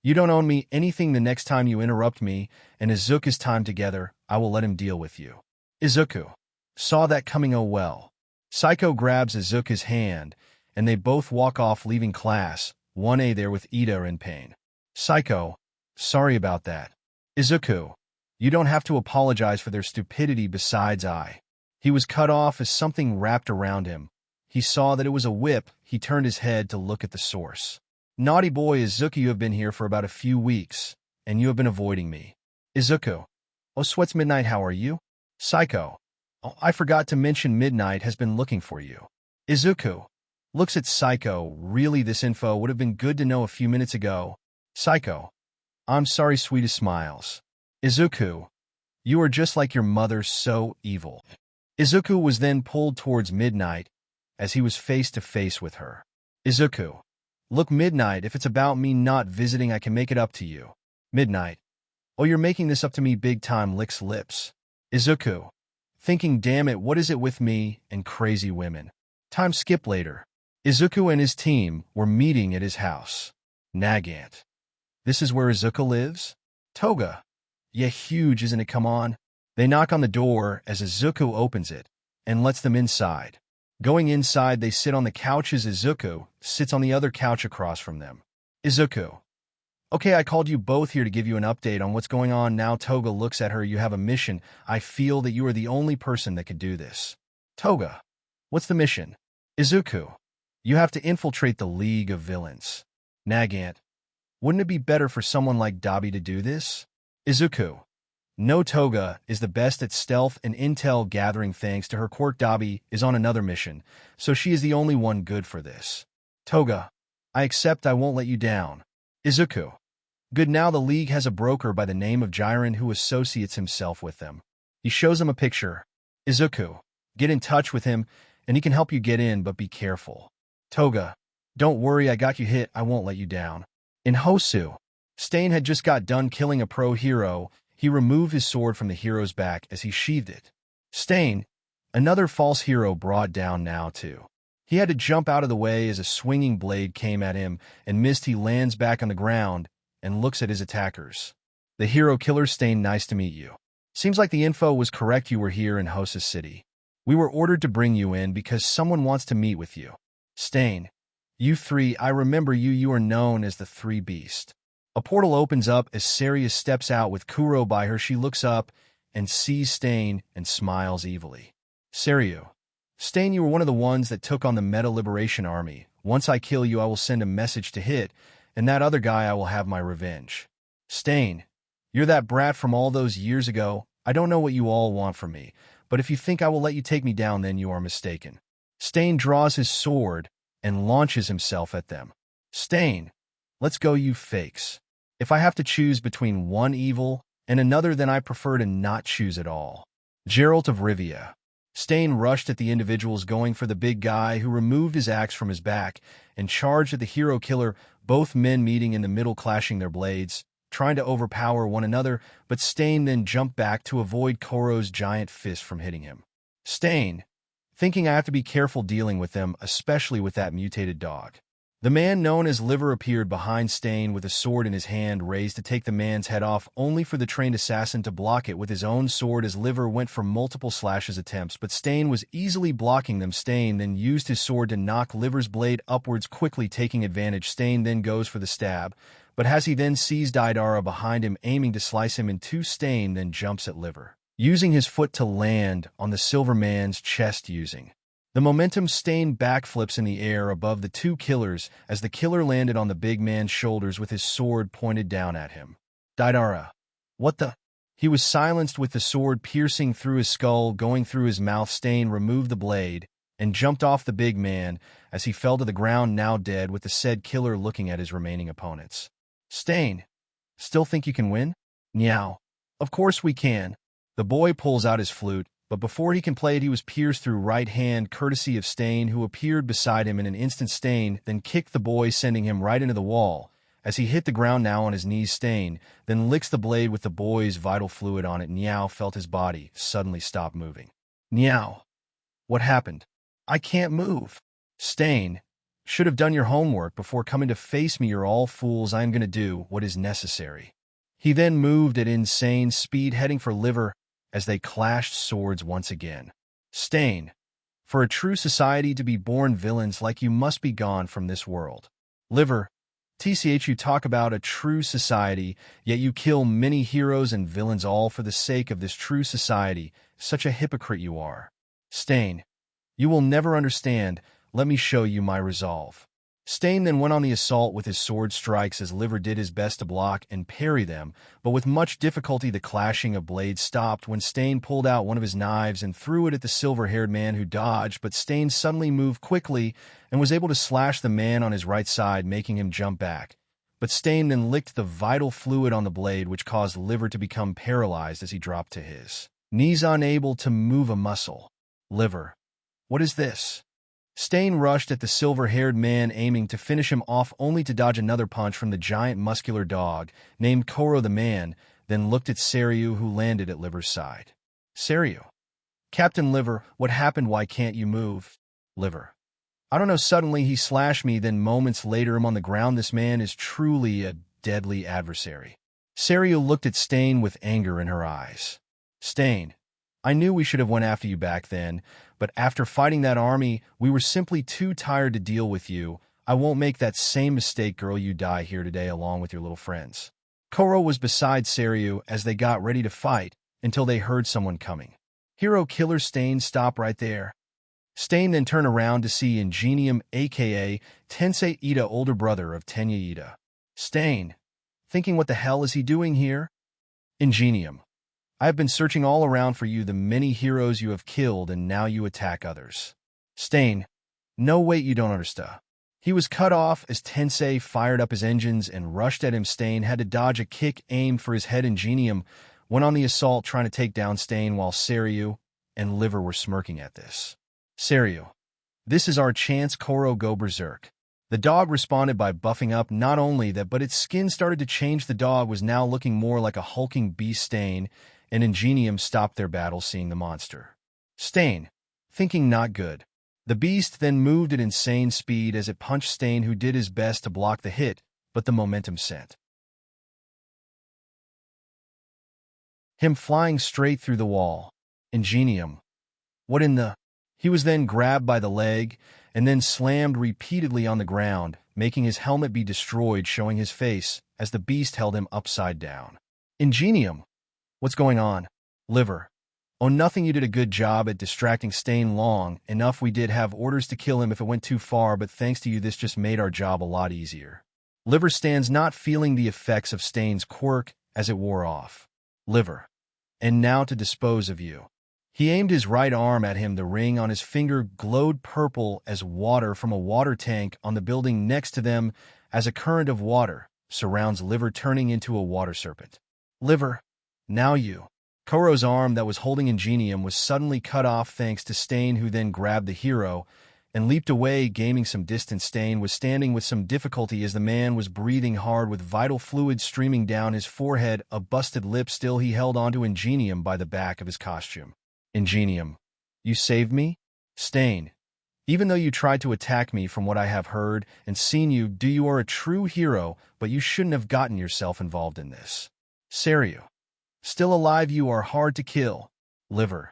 S2: You don't owe me anything. The next time you interrupt me and Izuku's time together, I will let him deal with you. Izuku. Saw that coming. Oh well. Saiko grabs Izuku's hand, and they both walk off, leaving Class 1A there with Ida in pain. Saiko. Sorry about that. Izuku. You don't have to apologize for their stupidity. Besides, He was cut off as something wrapped around him. He saw that it was a whip. He turned his head to look at the source. Naughty boy Izuku, you have been here for about a few weeks, and you have been avoiding me. Izuku. Oh, Sweats Midnight, how are you? Saiko. Oh, I forgot to mention Midnight has been looking for you. Izuku. Looks at Saiko. Really, this info would have been good to know a few minutes ago. Saiko. I'm sorry, sweetest smiles. Izuku. You are just like your mother, so evil. Izuku was then pulled towards Midnight as he was face to face with her. Izuku. Look, Midnight, if it's about me not visiting, I can make it up to you. Midnight. Oh, you're making this up to me big time. Licks lips. Izuku. Thinking, damn it, what is it with me and crazy women? Time skip later. Izuku and his team were meeting at his house. Nagant. This is where Izuku lives? Toga. Yeah, huge, isn't it? Come on. They knock on the door as Izuku opens it and lets them inside. Going inside, they sit on the couches. Izuku sits on the other couch across from them. Izuku. Okay, I called you both here to give you an update on what's going on now. Toga looks at her. You have a mission. I feel that you are the only person that could do this. Toga. What's the mission? Izuku. You have to infiltrate the League of Villains. Nagant. Wouldn't it be better for someone like Dabi to do this? Izuku. No, Toga is the best at stealth and intel gathering. Thanks to her quirk, Dabi is on another mission, so she is the only one good for this. Toga. I accept. I won't let you down. Izuku. Good, now the League has a broker by the name of Jiren who associates himself with them. He shows him a picture. Izuku. Get in touch with him, and he can help you get in, but be careful. Toga. Don't worry, I got you hit. I won't let you down. In Hosu. Stain had just got done killing a pro hero. He removed his sword from the hero's back as he sheathed it. Stain, another false hero, brought down now too. He had to jump out of the way as a swinging blade came at him and missed. He lands back on the ground and looks at his attackers. The hero killer. Stain, nice to meet you. Seems like the info was correct. You were here in Hosa City. We were ordered to bring you in because someone wants to meet with you. Stain. You three, I remember you. You are known as the Three Beast. A portal opens up as Sarius steps out with Kuro by her. She looks up and sees Stain and smiles evilly. Sariu. Stain, you were one of the ones that took on the Meta Liberation Army. Once I kill you, I will send a message to Hit, and that other guy I will have my revenge. Stain. You're that brat from all those years ago. I don't know what you all want from me, but if you think I will let you take me down, then you are mistaken. Stain draws his sword and launches himself at them. Stain, let's go, you fakes. If I have to choose between one evil and another, then I prefer to not choose at all. Geralt of Rivia. Stain rushed at the individuals going for the big guy, who removed his axe from his back and charged at the hero killer, both men meeting in the middle, clashing their blades, trying to overpower one another, but Stain then jumped back to avoid Koro's giant fist from hitting him. Stain, thinking I have to be careful dealing with them, especially with that mutated dog. The man known as Liver appeared behind Stain with a sword in his hand, raised to take the man's head off, only for the trained assassin to block it with his own sword as Liver went for multiple slashes attempts, but Stain was easily blocking them. Stain then used his sword to knock Liver's blade upwards, quickly taking advantage. Stain then goes for the stab, but as he then sees Deidara behind him, aiming to slice him in two, Stain then jumps at Liver, using his foot to land on the silver man's chest. Using the momentum, Stain backflips in the air above the two killers as the killer landed on the big man's shoulders with his sword pointed down at him. Deidara, what the? He was silenced with the sword piercing through his skull, going through his mouth. Stain removed the blade and jumped off the big man as he fell to the ground, now dead, with the said killer looking at his remaining opponents. Stain, still think you can win? Meow. Of course we can. The boy pulls out his flute, but before he can play it, he was pierced through right hand, courtesy of Stain, who appeared beside him in an instant. Stain then kicked the boy, sending him right into the wall as he hit the ground, now on his knees. Stain then licks the blade with the boy's vital fluid on it. Meow felt his body suddenly stop moving. Meow. What happened? I can't move. Stain, should have done your homework before coming to face me. You're all fools. I am going to do what is necessary. He then moved at insane speed, heading for Liver as they clashed swords once again. Stain, for a true society to be born villains like you must be gone from this world. Liver, tch, you talk about a true society, yet you kill many heroes and villains all for the sake of this true society. Such a hypocrite you are. Stain, you will never understand. Let me show you my resolve. Stain then went on the assault with his sword strikes as Liver did his best to block and parry them, but with much difficulty the clashing of blades stopped when Stain pulled out one of his knives and threw it at the silver-haired man, who dodged, but Stain suddenly moved quickly and was able to slash the man on his right side, making him jump back. But Stain then licked the vital fluid on the blade, which caused Liver to become paralyzed as he dropped to his knees, unable to move a muscle. Liver, what is this? Stain rushed at the silver-haired man, aiming to finish him off, only to dodge another punch from the giant muscular dog named Koro. The man then looked at Seiryu, who landed at Liver's side. Seiryu, Captain Liver, what happened? Why can't you move? Liver, I don't know. Suddenly he slashed me, then moments later I'm on the ground. This man is truly a deadly adversary. Seiryu looked at Stain with anger in her eyes. Stain, I knew we should have went after you back then, but after fighting that army, we were simply too tired to deal with you. I won't make that same mistake, girl. You die here today along with your little friends. Koro was beside Seiryu as they got ready to fight until they heard someone coming. Hero killer. Stain, stop right there. Stain then turned around to see Ingenium, aka Tensei Ida, older brother of Tenya Ida. Stain, thinking what the hell is he doing here? Ingenium, I have been searching all around for you, the many heroes you have killed, and now you attack others. Stain, no, wait, you don't understand. He was cut off as Tensei fired up his engines and rushed at him. Stain had to dodge a kick aimed for his head. Ingenium went on the assault, trying to take down Stain, while Seiryu and Liver were smirking at this. Seiryu, this is our chance. Koro, go berserk. The dog responded by buffing up. Not only that, but its skin started to change. The dog was now looking more like a hulking beast. Stain and Ingenium stopped their battle, seeing the monster. Stain, thinking not good. The beast then moved at insane speed as it punched Stain, who did his best to block the hit, but the momentum sent him flying straight through the wall. Ingenium, what in the? He was then grabbed by the leg and then slammed repeatedly on the ground, making his helmet be destroyed, showing his face as the beast held him upside down. Ingenium, what's going on? Liver, oh, nothing. You did a good job at distracting Stain long enough. We did have orders to kill him if it went too far, but thanks to you, this just made our job a lot easier. Liver stands, not feeling the effects of Stain's quirk as it wore off. Liver, and now to dispose of you. He aimed his right arm at him. The ring on his finger glowed purple as water from a water tank on the building next to them as a current of water surrounds Liver, turning into a water serpent. Liver, now you. Koro's arm that was holding Ingenium was suddenly cut off thanks to Stain, who then grabbed the hero and leaped away, gaining some distance. Stain was standing with some difficulty as the man was breathing hard with vital fluid streaming down his forehead, a busted lip. Still, he held onto Ingenium by the back of his costume. Ingenium, you saved me? Stain, even though you tried to attack me, from what I have heard and seen you are a true hero, but you shouldn't have gotten yourself involved in this. Seiryu, still alive, you are hard to kill. Liver,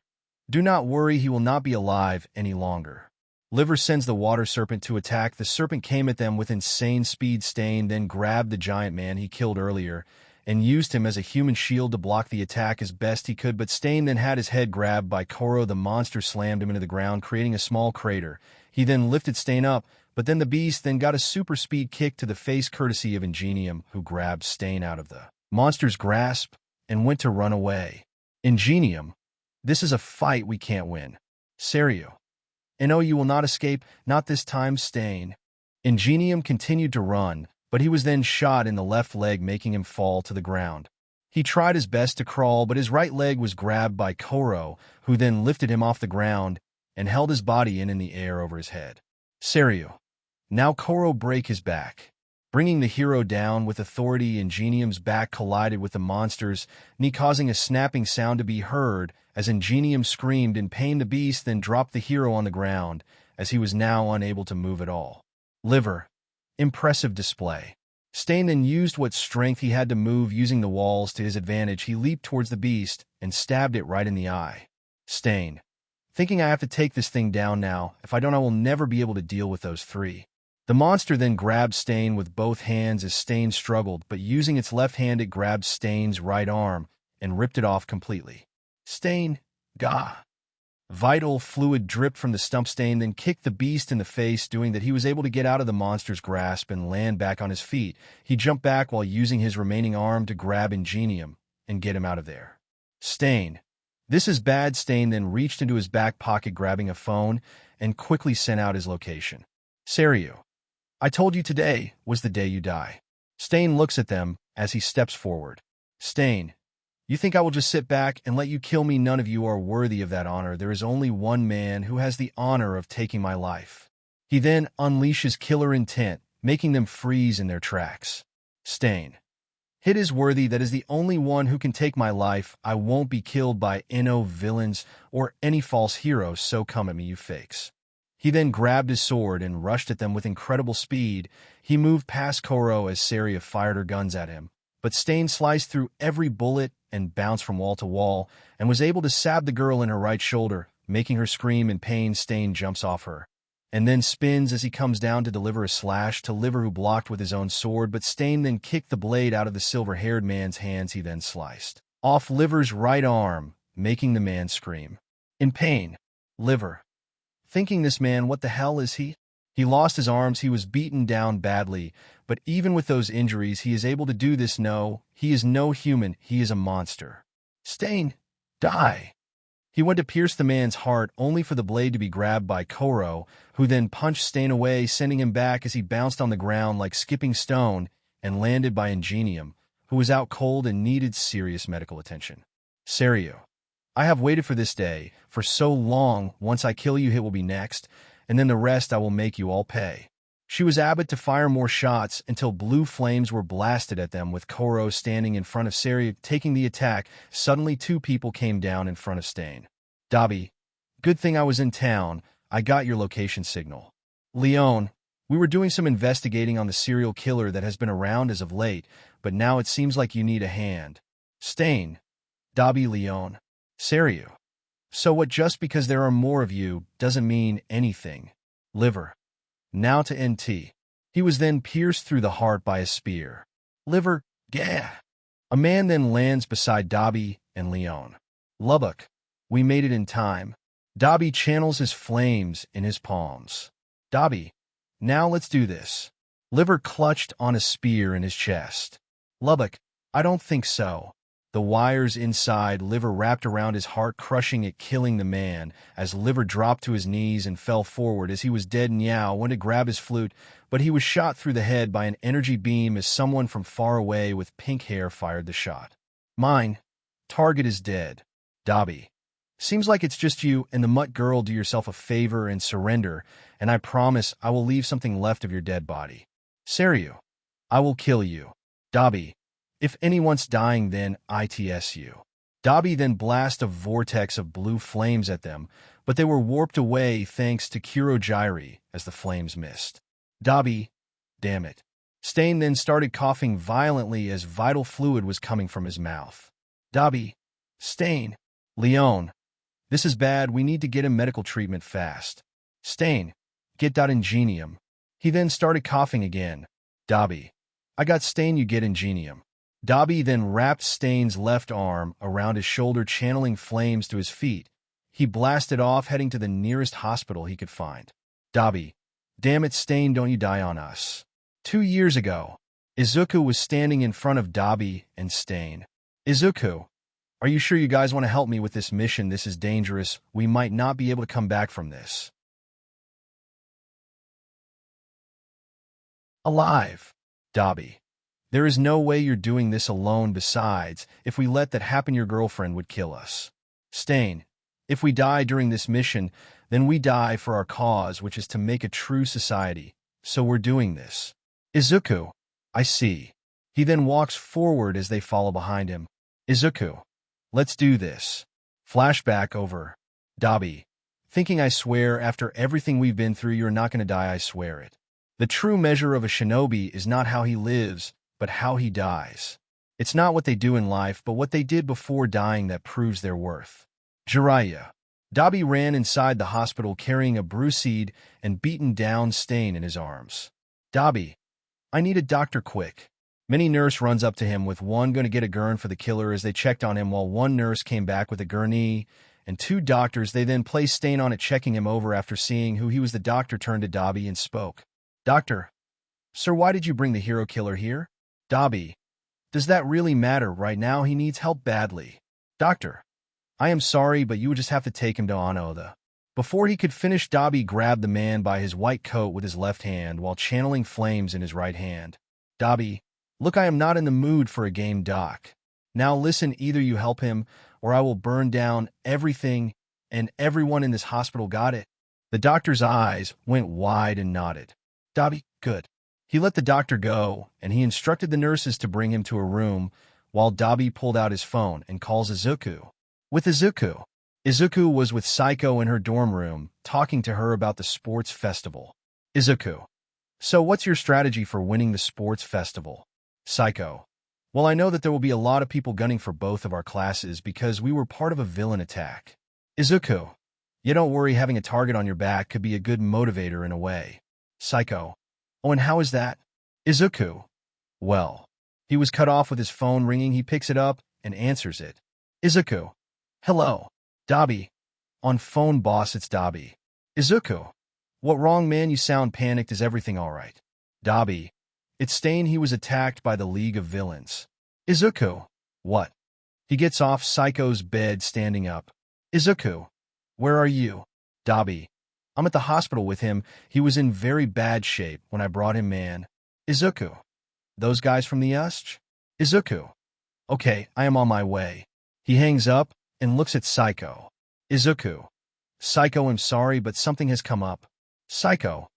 S2: do not worry, he will not be alive any longer. Liver sends the water serpent to attack. The serpent came at them with insane speed. Stain then grabbed the giant man he killed earlier and used him as a human shield to block the attack as best he could, but Stain then had his head grabbed by Koro. The monster slammed him into the ground, creating a small crater. He then lifted Stain up, but then the beast then got a super speed kick to the face courtesy of Ingenium, who grabbed Stain out of the monster's grasp and went to run away. Ingenium, this is a fight we can't win. Seiryu, and oh, you will not escape, not this time. Stain. Ingenium continued to run, but he was then shot in the left leg, making him fall to the ground. He tried his best to crawl, but his right leg was grabbed by Koro, who then lifted him off the ground and held his body in the air over his head. Seiryu, now Koro break his back, bringing the hero down with authority. Ingenium's back collided with the monster's knee, causing a snapping sound to be heard as Ingenium screamed in pain. The beast then dropped the hero on the ground, as he was now unable to move at all. Liver, impressive display. Stain then used what strength he had to move, using the walls to his advantage. He leaped towards the beast and stabbed it right in the eye. Stain, thinking, I have to take this thing down now. If I don't, I will never be able to deal with those three. The monster then grabbed Stain with both hands as Stain struggled, but using its left hand it grabbed Stain's right arm and ripped it off completely. Stain, gah. Vital fluid dripped from the stump. Stain then kicked the beast in the face, doing that he was able to get out of the monster's grasp and land back on his feet. He jumped back while using his remaining arm to grab Ingenium and get him out of there. Stain, this is bad. Stain then reached into his back pocket, grabbing a phone, and quickly sent out his location. Seiryu, I told you today was the day you die. Stain looks at them as he steps forward. Stain, you think I will just sit back and let you kill me? None of you are worthy of that honor. There is only one man who has the honor of taking my life. He then unleashes killer intent, making them freeze in their tracks. Stain, it is worthy. That is the only one who can take my life. I won't be killed by no villains or any false heroes, so come at me, you fakes. He then grabbed his sword and rushed at them with incredible speed. He moved past Koro as Seiryu fired her guns at him, but Stain sliced through every bullet and bounced from wall to wall and was able to stab the girl in her right shoulder, making her scream in pain. Stain jumps off her and then spins as he comes down to deliver a slash to Liver, who blocked with his own sword, but Stain then kicked the blade out of the silver-haired man's hands. He then sliced off Liver's right arm, making the man scream in pain. Liver, thinking, this man, what the hell is he? He lost his arms. He was beaten down badly, but even with those injuries, he is able to do this. No, he is no human. He is a monster. Stain, die. He went to pierce the man's heart, only for the blade to be grabbed by Koro, who then punched Stain away, sending him back as he bounced on the ground like skipping stone and landed by Ingenium, who was out cold and needed serious medical attention. Seiryu, I have waited for this day for so long. Once I kill you, it will be next, and then the rest I will make you all pay. She was able to fire more shots until blue flames were blasted at them, with Koro standing in front of Seiryu taking the attack. Suddenly, two people came down in front of Stain. Dabi, good thing I was in town. I got your location signal. Leon, we were doing some investigating on the serial killer that has been around as of late, but now it seems like you need a hand. Stain, Dabi, Leon, Seiryu. So what, just because there are more of you doesn't mean anything. Liver, now to NT. He was then pierced through the heart by a spear. Liver, gah. A man then lands beside Dabi and Leon. Lubbock, we made it in time. Dabi channels his flames in his palms. Dabi, now let's do this. Liver clutched on a spear in his chest. Lubbock, I don't think so. The wires inside Liver wrapped around his heart, crushing it, killing the man. As Liver dropped to his knees and fell forward as he was dead, Niao went to grab his flute, but he was shot through the head by an energy beam as someone from far away with pink hair fired the shot. Mine. Target is dead. Dabi. Seems like it's just you and the mutt girl. Do yourself a favor and surrender, and I promise I will leave something left of your dead body. Seryu. I will kill you. Dabi. If anyone's dying, then ITSU. Dabi then blast a vortex of blue flames at them, but they were warped away thanks to Kurogyri as the flames missed. Dabi, damn it. Stain then started coughing violently as vital fluid was coming from his mouth. Dabi, Stain, Leon, this is bad. We need to get him medical treatment fast. Stain, get that ingenium. He then started coughing again. Dabi, I got Stain, you get ingenium. Dabi then wrapped Stain's left arm around his shoulder, channeling flames to his feet. He blasted off, heading to the nearest hospital he could find. Dabi, damn it, Stain, don't you die on us. 2 years ago, Izuku was standing in front of Dabi and Stain. Izuku, are you sure you guys want to help me with this mission? This is dangerous. We might not be able to come back from this. Alive. Dabi. There is no way you're doing this alone. Besides, if we let that happen, your girlfriend would kill us. Stain, if we die during this mission, then we die for our cause, which is to make a true society. So we're doing this. Izuku, I see. He then walks forward as they follow behind him. Izuku, let's do this. Flashback over. Dabi, thinking, I swear, after everything we've been through, you're not going to die, I swear it. The true measure of a shinobi is not how he lives, but how he dies. It's not what they do in life, but what they did before dying that proves their worth. Jiraiya. Dabi ran inside the hospital carrying a bruised and beaten down Stain in his arms. Dabi, I need a doctor quick. Many nurse runs up to him with one going to get a gurn for the killer as they checked on him, while one nurse came back with a gurney, and 2 doctors. They then placed Stain on it, checking him over. After seeing who he was, the doctor turned to Dabi and spoke. Doctor, sir, why did you bring the hero killer here? Dabi, does that really matter? Right now he needs help badly. Doctor, I am sorry, but you would just have to take him to Anoda. Before he could finish, Dabi grabbed the man by his white coat with his left hand while channeling flames in his right hand. Dabi, look, I am not in the mood for a game, Doc. Now listen, either you help him or I will burn down everything and everyone in this hospital, got it? The doctor's eyes went wide and nodded. Dabi, good. He let the doctor go, and he instructed the nurses to bring him to a room, while Dabi pulled out his phone and calls Izuku. With Izuku. Izuku was with Saiko in her dorm room, talking to her about the sports festival. Izuku. So what's your strategy for winning the sports festival? Saiko. Well, I know that there will be a lot of people gunning for both of our classes because we were part of a villain attack. Izuku. You don't worry, having a target on your back could be a good motivator in a way. Saiko. Oh, and how is that? Izuku. Well, he was cut off with his phone ringing. He picks it up and answers it. Izuku. Hello. Dabi. On phone, boss, it's Dabi. Izuku. What wrong, man? You sound panicked. Is everything all right? Dabi. It's Stain. He was attacked by the League of Villains. Izuku. What? He gets off Saiko's bed, standing up. Izuku. Where are you? Dabi. I'm at the hospital with him. He was in very bad shape when I brought him, man. Izuku. Those guys from the East? Izuku. Okay, I am on my way. He hangs up and looks at Saiko. Izuku. Saiko, I'm sorry, but something has come up. Saiko.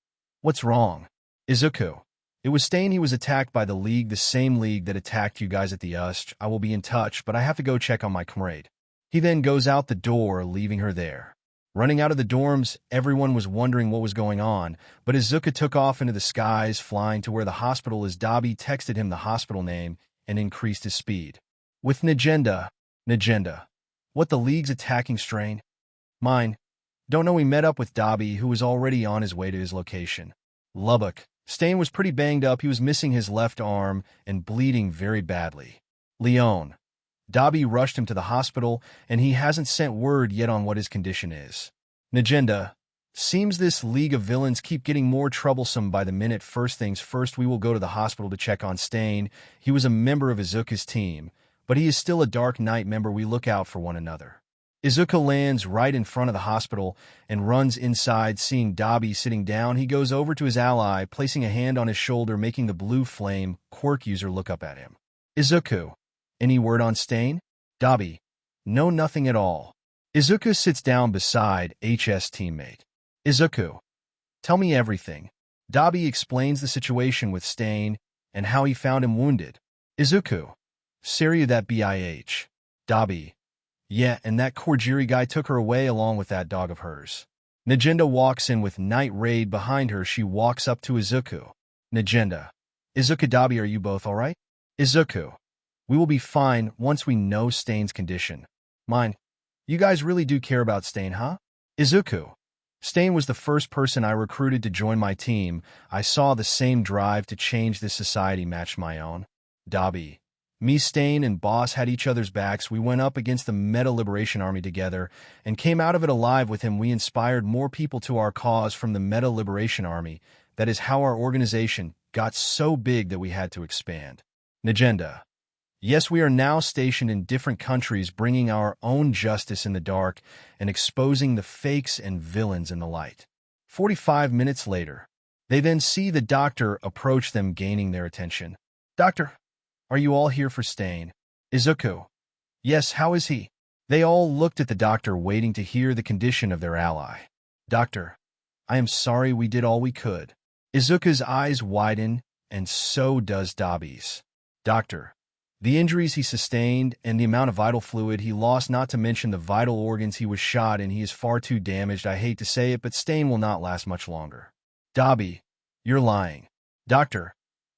S2: What's wrong? Izuku. It was Stain. He was attacked by the League, the same League that attacked you guys at the East. I will be in touch, but I have to go check on my comrade. He then goes out the door, leaving her there. Running out of the dorms, everyone was wondering what was going on, but Izuku took off into the skies, flying to where the hospital is. Dabi texted him the hospital name and increased his speed. With Nagenda. What, the League's attacking strain? Mine. Don't know. We met up with Dabi, who was already on his way to his location. Lubbock. Stain was pretty banged up. He was missing his left arm and bleeding very badly. Leon. Dabi rushed him to the hospital, and he hasn't sent word yet on what his condition is. Nagenda. Seems this League of Villains keep getting more troublesome by the minute. First things first, we will go to the hospital to check on Stain. He was a member of Izuku's team, but he is still a Dark Knight member. We look out for one another. Izuku lands right in front of the hospital and runs inside. Seeing Dabi sitting down, he goes over to his ally, placing a hand on his shoulder, making the blue flame quirk user look up at him. Izuku, any word on Stain? Dabi, no, nothing at all. Izuku sits down beside HS teammate. Izuku, tell me everything. Dabi explains the situation with Stain and how he found him wounded. Izuku, Seryu that bitch. Dabi, yeah, and that Korjiri guy took her away along with that dog of hers. Nagenda walks in with Night Raid behind her. She walks up to Izuku. Nagenda, Izuku, Dabi, are you both alright? Izuku, we will be fine once we know Stain's condition. Mine, you guys really do care about Stain, huh? Izuku, Stain was the first person I recruited to join my team. I saw the same drive to change this society matched my own. Dabi, me, Stain, and Boss had each other's backs. We went up against the Meta Liberation Army together and came out of it alive with him. We inspired more people to our cause from the Meta Liberation Army. That is how our organization got so big that we had to expand. Nagenda, yes, we are now stationed in different countries, bringing our own justice in the dark and exposing the fakes and villains in the light. 45 minutes later, they then see the doctor approach them, gaining their attention. Doctor, are you all here for Stain? Izuku, yes, how is he? They all looked at the doctor, waiting to hear the condition of their ally. Doctor, I am sorry, we did all we could. Izuku's eyes widen, and so does Dabi's. Doctor, the injuries he sustained and the amount of vital fluid he lost, not to mention the vital organs he was shot in, he is far too damaged. I hate to say it, but Stain will not last much longer. Dabi, you're lying. Doctor,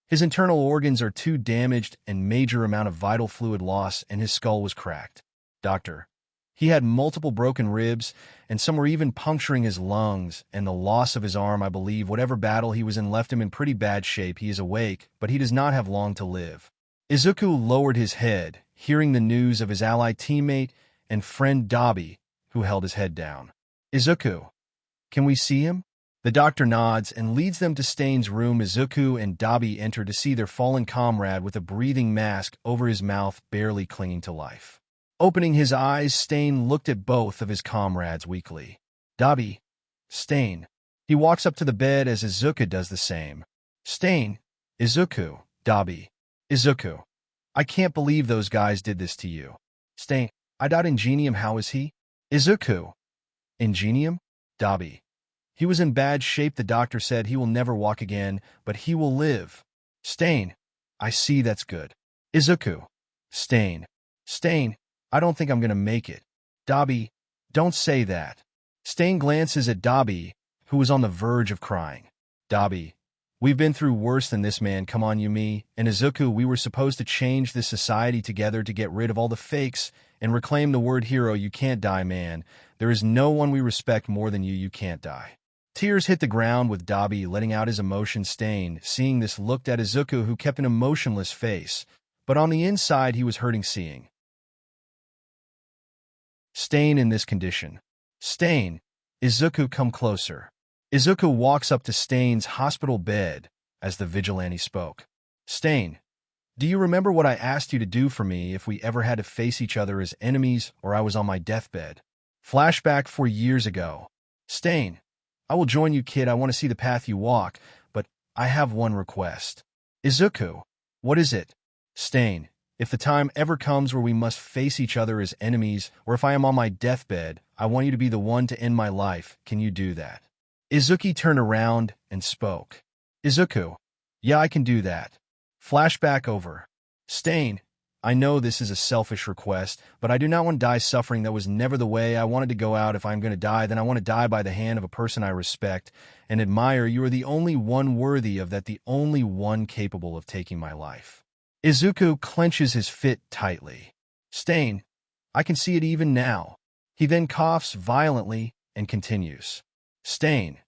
S2: his internal organs are too damaged and major amount of vital fluid loss, and his skull was cracked. Doctor, he had multiple broken ribs, and some were even puncturing his lungs, and the loss of his arm, I believe. Whatever battle he was in left him in pretty bad shape. He is awake, but he does not have long to live. Izuku lowered his head, hearing the news of his ally teammate and friend Dabi, who held his head down. Izuku, can we see him? The doctor nods and leads them to Stain's room. Izuku and Dabi enter to see their fallen comrade with a breathing mask over his mouth, barely clinging to life. Opening his eyes, Stain looked at both of his comrades weakly. Dabi, Stain. He walks up to the bed as Izuku does the same. Stain, Izuku, Dabi. Izuku, I can't believe those guys did this to you. Stain, I doubt Ingenium, how is he? Izuku, Ingenium? Dabi. He was in bad shape. The doctor said he will never walk again, but he will live. Stain, I see, that's good. Izuku, Stain, I don't think I'm gonna make it. Dabi, don't say that. Stain glances at Dabi, who was on the verge of crying. Dabi, we've been through worse than this, man. Come on, you, me, and Izuku, we were supposed to change this society together to get rid of all the fakes and reclaim the word hero. You can't die, man. There is no one we respect more than you. You can't die. Tears hit the ground with Dabi letting out his emotion. Stain, seeing this, looked at Izuku, who kept an emotionless face, but on the inside he was hurting seeing Stain in this condition. Stain, Izuku, come closer. Izuku walks up to Stain's hospital bed as the vigilante spoke. Stain, do you remember what I asked you to do for me if we ever had to face each other as enemies or I was on my deathbed? Flashback 4 years ago. Stain, I will join you, kid. I want to see the path you walk, but I have one request. Izuku, what is it? Stain, if the time ever comes where we must face each other as enemies, or if I am on my deathbed, I want you to be the one to end my life. Can you do that? Izuku turned around and spoke. Izuku, yeah, I can do that. Flashback over. Stain, I know this is a selfish request, but I do not want to die suffering. That was never the way I wanted to go out. If I'm going to die, then I want to die by the hand of a person I respect and admire. You are the only one worthy of that, the only one capable of taking my life. Izuku clenches his fist tightly. Stain, I can see it even now. He then coughs violently and continues. Stain,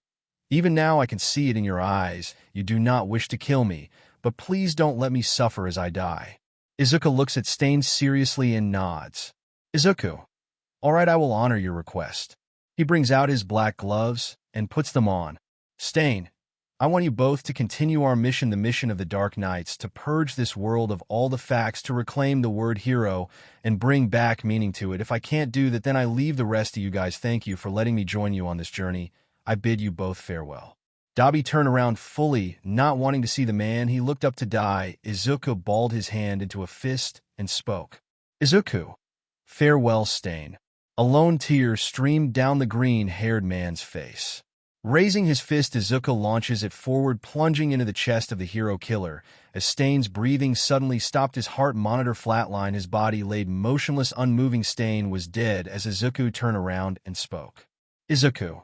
S2: even now I can see it in your eyes. You do not wish to kill me, but please don't let me suffer as I die. Izuku looks at Stain seriously and nods. Izuku, all right, I will honor your request. He brings out his black gloves and puts them on. Stain, I want you both to continue our mission, the mission of the Dark Knights, to purge this world of all the facts, to reclaim the word hero, and bring back meaning to it. If I can't do that, then I leave the rest to you guys. Thank you for letting me join you on this journey. I bid you both farewell. Dabi turned around fully, not wanting to see the man. He looked up to Dai. Izuku balled his hand into a fist and spoke. Izuku, farewell, Stain. A lone tear streamed down the green-haired man's face. Raising his fist, Izuku launches it forward, plunging into the chest of the hero killer. As Stain's breathing suddenly stopped, his heart monitor flatlined, his body laid motionless, unmoving. Stain was dead as Izuku turned around and spoke. Izuku,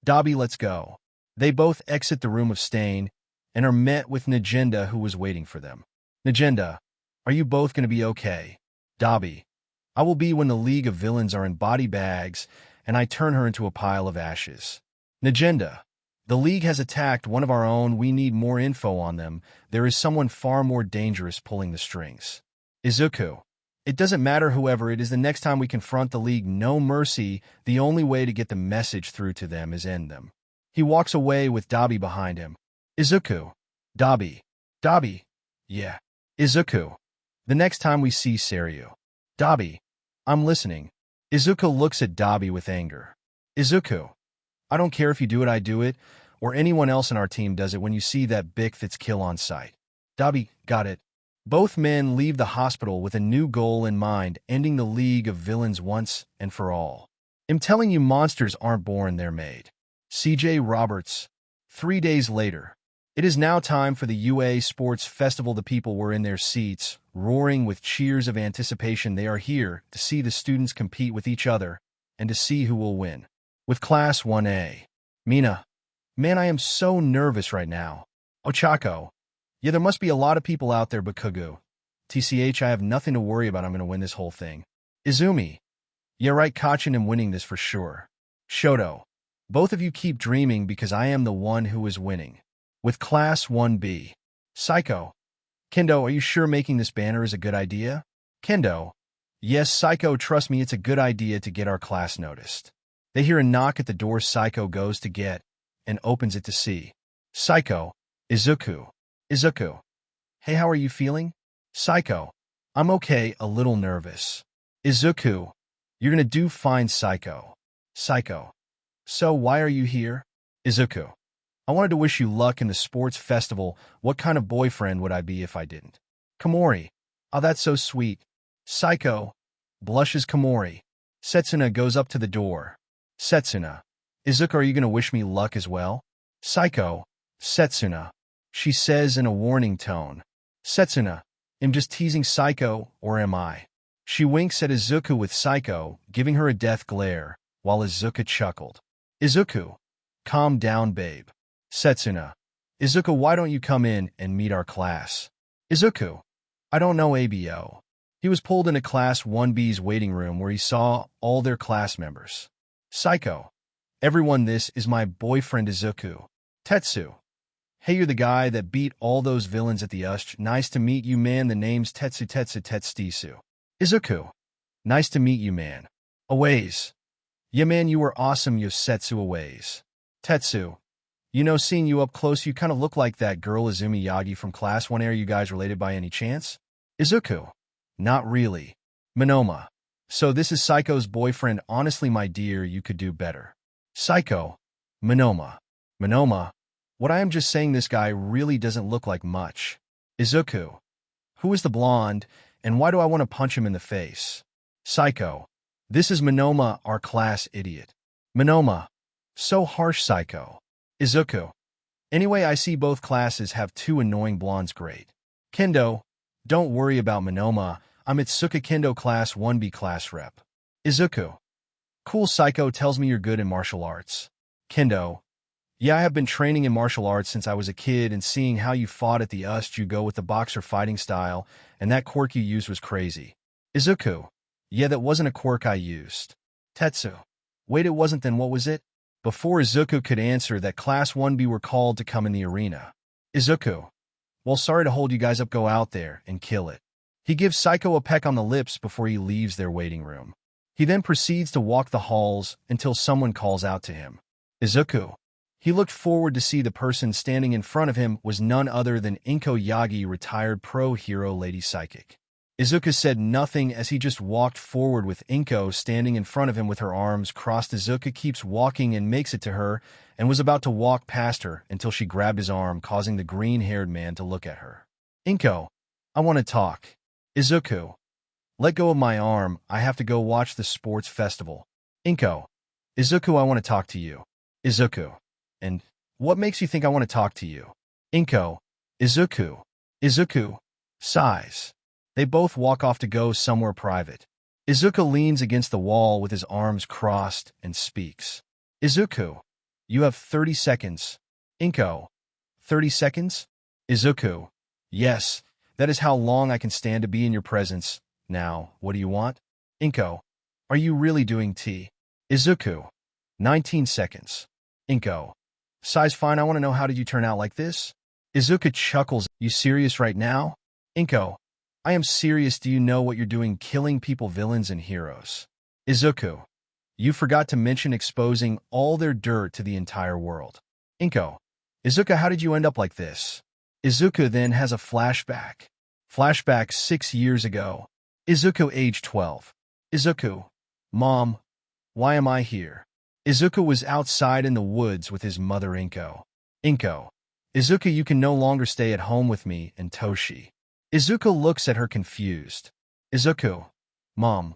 S2: Dabi, let's go. They both exit the room of Stain and are met with Najenda, who was waiting for them. Najenda, are you both going to be okay? Dabi, I will be when the League of Villains are in body bags and I turn her into a pile of ashes. Najenda, the League has attacked one of our own. We need more info on them. There is someone far more dangerous pulling the strings. Izuku, it doesn't matter whoever it is. The next time we confront the League, no mercy. The only way to get the message through to them is end them. He walks away with Dabi behind him. Izuku, Dabi, yeah. Izuku, the next time we see Seiryu. Dabi, I'm listening. Izuku looks at Dabi with anger. Izuku, I don't care if you do it, I do it, or anyone else in our team does it when you see that Bick that's kill on sight. Dabi, got it. Both men leave the hospital with a new goal in mind, ending the League of Villains once and for all. I'm telling you, monsters aren't born, they're made. C.J. Roberts. 3 days later. It is now time for the UA Sports Festival. The people were in their seats, roaring with cheers of anticipation. They are here to see the students compete with each other and to see who will win. With Class 1A. Mina. Man, I am so nervous right now. Ochako. Yeah, there must be a lot of people out there, but Kugu. TCH, I have nothing to worry about. I'm going to win this whole thing. Izumi. Yeah, right, Kachin, am winning this for sure. Shoto. Both of you keep dreaming because I am the one who is winning. With Class 1B. Psycho. Kendo, are you sure making this banner is a good idea? Kendo. Yes, Psycho, trust me, it's a good idea to get our class noticed. They hear a knock at the door. Psycho goes to get and opens it to see. Psycho. Izuku. Izuku. Hey, how are you feeling? Psycho. I'm okay, a little nervous. Izuku. You're gonna do fine, Psycho. Psycho. So why are you here? Izuku. I wanted to wish you luck in the sports festival. What kind of boyfriend would I be if I didn't? Komori. Oh, that's so sweet. Psycho. Blushes Komori. Setsuna goes up to the door. Setsuna. Izuku, are you going to wish me luck as well? Psycho. Setsuna. She says in a warning tone. Setsuna. Am just teasing, Psycho, or am I? She winks at Izuku with Psycho, giving her a death glare, while Izuku chuckled. Izuku. Calm down, babe. Setsuna. Izuku, why don't you come in and meet our class? Izuku. I don't know, ABO. He was pulled into Class 1B's waiting room where he saw all their class members. Psycho. Everyone, this is my boyfriend Izuku. Tetsu. Hey, you're the guy that beat all those villains at the USH. Nice to meet you, man. The name's Tetsu. Izuku. Nice to meet you, man. Aways. Yeah, man, you were awesome, Yosetsu Aways. Tetsu. You know, seeing you up close, you kind of look like that girl Izumi Yagi from Class 1A. Are you guys related by any chance? Izuku. Not really. Monoma. So this is Psycho's boyfriend. Honestly, my dear, you could do better. Psycho. Monoma. Monoma. What I am just saying, this guy really doesn't look like much. Izuku. Who is the blonde, and why do I want to punch him in the face? Psycho. This is Monoma, our class idiot. Monoma. So harsh, Psycho. Izuku. Anyway, I see both classes have two annoying blondes. Great. Kendo. Don't worry about Monoma. I'm Itsuka Kendo, Class 1B class rep. Izuku. Cool. Psycho tells me you're good in martial arts. Kendo. Yeah, I have been training in martial arts since I was a kid, and seeing how you fought at the UST, you go with the boxer fighting style, and that quirk you used was crazy. Izuku. Yeah, that wasn't a quirk I used. Tetsu. Wait, it wasn't, then what was it? Before Izuku could answer that, Class 1B were called to come in the arena. Izuku. Well, sorry to hold you guys up, go out there and kill it. He gives Psycho a peck on the lips before he leaves their waiting room. He then proceeds to walk the halls until someone calls out to him. Izuku. He looked forward to see the person standing in front of him was none other than Inko Yagi, retired pro hero Lady Psychic. Izuku said nothing as he just walked forward with Inko standing in front of him with her arms crossed. Izuku keeps walking and makes it to her and was about to walk past her until she grabbed his arm, causing the green-haired man to look at her. Inko, I want to talk. Izuku, let go of my arm. I have to go watch the sports festival. Inko, Izuku, I want to talk to you. Izuku, and what makes you think I want to talk to you? Inko, Izuku. Izuku sighs. They both walk off to go somewhere private. Izuku leans against the wall with his arms crossed and speaks. Izuku, you have 30 seconds. Inko, 30 seconds? Izuku, yes, that is how long I can stand to be in your presence. Now, what do you want? Inko, are you really doing tea? Izuku, 19 seconds. Inko, size fine, I want to know, how did you turn out like this? Izuku chuckles, you serious right now? Inko, I am serious. Do you know what you're doing, killing people, villains and heroes? Izuku, you forgot to mention exposing all their dirt to the entire world. Inko, Izuku, how did you end up like this? Izuku then has a flashback. Flashback 6 years ago. Izuku, age 12. Izuku, Mom, why am I here? Izuku was outside in the woods with his mother Inko. Inko, Izuku, you can no longer stay at home with me and Toshi. Izuku looks at her confused. Izuku, Mom,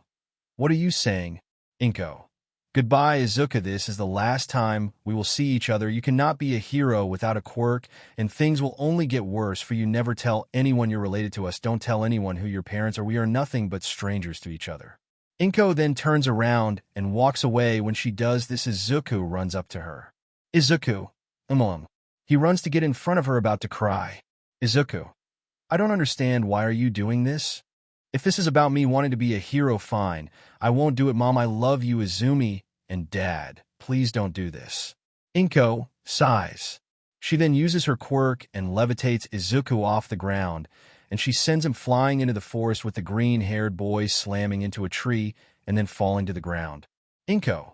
S2: what are you saying? Inko, goodbye Izuku, this is the last time we will see each other. You cannot be a hero without a quirk, and things will only get worse for you. Never tell anyone you're related to us. Don't tell anyone who your parents are. We are nothing but strangers to each other. Inko then turns around and walks away. When she does this, Izuku runs up to her. Izuku, Mom. He runs to get in front of her, about to cry. Izuku, I don't understand. Why are you doing this? If this is about me wanting to be a hero, fine. I won't do it, Mom. I love you, Izumi, and Dad. Please don't do this. Inko sighs. She then uses her quirk and levitates Izuku off the ground, and she sends him flying into the forest with the green-haired boy slamming into a tree and then falling to the ground. Inko,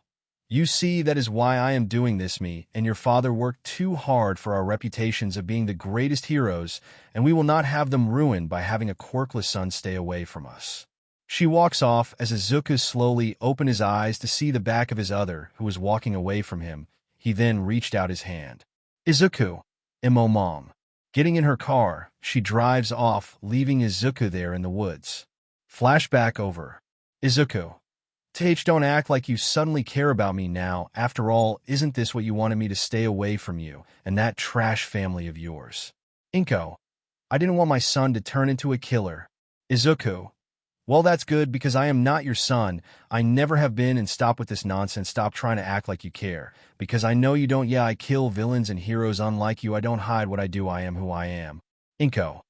S2: you see, that is why I am doing this. Me and your father worked too hard for our reputations of being the greatest heroes, and we will not have them ruined by having a quirkless son stay away from us. She walks off as Izuku slowly opened his eyes to see the back of his other, who was walking away from him. He then reached out his hand. Izuku, Mom. Getting in her car, she drives off, leaving Izuku there in the woods. Flashback over. Izuku, Tage, don't act like you suddenly care about me now. After all, isn't this what you wanted me to stay away from you and that trash family of yours? Inko, I didn't want my son to turn into a killer. Izuku, well, that's good, because I am not your son. I never have been, and stop with this nonsense. Stop trying to act like you care, because I know you don't. Yeah, I kill villains and heroes unlike you. I don't hide what I do. I am who I am. Inko,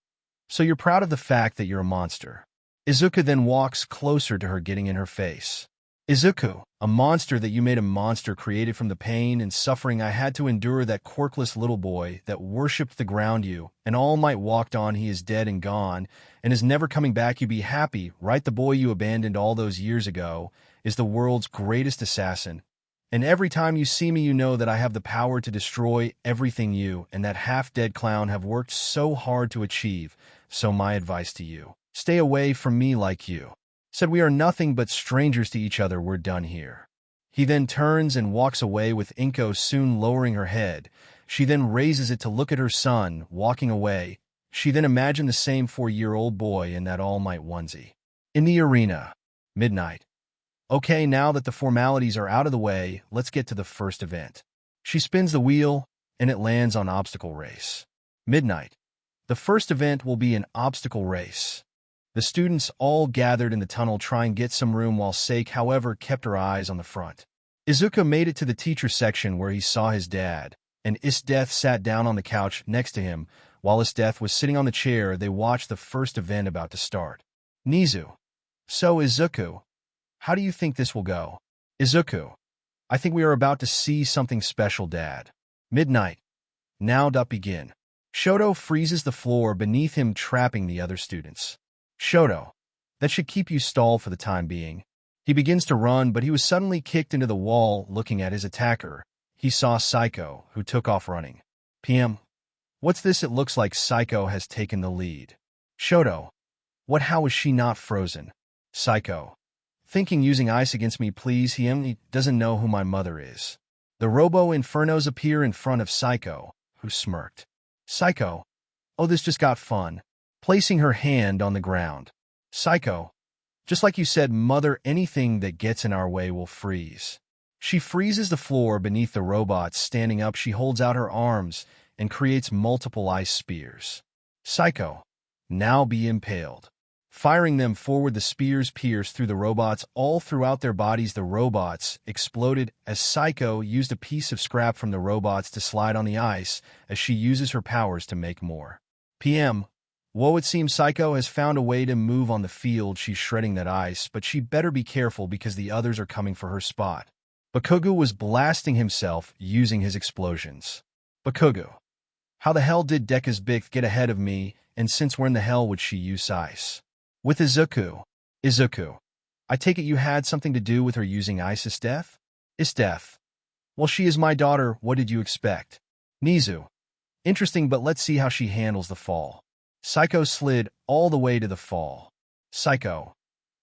S2: so you're proud of the fact that you're a monster. Izuku then walks closer to her, getting in her face. Izuku, a monster that you made, a monster created from the pain and suffering I had to endure. That quirkless little boy that worshipped the ground you and All Might walked on, he is dead and gone and is never coming back. You be happy, right? The boy you abandoned all those years ago is the world's greatest assassin. And every time you see me, you know that I have the power to destroy everything you and that half-dead clown have worked so hard to achieve. So my advice to you, stay away from me. Like you said, we are nothing but strangers to each other. We're done here. He then turns and walks away with Inko soon lowering her head. She then raises it to look at her son walking away. She then imagined the same 4-year-old boy in that All Might onesie. In the arena. Midnight. Okay, now that the formalities are out of the way, let's get to the first event. She spins the wheel, and it lands on obstacle race. Midnight. The first event will be an obstacle race. The students all gathered in the tunnel try and get some room, while Sake, however, kept her eyes on the front. Izuku made it to the teacher section where he saw his dad, and Isdeath sat down on the couch next to him. While Isdeath was sitting on the chair, they watched the first event about to start. Nizu. So, Izuku, how do you think this will go? Izuku, I think we are about to see something special, Dad. Midnight. Now begin. Shoto freezes the floor beneath him, trapping the other students. Shoto, that should keep you stalled for the time being. He begins to run, but he was suddenly kicked into the wall. Looking at his attacker, he saw Psycho, who took off running. PM. What's this? It looks like Psycho has taken the lead. Shoto. What? How is she not frozen? Psycho. Thinking using ice against me, please. He doesn't know who my mother is. The Robo-Infernos appear in front of Psycho, who smirked. Psycho. Oh, this just got fun. Placing her hand on the ground. Psycho. Just like you said, mother, anything that gets in our way will freeze. She freezes the floor beneath the robots. Standing up, she holds out her arms and creates multiple ice spears. Psycho. Now be impaled. Firing them forward, the spears pierce through the robots all throughout their bodies. The robots exploded as Psycho used a piece of scrap from the robots to slide on the ice as she uses her powers to make more. PM. Whoa, it seems Psycho has found a way to move on the field. She's shredding that ice, but she better be careful because the others are coming for her spot. Bakugo was blasting himself using his explosions. Bakugo. How the hell did Deku's Bic get ahead of me, and since when the hell would she use ice? With Izuku. Izuku. I take it you had something to do with her using ice, Istef? Istef. Well, she is my daughter, what did you expect? Nizu. Interesting, but let's see how she handles the fall. Psycho slid all the way to the fall. Psycho.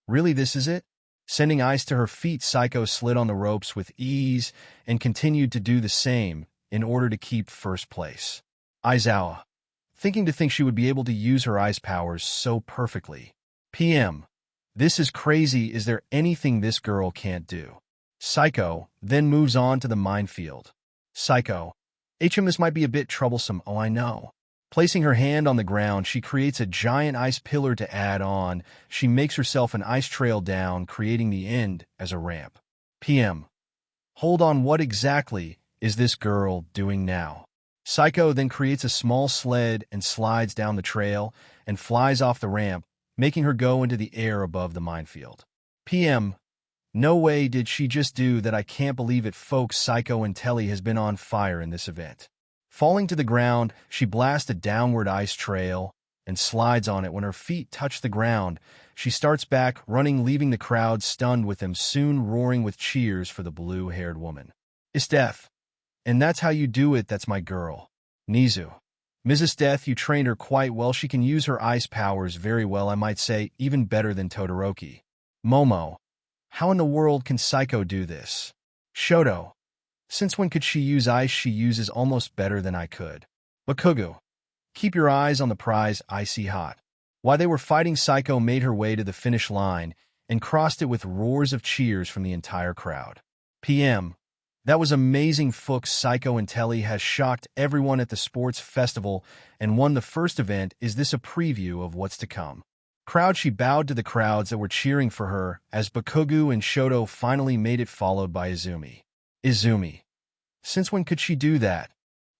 S2: Really, this is it? Sending ice to her feet, Psycho slid on the ropes with ease and continued to do the same in order to keep first place. Aizawa. Thinking she would be able to use her ice powers so perfectly. PM. This is crazy. Is there anything this girl can't do? Psycho then moves on to the minefield. Psycho. This might be a bit troublesome. Oh, I know. Placing her hand on the ground, she creates a giant ice pillar to add on. She makes herself an ice trail down, creating the end as a ramp. PM. Hold on, what exactly is this girl doing now? Psycho then creates a small sled and slides down the trail and flies off the ramp, making her go into the air above the minefield. PM. No way did she just do that. I can't believe it, folks. Psycho Intelli has been on fire in this event. Falling to the ground, she blasts a downward ice trail and slides on it. When her feet touch the ground, she starts back, running, leaving the crowd stunned with them, soon roaring with cheers for the blue-haired woman. Istef. And that's how you do it, that's my girl. Nizu. Mrs. Death, you trained her quite well. She can use her ice powers very well, I might say, even better than Todoroki. Momo. How in the world can Psycho do this? Shoto. Since when could she use ice? She uses almost better than I could. Bakugo. Keep your eyes on the prize, icy hot. While they were fighting, Psycho made her way to the finish line and crossed it with roars of cheers from the entire crowd. PM. That was amazing, folks. Psycho Intelli has shocked everyone at the sports festival and won the first event. Is this a preview of what's to come? Crowd. She bowed to the crowds that were cheering for her as Bakugo and Shoto finally made it, followed by Izumi. Izumi. Since when could she do that?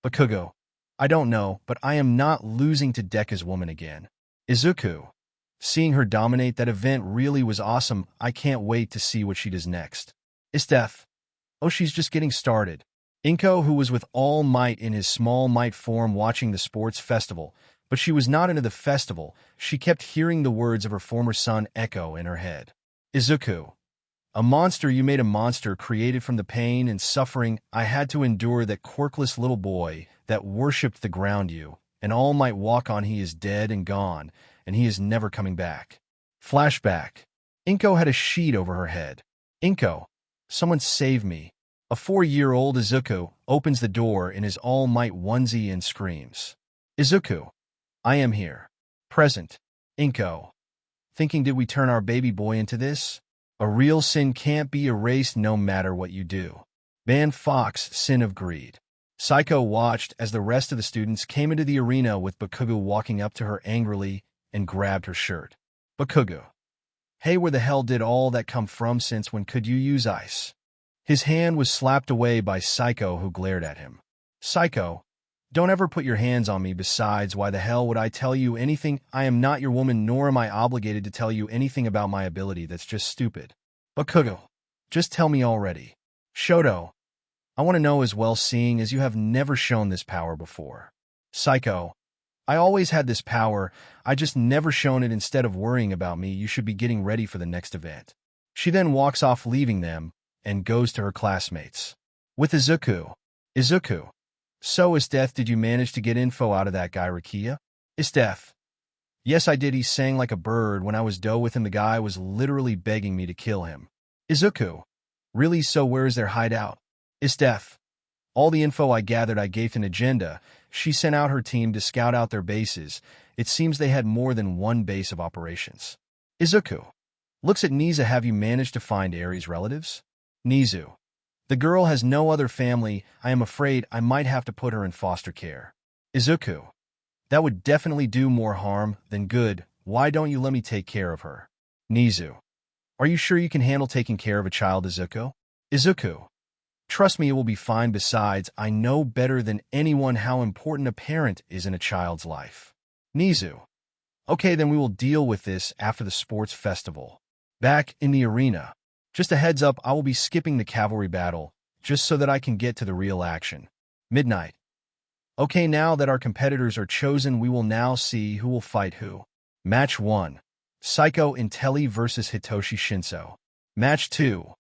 S2: Bakugo. I don't know, but I am not losing to Deku's woman again. Izuku. Seeing her dominate that event really was awesome. I can't wait to see what she does next. Istef. Oh, she's just getting started. Inko, who was with All Might in his small might form watching the sports festival, but she was not into the festival. She kept hearing the words of her former son echo in her head. Izuku. A monster. You made a monster created from the pain and suffering I had to endure. That quirkless little boy that worshipped the ground you and All Might walk on. He is dead and gone, and he is never coming back. Flashback. Inko had a sheet over her head. Inko. Someone save me. A 4-year-old Izuku opens the door in his All Might onesie and screams. Izuku. I am here. Present. Inko. Thinking, did we turn our baby boy into this? A real sin can't be erased no matter what you do. Van Fox, sin of greed. Psycho watched as the rest of the students came into the arena with Bakugo walking up to her angrily and grabbed her shirt. Bakugo. Hey, where the hell did all that come from? Since when could you use ice? His hand was slapped away by Psycho, who glared at him. Psycho. Don't ever put your hands on me. Besides, why the hell would I tell you anything? I am not your woman, nor am I obligated to tell you anything about my ability. That's just stupid. Bakugo. Just tell me already. Shoto. I want to know as well, seeing as you have never shown this power before. Psycho. I always had this power, I just never shown it. Instead of worrying about me, you should be getting ready for the next event. She then walks off, leaving them, and goes to her classmates. With Izuku. Izuku. So, Isteth, did you manage to get info out of that guy, Rakia? Isteth. Yes, I did. He sang like a bird. When I was with him, the guy was literally begging me to kill him. Izuku. Really? So where is their hideout? Isteth. All the info I gathered, I gave an agenda. She sent out her team to scout out their bases. It seems they had more than one base of operations. Izuku. Looks at Niza. Have you managed to find Aries' relatives? Nizu. The girl has no other family. I am afraid I might have to put her in foster care. Izuku. That would definitely do more harm than good. Why don't you let me take care of her? Nizu. Are you sure you can handle taking care of a child, Izuku? Izuku. Trust me, it will be fine. Besides, I know better than anyone how important a parent is in a child's life. Nizu. Okay, then we will deal with this after the sports festival. Back in the arena. Just a heads up, I will be skipping the cavalry battle, just so that I can get to the real action. Midnight. Okay, now that our competitors are chosen, we will now see who will fight who. Match 1. Psycho Intelli vs Hitoshi Shinso. Match 2.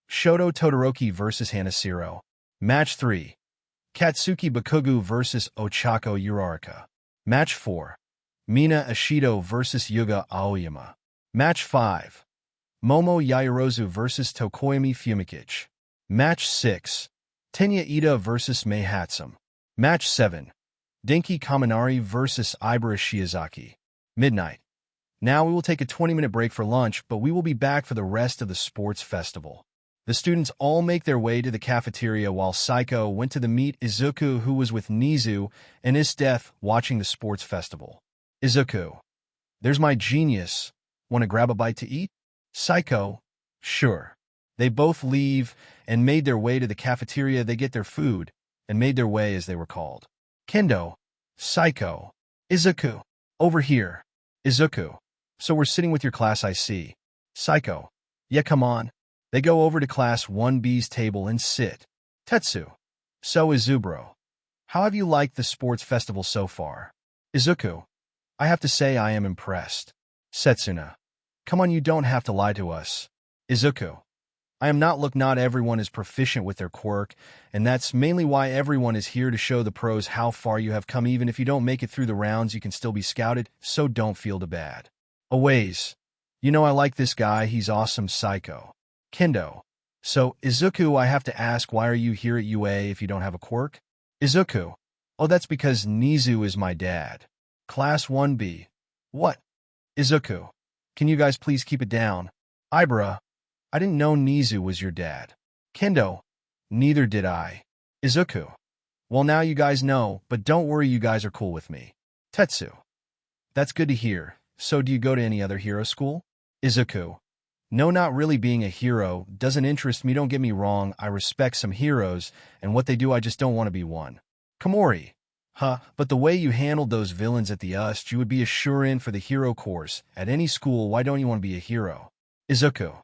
S2: Shoto Todoroki vs Hanashiro. Match 3. Katsuki Bakugu vs Ochako Uraraka. Match 4. Mina Ashido vs Yuga Aoyama. Match 5. Momo Yaoyorozu vs Tokoyami Fumikichi. Match 6. Tenya Ida vs Mei Hatsum. Match 7. Denki Kaminari vs Ibara Shiozaki. Midnight. Now we will take a 20-minute break for lunch, but we will be back for the rest of the sports festival. The students all make their way to the cafeteria while Psycho went to meet Izuku, who was with Nizu and Isteth watching the sports festival. Izuku. There's my genius. Want to grab a bite to eat? Psycho. Sure. They both leave and made their way to the cafeteria. They get their food and made their way as they were called. Kendo. Psycho. Izuku. Over here. Izuku. So we're sitting with your class, I see. Psycho. Yeah, come on. They go over to Class 1B's table and sit. Tetsu. So, Izubro. How have you liked the sports festival so far? Izuku. I have to say I am impressed. Setsuna. Come on, you don't have to lie to us. Izuku. I am not. Look, not everyone is proficient with their quirk, and that's mainly why everyone is here to show the pros how far you have come. Even if you don't make it through the rounds, you can still be scouted, so don't feel too bad. Aways. You know I like this guy, he's awesome. Psycho. Kendo. So, Izuku, I have to ask, why are you here at UA if you don't have a quirk? Izuku. Oh, that's because Nizu is my dad. Class 1B. What? Izuku. Can you guys please keep it down? Ibara. I didn't know Nizu was your dad. Kendo. Neither did I. Izuku. Well, now you guys know, but don't worry, you guys are cool with me. Tetsu. That's good to hear. So do you go to any other hero school? Izuku. No, not really. Being a hero doesn't interest me. Don't get me wrong, I respect some heroes, and what they do, I just don't want to be one. Komori. Huh, but the way you handled those villains at the UST, you would be a sure-in for the hero course. At any school, why don't you want to be a hero? Izuku.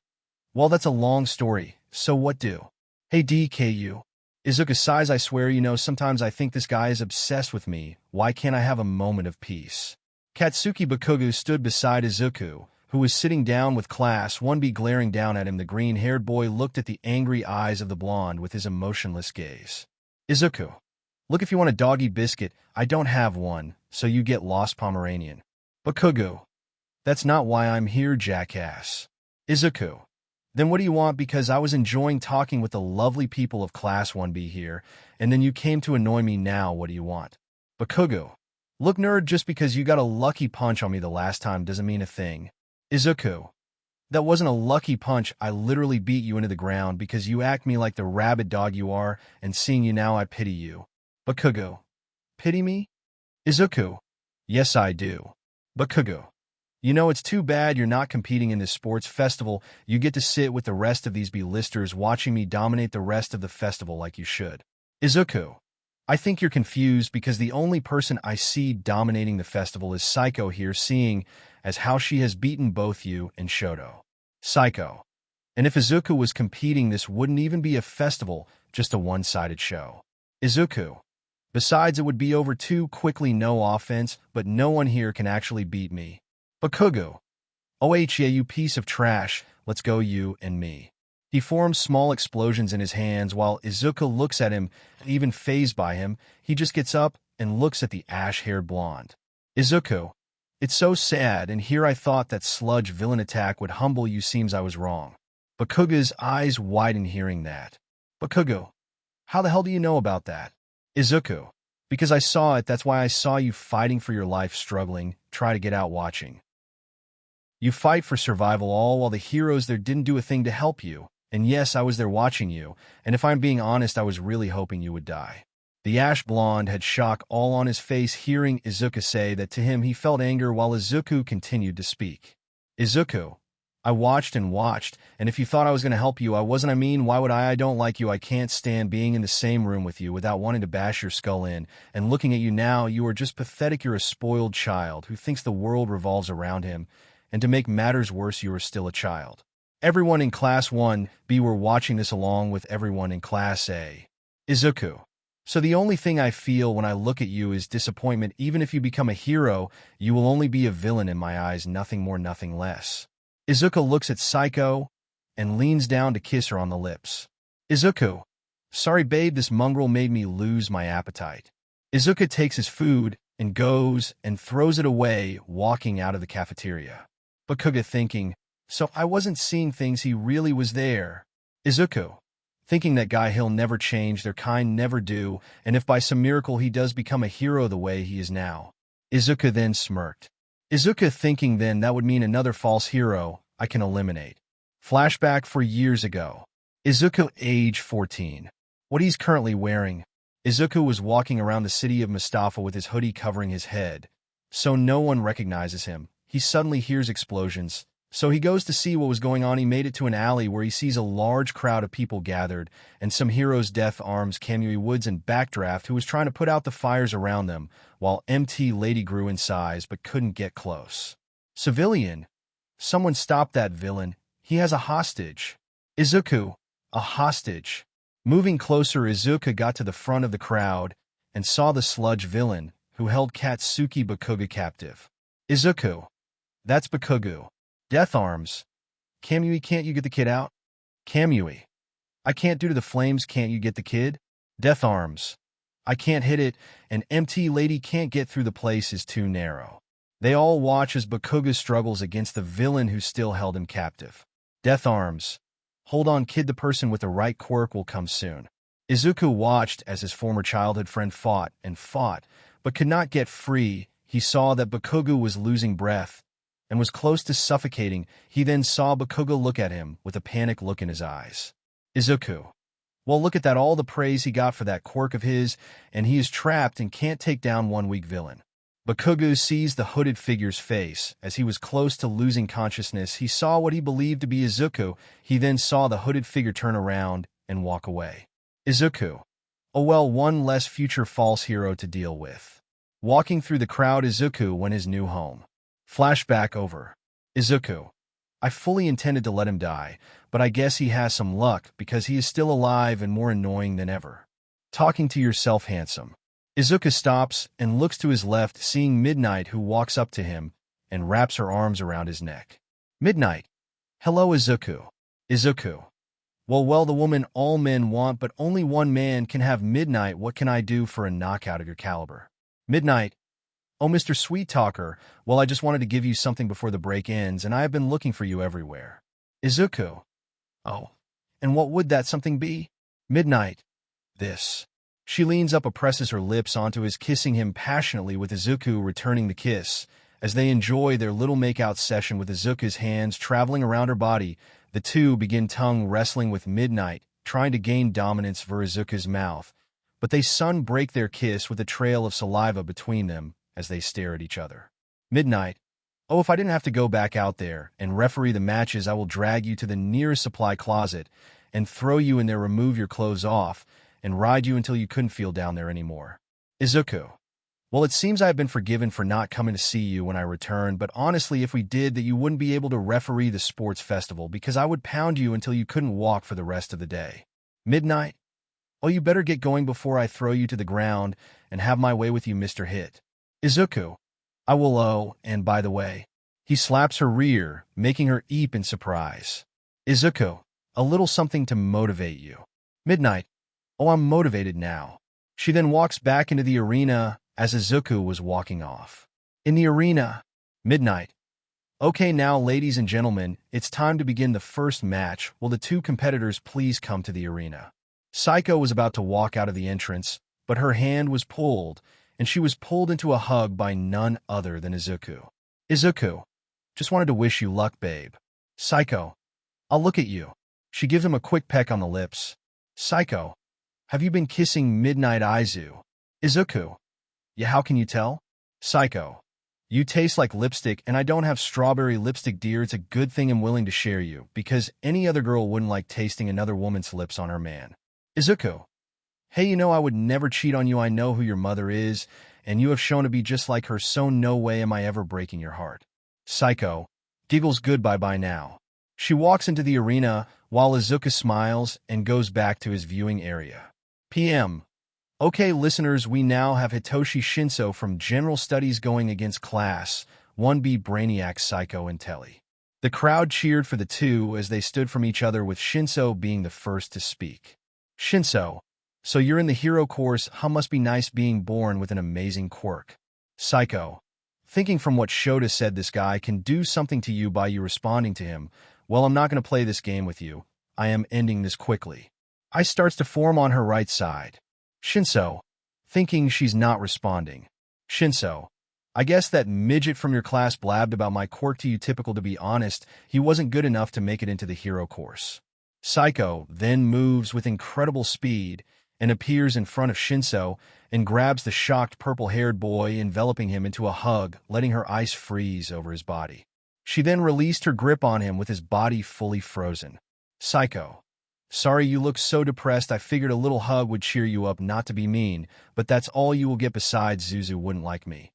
S2: Well, that's a long story, so what do? Hey DKU. Izuku sighs. I swear, you know, sometimes I think this guy is obsessed with me. Why can't I have a moment of peace? Katsuki Bakugu stood beside Izuku, who was sitting down with Class 1B, glaring down at him. The green-haired boy looked at the angry eyes of the blonde with his emotionless gaze. Izuku. Look, if you want a doggy biscuit, I don't have one, so you get lost, Pomeranian. Bakugu. That's not why I'm here, jackass. Izuku. Then what do you want? Because I was enjoying talking with the lovely people of Class 1B here, and then you came to annoy me. Now what do you want? Bakugu. Look, nerd, just because you got a lucky punch on me the last time doesn't mean a thing. Izuku. That wasn't a lucky punch. I literally beat you into the ground because you act me like the rabid dog you are, and seeing you now, I pity you. Bakugu. Pity me? Izuku. Yes, I do. Bakugu. You know, it's too bad you're not competing in this sports festival. You get to sit with the rest of these B-listers watching me dominate the rest of the festival like you should. Izuku. I think you're confused because the only person I see dominating the festival is Psycho here, seeing as how she has beaten both you and Shoto. Psycho. And if Izuku was competing, this wouldn't even be a festival, just a one-sided show. Izuku. Besides, it would be over too quickly. No offense, but no one here can actually beat me. Bakugu. Oh, yeah, you piece of trash. Let's go, you and me. He forms small explosions in his hands while Izuku looks at him, even fazed by him. He just gets up and looks at the ash-haired blonde. Izuku, it's so sad, and here I thought that sludge villain attack would humble you. Seems I was wrong. Bakuga's eyes widen hearing that. Bakugo, how the hell do you know about that? Izuku, because I saw it. That's why I saw you fighting for your life, struggling, try to get out watching. You fight for survival all while the heroes there didn't do a thing to help you. And yes, I was there watching you, and if I'm being honest, I was really hoping you would die. The ash blonde had shock all on his face hearing Izuku say that. To him, he felt anger while Izuku continued to speak. Izuku, I watched and watched, and if you thought I was going to help you, I wasn't. I mean, why would I? I don't like you. I can't stand being in the same room with you without wanting to bash your skull in. And looking at you now, you are just pathetic. You're a spoiled child who thinks the world revolves around him, and to make matters worse, you are still a child. Everyone in Class 1B were watching this along with everyone in Class A. Izuku, so the only thing I feel when I look at you is disappointment. Even if you become a hero, you will only be a villain in my eyes, nothing more, nothing less. Izuku looks at Psycho and leans down to kiss her on the lips. Izuku, sorry babe, this mongrel made me lose my appetite. Izuku takes his food and goes and throws it away, walking out of the cafeteria. Bakuga thinking, so I wasn't seeing things, he really was there. Izuku, thinking that guy, he'll never change, their kind never do, and if by some miracle he does become a hero the way he is now. Izuku then smirked. Izuku thinking then that would mean another false hero I can eliminate. Flashback 4 years ago. Izuku, age 14. What he's currently wearing. Izuku was walking around the city of Mustafa with his hoodie covering his head, so no one recognizes him. He suddenly hears explosions. So he goes to see what was going on. He made it to an alley where he sees a large crowd of people gathered, and some heroes, Death Arms, Kamui Woods, and Backdraft, who was trying to put out the fires around them, while MT Lady grew in size but couldn't get close. Civilian. Someone stop that villain. He has a hostage. Izuku. A hostage. Moving closer, Izuku got to the front of the crowd and saw the sludge villain, who held Katsuki Bakuga captive. Izuku. That's Bakuga. Death Arms. Kamui, can't you get the kid out? Kamui. I can't due to the flames, can't you get the kid? Death Arms. I can't hit it, and MT Lady can't get through, the place is too narrow. They all watch as Bakuga struggles against the villain who still held him captive. Death Arms. Hold on kid, the person with the right quirk will come soon. Izuku watched as his former childhood friend fought and fought, but could not get free. He saw that Bakuga was losing breath and was close to suffocating. He then saw Bakuga look at him with a panicked look in his eyes. Izuku. Well, look at that, all the praise he got for that quirk of his, and he is trapped and can't take down one weak villain. Bakuga sees the hooded figure's face. As he was close to losing consciousness, he saw what he believed to be Izuku. He then saw the hooded figure turn around and walk away. Izuku. Oh well, one less future false hero to deal with. Walking through the crowd, Izuku went his new home. Flashback over. Izuku. I fully intended to let him die, but I guess he has some luck because he is still alive and more annoying than ever. Talking to yourself, handsome. Izuku stops and looks to his left, seeing Midnight, who walks up to him and wraps her arms around his neck. Midnight. Hello, Izuku. Izuku. Well, the woman all men want, but only one man can have. Midnight. What can I do for a knockout of your caliber? Midnight. Oh, Mr. Sweet Talker, well, I just wanted to give you something before the break ends, and I have been looking for you everywhere. Izuku. Oh, and what would that something be? Midnight. This. She leans up and presses her lips onto his, kissing him passionately, with Izuku returning the kiss. As they enjoy their little makeout session with Izuku's hands traveling around her body, the two begin tongue wrestling with Midnight, trying to gain dominance over Izuku's mouth. But they soon break their kiss with a trail of saliva between them as they stare at each other. Midnight. Oh, if I didn't have to go back out there and referee the matches, I will drag you to the nearest supply closet and throw you in there, remove your clothes off, and ride you until you couldn't feel down there anymore. Izuku. Well, it seems I have been forgiven for not coming to see you when I return, but honestly, if we did that, you wouldn't be able to referee the sports festival because I would pound you until you couldn't walk for the rest of the day. Midnight. Oh, you better get going before I throw you to the ground and have my way with you, Mr. Hit. Izuku. I will. Oh, and by the way. He slaps her rear, making her eep in surprise. Izuku. A little something to motivate you. Midnight. Oh, I'm motivated now. She then walks back into the arena as Izuku was walking off. In the arena. Midnight. Okay, now, ladies and gentlemen, it's time to begin the first match. Will the two competitors please come to the arena? Saiko was about to walk out of the entrance, but her hand was pulled, and she was pulled into a hug by none other than Izuku. Izuku. Just wanted to wish you luck, babe. Saiko. I'll look at you. She gives him a quick peck on the lips. Saiko. Have you been kissing Midnight Aizu? Izuku. Yeah, how can you tell? Saiko. You taste like lipstick, and I don't have strawberry lipstick, dear. It's a good thing I'm willing to share you, because any other girl wouldn't like tasting another woman's lips on her man. Izuku. Hey, you know I would never cheat on you. I know who your mother is, and you have shown to be just like her, so no way am I ever breaking your heart. Saiko. Giggles goodbye now. She walks into the arena while Izuku smiles and goes back to his viewing area. PM. Okay, listeners, we now have Hitoshi Shinso from General Studies going against Class 1B Brainiac Psycho and Telly. The crowd cheered for the two as they stood from each other, with Shinso being the first to speak. Shinso. So you're in the hero course, huh? Must be nice being born with an amazing quirk. Psycho. Thinking from what Shota said, this guy can do something to you by you responding to him. Well, I'm not going to play this game with you. I am ending this quickly. Ice starts to form on her right side. Shinso. Thinking she's not responding. Shinso. I guess that midget from your class blabbed about my quirk to you. Typical, to be honest. He wasn't good enough to make it into the hero course. Psycho then moves with incredible speed and appears in front of Shinso and grabs the shocked purple-haired boy, enveloping him into a hug, letting her ice freeze over his body. She then released her grip on him with his body fully frozen. Psycho. Sorry you look so depressed. I figured a little hug would cheer you up, not to be mean, but that's all you will get. Besides, Zuzu wouldn't like me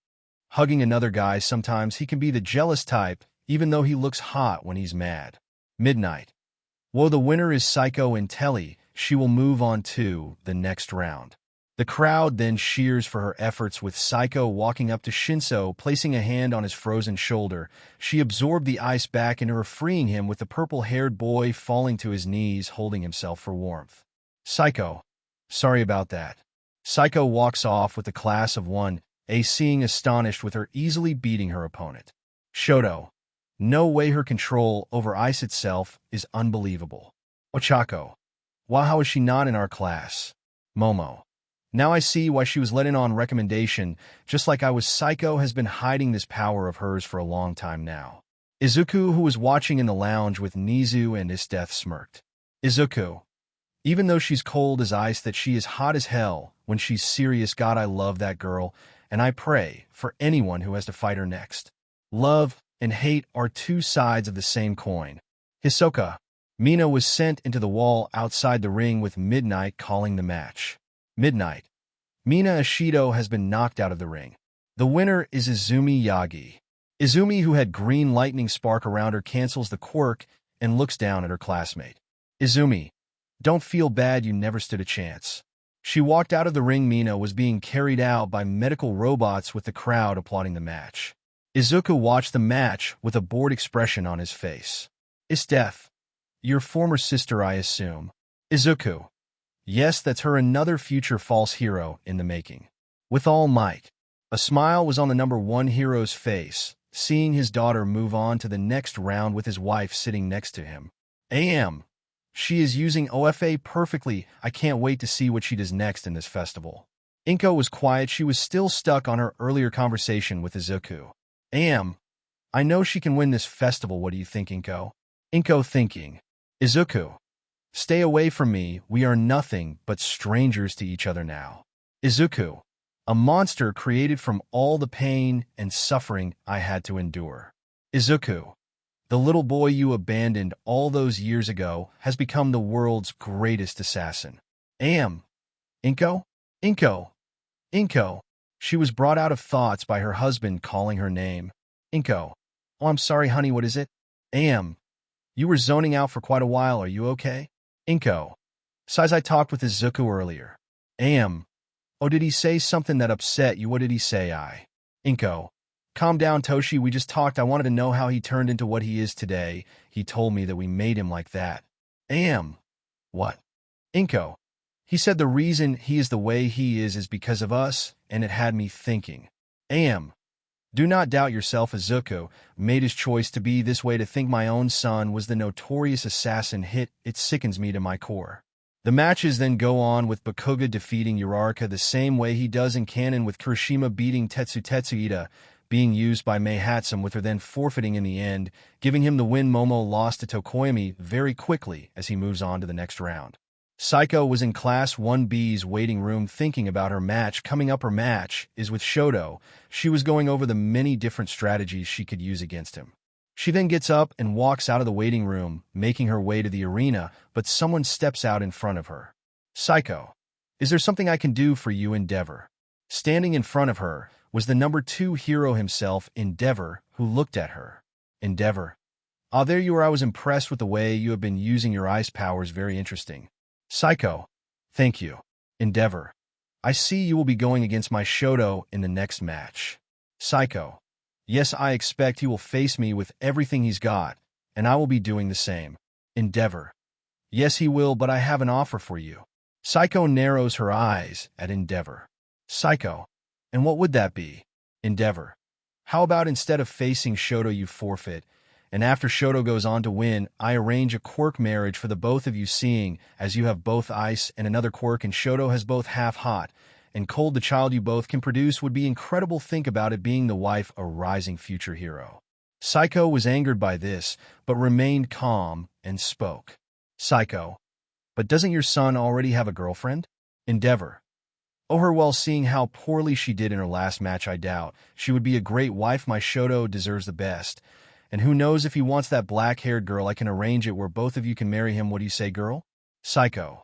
S2: hugging another guy. Sometimes he can be the jealous type, even though he looks hot when he's mad. Midnight. Whoa, the winner is Psycho and Telly. She will move on to the next round. The crowd then cheers for her efforts, with Psycho walking up to Shinso, placing a hand on his frozen shoulder. She absorbed the ice back into her, freeing him, with the purple-haired boy falling to his knees, holding himself for warmth. Psycho. Sorry about that. Psycho walks off with the class of 1A, seeing astonished with her easily beating her opponent. Shoto. No way, her control over ice itself is unbelievable. Ochako. Wow, how is she not in our class? Momo. Now I see why she was let in on recommendation, just like I was. Psycho has been hiding this power of hers for a long time now. Izuku, who was watching in the lounge with Nizu and Isdeath, smirked. Izuku. Even though she's cold as ice, that she is hot as hell when she's serious. God, I love that girl, and I pray for anyone who has to fight her next. Love and hate are two sides of the same coin. Hisoka. Mina was sent into the wall outside the ring, with Midnight calling the match. Midnight. Mina Ashido has been knocked out of the ring. The winner is Izumi Yagi. Izumi, who had green lightning spark around her, cancels the quirk and looks down at her classmate. Izumi. Don't feel bad, you never stood a chance. She walked out of the ring. Mina was being carried out by medical robots, with the crowd applauding the match. Izuku watched the match with a bored expression on his face. Isdeath. Your former sister, I assume. Izuku. Yes, that's her, another future false hero in the making. With all might. A smile was on the number one hero's face, seeing his daughter move on to the next round with his wife sitting next to him. She is using OFA perfectly. I can't wait to see what she does next in this festival. Inko was quiet. She was still stuck on her earlier conversation with Izuku. I know she can win this festival. What do you think, Inko? Inko thinking. Izuku. Stay away from me. We are nothing but strangers to each other now. Izuku. A monster created from all the pain and suffering I had to endure. Izuku. The little boy you abandoned all those years ago has become the world's greatest assassin. Inko? Inko. Inko. She was brought out of thoughts by her husband calling her name. Inko. Oh, I'm sorry, honey, what is it? You were zoning out for quite a while. Are you okay? Inko. Size, I talked with Izuku earlier. Oh, did he say something that upset you? What did he say? Inko. Calm down, Toshi. We just talked. I wanted to know how he turned into what he is today. He told me that we made him like that. Am. What? Inko. He said the reason he is the way he is because of us, and it had me thinking. Am. Do not doubt yourself. Izuku made his choice to be this way. To think my own son was the notorious assassin it sickens me to my core. The matches then go on with Bakuga defeating Uraraka the same way he does in canon, with Kirishima beating Tetsuida, being used by Meihatsum, with her then forfeiting in the end, giving him the win. Momo lost to Tokoyami very quickly as he moves on to the next round. Saiko was in Class 1B's waiting room thinking about her match coming up. Her match is with Shoto. She was going over the many different strategies she could use against him. She then gets up and walks out of the waiting room, making her way to the arena, but someone steps out in front of her. Saiko, is there something I can do for you, Endeavor? Standing in front of her was the number 2 hero himself, Endeavor, who looked at her. Endeavor. Ah, there you are. I was impressed with the way you have been using your ice powers. Very interesting. Saiko. Thank you. Endeavor. I see you will be going against my Shoto in the next match. Saiko. Yes, I expect he will face me with everything he's got, and I will be doing the same. Endeavor. Yes, he will, but I have an offer for you. Saiko narrows her eyes at Endeavor. Saiko. And what would that be? Endeavor. How about instead of facing Shoto you forfeit, and after Shoto goes on to win, I arrange a quirk marriage for the both of you, seeing as you have both ice and another quirk and Shoto has both half hot and cold. The child you both can produce would be incredible. Think about it, being the wife a rising future hero. Saiko was angered by this, but remained calm and spoke. Saiko. But doesn't your son already have a girlfriend? Endeavor. Oh, her, well, seeing how poorly she did in her last match, I doubt she would be a great wife. My Shoto deserves the best. And who knows, if he wants that black-haired girl, I can arrange it where both of you can marry him. What do you say, girl? Saiko.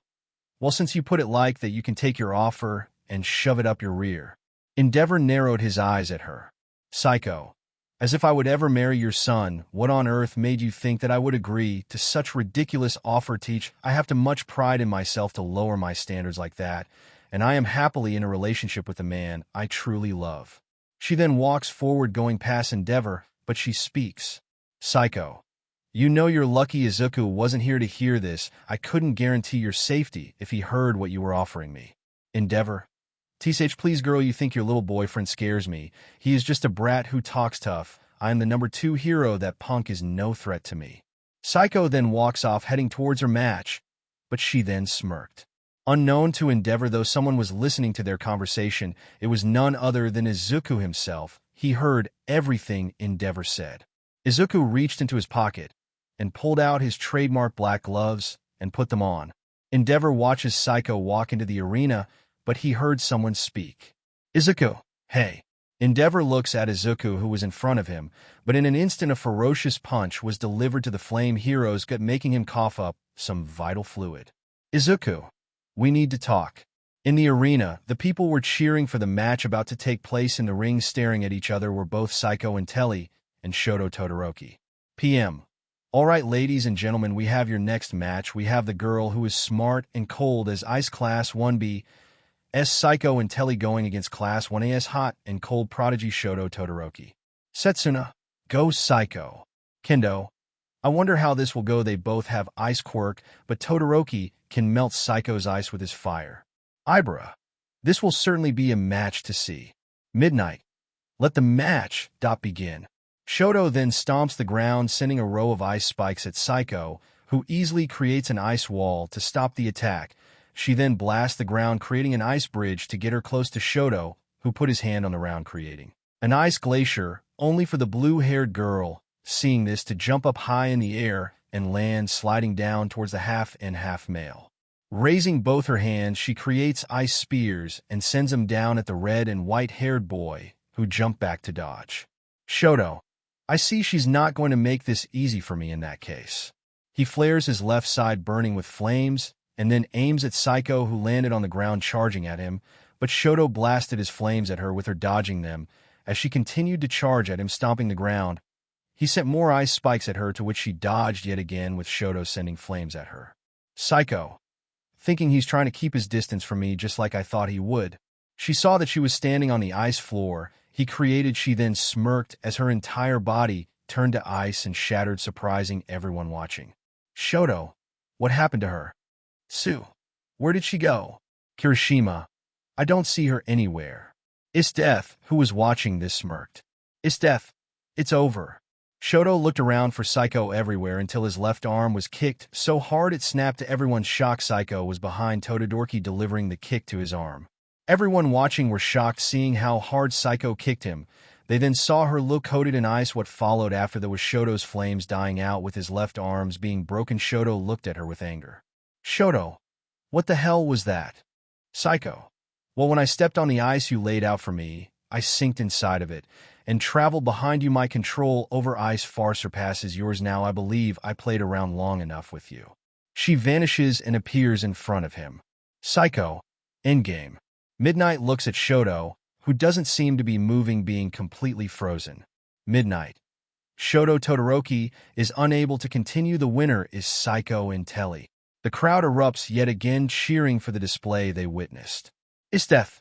S2: Well, since you put it like that, you can take your offer and shove it up your rear. Endeavor narrowed his eyes at her. Saiko. As if I would ever marry your son. What on earth made you think that I would agree to such ridiculous offer? Teach, I have too much pride in myself to lower my standards like that, and I am happily in a relationship with a man I truly love. She then walks forward, going past Endeavor, but she speaks. Saiko. You know you're lucky Izuku wasn't here to hear this. I couldn't guarantee your safety if he heard what you were offering me. Endeavor. TSH, please girl, you think your little boyfriend scares me. He is just a brat who talks tough. I am the number 2 hero. That punk is no threat to me. Saiko then walks off, heading towards her match, but she then smirked. Unknown to Endeavor, though someone was listening to their conversation, it was none other than Izuku himself. He heard everything Endeavor said. Izuku reached into his pocket and pulled out his trademark black gloves and put them on. Endeavor watches Saiko walk into the arena, but he heard someone speak. Izuku, hey. Endeavor looks at Izuku, who was in front of him, but in an instant a ferocious punch was delivered to the flame hero's gut, making him cough up some vital fluid. Izuku, we need to talk. In the arena, the people were cheering for the match about to take place. In the ring, staring at each other, were both Saiko Intelli and Shoto Todoroki. PM. All right, ladies and gentlemen, we have your next match. We have the girl who is smart and cold as ice, Class 1B, Saiko Intelli, going against Class 1A hot and cold prodigy Shoto Todoroki. Setsuna. Go Saiko. Kendo. I wonder how this will go. They both have ice quirk, but Todoroki can melt Saiko's ice with his fire. Ibara. This will certainly be a match to see. Midnight. Let the match begin. Shoto then stomps the ground, sending a row of ice spikes at Saiko, who easily creates an ice wall to stop the attack. She then blasts the ground, creating an ice bridge to get her close to Shoto, who put his hand on the ground, creating an ice glacier, only for the blue-haired girl, seeing this, to jump up high in the air and land, sliding down towards the half and half male. Raising both her hands, she creates ice spears and sends them down at the red and white-haired boy, who jumped back to dodge. Shoto. I see she's not going to make this easy for me in that case. He flares his left side, burning with flames, and then aims at Saiko, who landed on the ground charging at him, but Shoto blasted his flames at her with her dodging them. As she continued to charge at him, stomping the ground, he sent more ice spikes at her, to which she dodged yet again, with Shoto sending flames at her. Saiko. Thinking he's trying to keep his distance from me just like I thought he would. She saw that she was standing on the ice floor she then smirked as her entire body turned to ice and shattered, surprising everyone watching. Shoto. What happened to her? Sue. Where did she go? Kirishima. I don't see her anywhere. Death, who was watching this, smirked. Death. It's over. Shoto looked around for Psycho everywhere until his left arm was kicked so hard it snapped to everyone's shock. Psycho was behind Todoroki delivering the kick to his arm. Everyone watching were shocked seeing how hard Psycho kicked him. They then saw her look coated in ice. What followed after there was Shoto's flames dying out with his left arms being broken. Shoto looked at her with anger. Shoto, what the hell was that? Psycho. Well, when I stepped on the ice you laid out for me, I sinked inside of it and traveled behind you. My control over ice far surpasses yours now. I believe I played around long enough with you. She vanishes and appears in front of him. Psycho. Endgame. Midnight looks at Shoto, who doesn't seem to be moving, being completely frozen. Midnight. Shoto Todoroki is unable to continue. The winner is Psycho Intelli. The crowd erupts yet again, cheering for the display they witnessed. Death.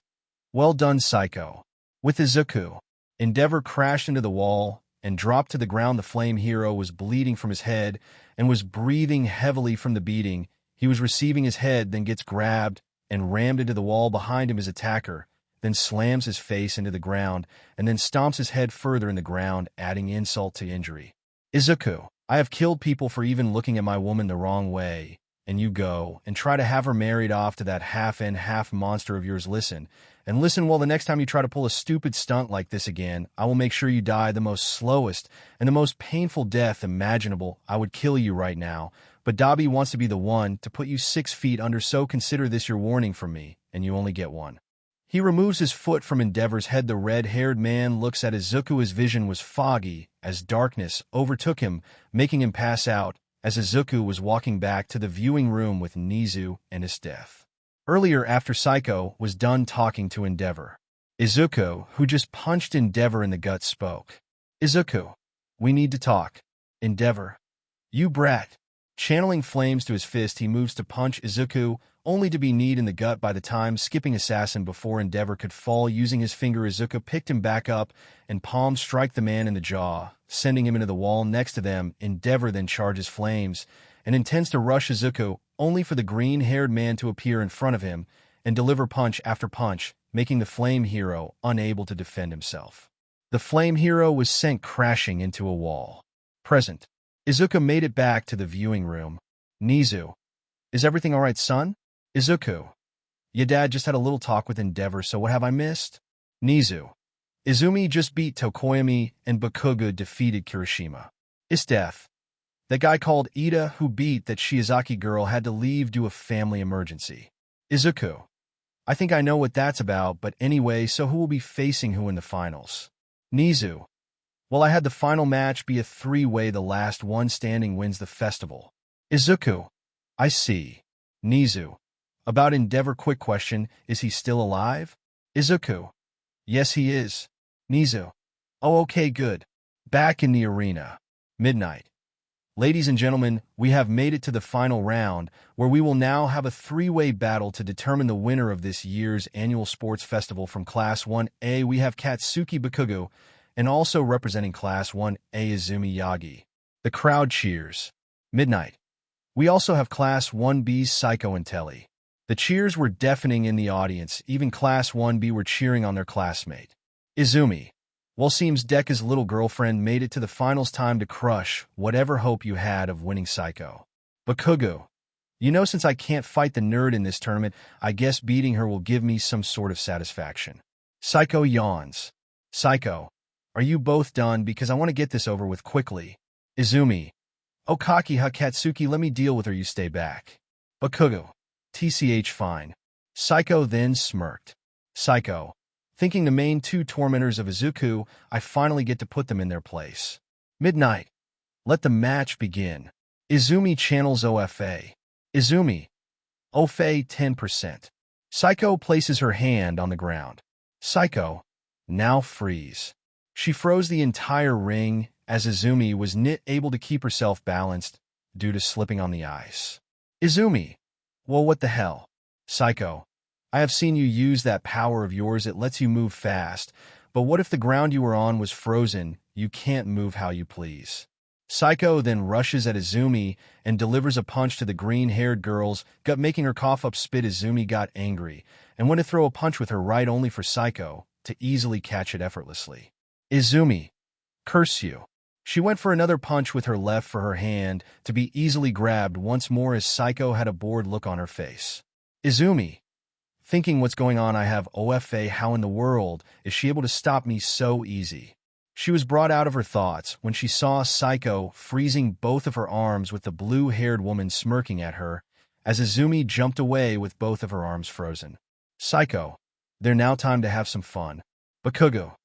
S2: Well done, Psycho. With Izuku, Endeavor crashed into the wall and dropped to the ground. The flame hero was bleeding from his head and was breathing heavily from the beating. He was receiving his head, then gets grabbed and rammed into the wall behind him. His attacker then slams his face into the ground and then stomps his head further in the ground, adding insult to injury. Izuku, I have killed people for even looking at my woman the wrong way, and you go and try to have her married off to that half-in, half-monster of yours. Listen, and listen well, the next time you try to pull a stupid stunt like this again, I will make sure you die the most slowest and the most painful death imaginable. I would kill you right now, but Dabi wants to be the one to put you 6 feet under, so consider this your warning from me, and you only get one. He removes his foot from Endeavor's head. The red-haired man looks at Izuku. His vision was foggy as darkness overtook him, making him pass out as Izuku was walking back to the viewing room with Nizu and his death. Earlier, after Psycho was done talking to Endeavor, Izuku, who just punched Endeavor in the gut, spoke. Izuku, we need to talk. Endeavor. You brat. Channeling flames to his fist, he moves to punch Izuku, only to be kneed in the gut by the time skipping assassin before Endeavor could fall. Using his finger, Izuku picked him back up and palm strike the man in the jaw, sending him into the wall next to them. Endeavor then charges flames and intends to rush Izuku, only for the green-haired man to appear in front of him and deliver punch after punch, making the flame hero unable to defend himself. The flame hero was sent crashing into a wall. Present. Izuku made it back to the viewing room. Nizu. Is everything all right, son? Izuku. Your dad just had a little talk with Endeavor, so what have I missed? Nizu. Izumi just beat Tokoyami and Bakugo defeated Kirishima. Death. That guy called Ida who beat that Shiozaki girl had to leave due to a family emergency. Izuku. I think I know what that's about, but anyway, so who will be facing who in the finals? Nizu. Well, I had the final match be a 3-way. The last one standing wins the festival. Izuku. I see. Nizu. About Endeavor, quick question, is he still alive? Izuku. Yes, he is. Nizu. Oh, okay, good. Back in the arena. Midnight. Ladies and gentlemen, we have made it to the final round, where we will now have a 3-way battle to determine the winner of this year's annual sports festival. From Class 1A, we have Katsuki Bakugo, and also representing Class 1A Izumi Yagi. The crowd cheers. Midnight. We also have Class 1B's Psycho Intelli. The cheers were deafening in the audience. Even Class 1B were cheering on their classmate. Izumi. Well, seems Deku's little girlfriend made it to the finals. Time to crush whatever hope you had of winning, Psycho. Bakugo. You know, since I can't fight the nerd in this tournament, I guess beating her will give me some sort of satisfaction. Psycho yawns. Psycho. Are you both done? Because I want to get this over with quickly. Izumi. Okakiha Katsuki, let me deal with her, you stay back. Bakugo. TCH fine. Psycho then smirked. Psycho. Thinking the main 2 tormentors of Izuku, I finally get to put them in their place. Midnight. Let the match begin. Izumi channels OFA. Izumi. OFA 10%. Psycho places her hand on the ground. Psycho. Now freeze. She froze the entire ring as Izumi was not able to keep herself balanced due to slipping on the ice. Izumi. Well, what the hell? Psycho. I have seen you use that power of yours. It lets you move fast. But what if the ground you were on was frozen? You can't move how you please. Psycho then rushes at Izumi and delivers a punch to the green-haired girl's gut, making her cough up spit. Izumi got angry and went to throw a punch with her right, only for Psycho to easily catch it effortlessly. Izumi, curse you. She went for another punch with her left for her hand to be easily grabbed once more as Psycho had a bored look on her face. Izumi, thinking what's going on, I have OFA, how in the world is she able to stop me so easy? She was brought out of her thoughts when she saw Psycho freezing both of her arms with the blue-haired woman smirking at her as Izumi jumped away with both of her arms frozen. Psycho, they're now time to have some fun. Bakugo,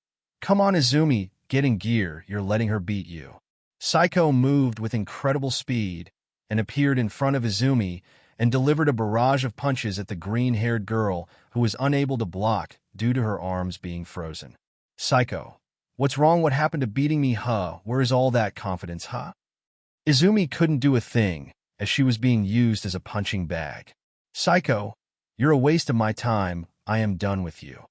S2: come on Izumi, get in gear, you're letting her beat you. Psycho moved with incredible speed and appeared in front of Izumi and delivered a barrage of punches at the green-haired girl who was unable to block due to her arms being frozen. Psycho, what's wrong? What happened to beating me, huh? Where is all that confidence, huh? Izumi couldn't do a thing as she was being used as a punching bag. Psycho, you're a waste of my time, I am done with you.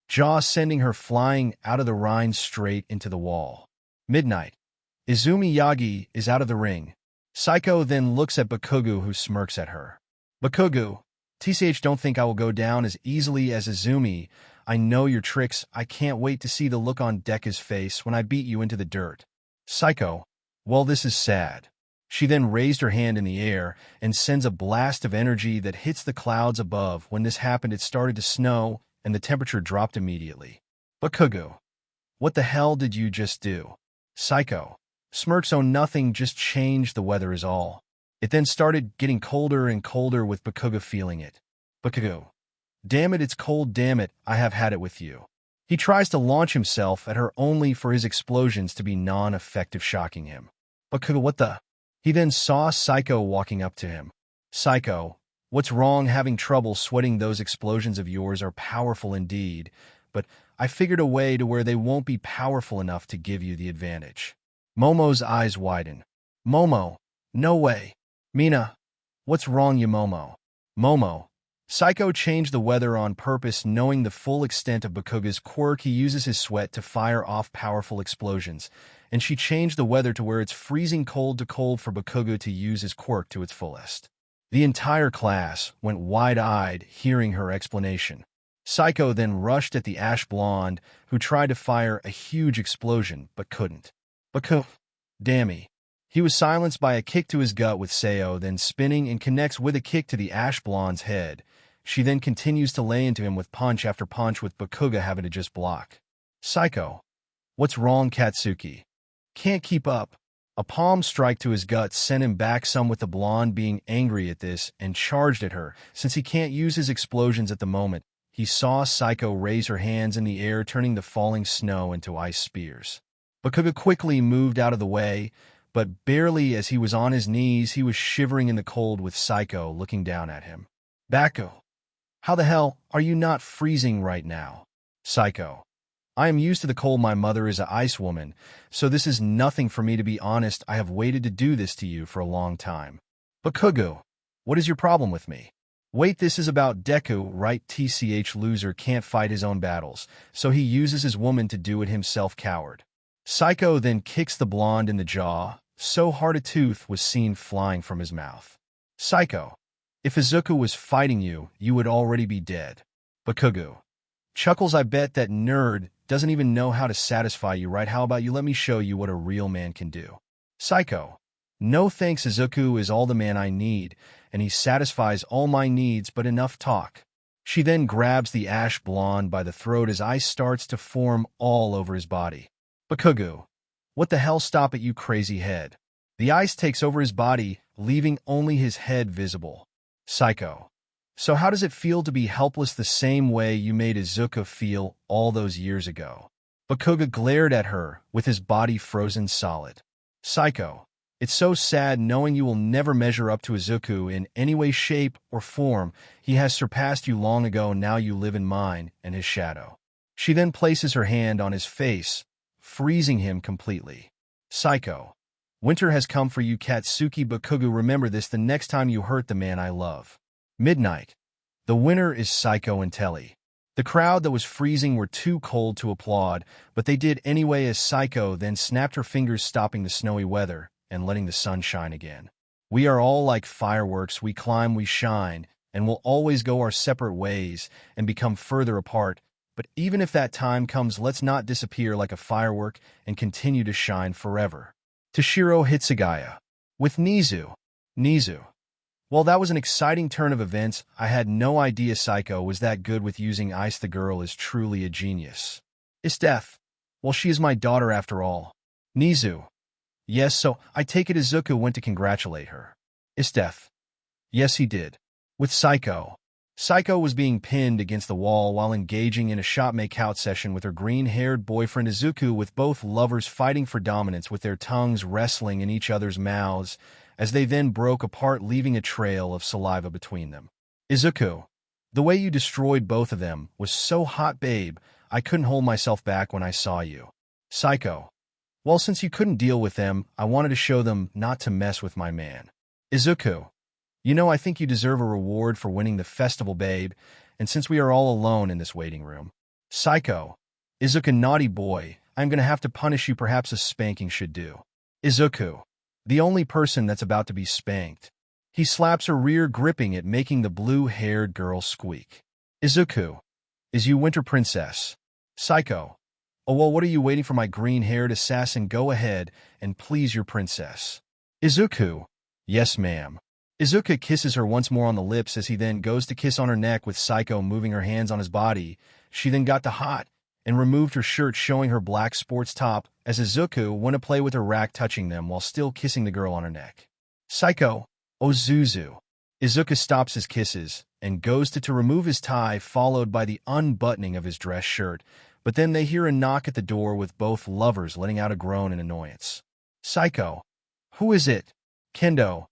S2: Jaw sending her flying out of the ring straight into the wall. Midnight. Izumi Yagi is out of the ring. Psycho then looks at Bakugo, who smirks at her. Bakugo, TCH, don't think I will go down as easily as Izumi. I know your tricks. I can't wait to see the look on Deku's face when I beat you into the dirt. Psycho, well, this is sad. She then raised her hand in the air and sends a blast of energy that hits the clouds above. When this happened, it started to snow and the temperature dropped immediately. Bakugo, what the hell did you just do? Psycho, smirks, oh nothing, just changed the weather is all. It then started getting colder and colder with Bakugo feeling it. Bakugo, damn it, it's cold, damn it, I have had it with you. He tries to launch himself at her only for his explosions to be non-effective, shocking him. Bakugo, what the? He then saw Psycho walking up to him. Psycho, what's wrong? Having trouble sweating? Those explosions of yours are powerful indeed, but I figured a way to where they won't be powerful enough to give you the advantage. Momo's eyes widen. Momo, no way. Mina, what's wrong, you Momo? Momo, Psycho changed the weather on purpose, knowing the full extent of Bakugo's quirk. He uses his sweat to fire off powerful explosions, and she changed the weather to where it's freezing cold to cold for Bakugo to use his quirk to its fullest. The entire class went wide-eyed hearing her explanation. Psycho then rushed at the ash blonde, who tried to fire a huge explosion but couldn't. Bakugo, dammy. He was silenced by a kick to his gut with Seo, then spinning and connects with a kick to the ash blonde's head. She then continues to lay into him with punch after punch, with Bakugo having to just block. Psycho, what's wrong, Katsuki? Can't keep up. A palm strike to his gut sent him back some, with the blonde being angry at this and charged at her. Since he can't use his explosions at the moment, he saw Psycho raise her hands in the air, turning the falling snow into ice spears. Bakugo quickly moved out of the way, but barely. As he was on his knees, he was shivering in the cold with Psycho looking down at him. Baku, how the hell are you not freezing right now? Psycho, I am used to the cold. My mother is an ice woman, so this is nothing for me, to be honest. I have waited to do this to you for a long time. Bakugo, what is your problem with me? Wait, this is about Deku, right? TCH, loser can't fight his own battles, so he uses his woman to do it himself, coward. Psycho then kicks the blonde in the jaw, so hard a tooth was seen flying from his mouth. Psycho, if Izuku was fighting you, you would already be dead. Bakugo chuckles, I bet that nerd doesn't even know how to satisfy you, right? How about you let me show you what a real man can do? Psycho, no thanks, Izuku is all the man I need, and he satisfies all my needs, but enough talk. She then grabs the ash blonde by the throat as ice starts to form all over his body. Bakugo, what the hell, stop it, you crazy head. The ice takes over his body, leaving only his head visible. Psycho, so how does it feel to be helpless, the same way you made Izuku feel all those years ago? Bakugo glared at her with his body frozen solid. Psycho, it's so sad knowing you will never measure up to Izuku in any way, shape, or form. He has surpassed you long ago. Now you live in mine and his shadow. She then places her hand on his face, freezing him completely. Psycho, winter has come for you, Katsuki. Bakugo, remember this the next time you hurt the man I love. Midnight. The winner is Psycho and Telly. The crowd that was freezing were too cold to applaud, but they did anyway as Psycho then snapped her fingers, stopping the snowy weather, and letting the sun shine again. We are all like fireworks, we climb, we shine, and we'll always go our separate ways and become further apart. But even if that time comes, let's not disappear like a firework and continue to shine forever. Toshiro Hitsugaya. With Nizu. Nizu. Well, that was an exciting turn of events. I had no idea Psycho was that good with using ice. The girl is truly a genius. Death. Well, she is my daughter after all. Nizu. Yes, so I take it Izuku went to congratulate her. Death. Yes, he did. With Psycho. Psycho was being pinned against the wall while engaging in a shot make-out session with her green-haired boyfriend Izuku, with both lovers fighting for dominance with their tongues wrestling in each other's mouths as they then broke apart, leaving a trail of saliva between them. Izuku, the way you destroyed both of them was so hot, babe. I couldn't hold myself back when I saw you. Psycho. Well, since you couldn't deal with them, I wanted to show them not to mess with my man. Izuku. You know, I think you deserve a reward for winning the festival, babe, and since we are all alone in this waiting room. Psycho. Izuku, naughty boy, I'm gonna have to punish you. Perhaps a spanking should do. Izuku. The only person that's about to be spanked. He slaps her rear, gripping it, making the blue-haired girl squeak. Izuku. Is you Winter Princess. Psycho. Oh, well, what are you waiting for, my green-haired assassin? Go ahead and please your princess. Izuku. Yes, ma'am. Izuku kisses her once more on the lips as he then goes to kiss on her neck, with Psycho moving her hands on his body. She then got hot and removed her shirt, showing her black sports top as Izuku went to play with her rack, touching them while still kissing the girl on her neck. Psycho. Oh, Zuzu. Izuku stops his kisses and goes to remove his tie, followed by the unbuttoning of his dress shirt, but then they hear a knock at the door, with both lovers letting out a groan in annoyance. Psycho. Who is it? Kendo.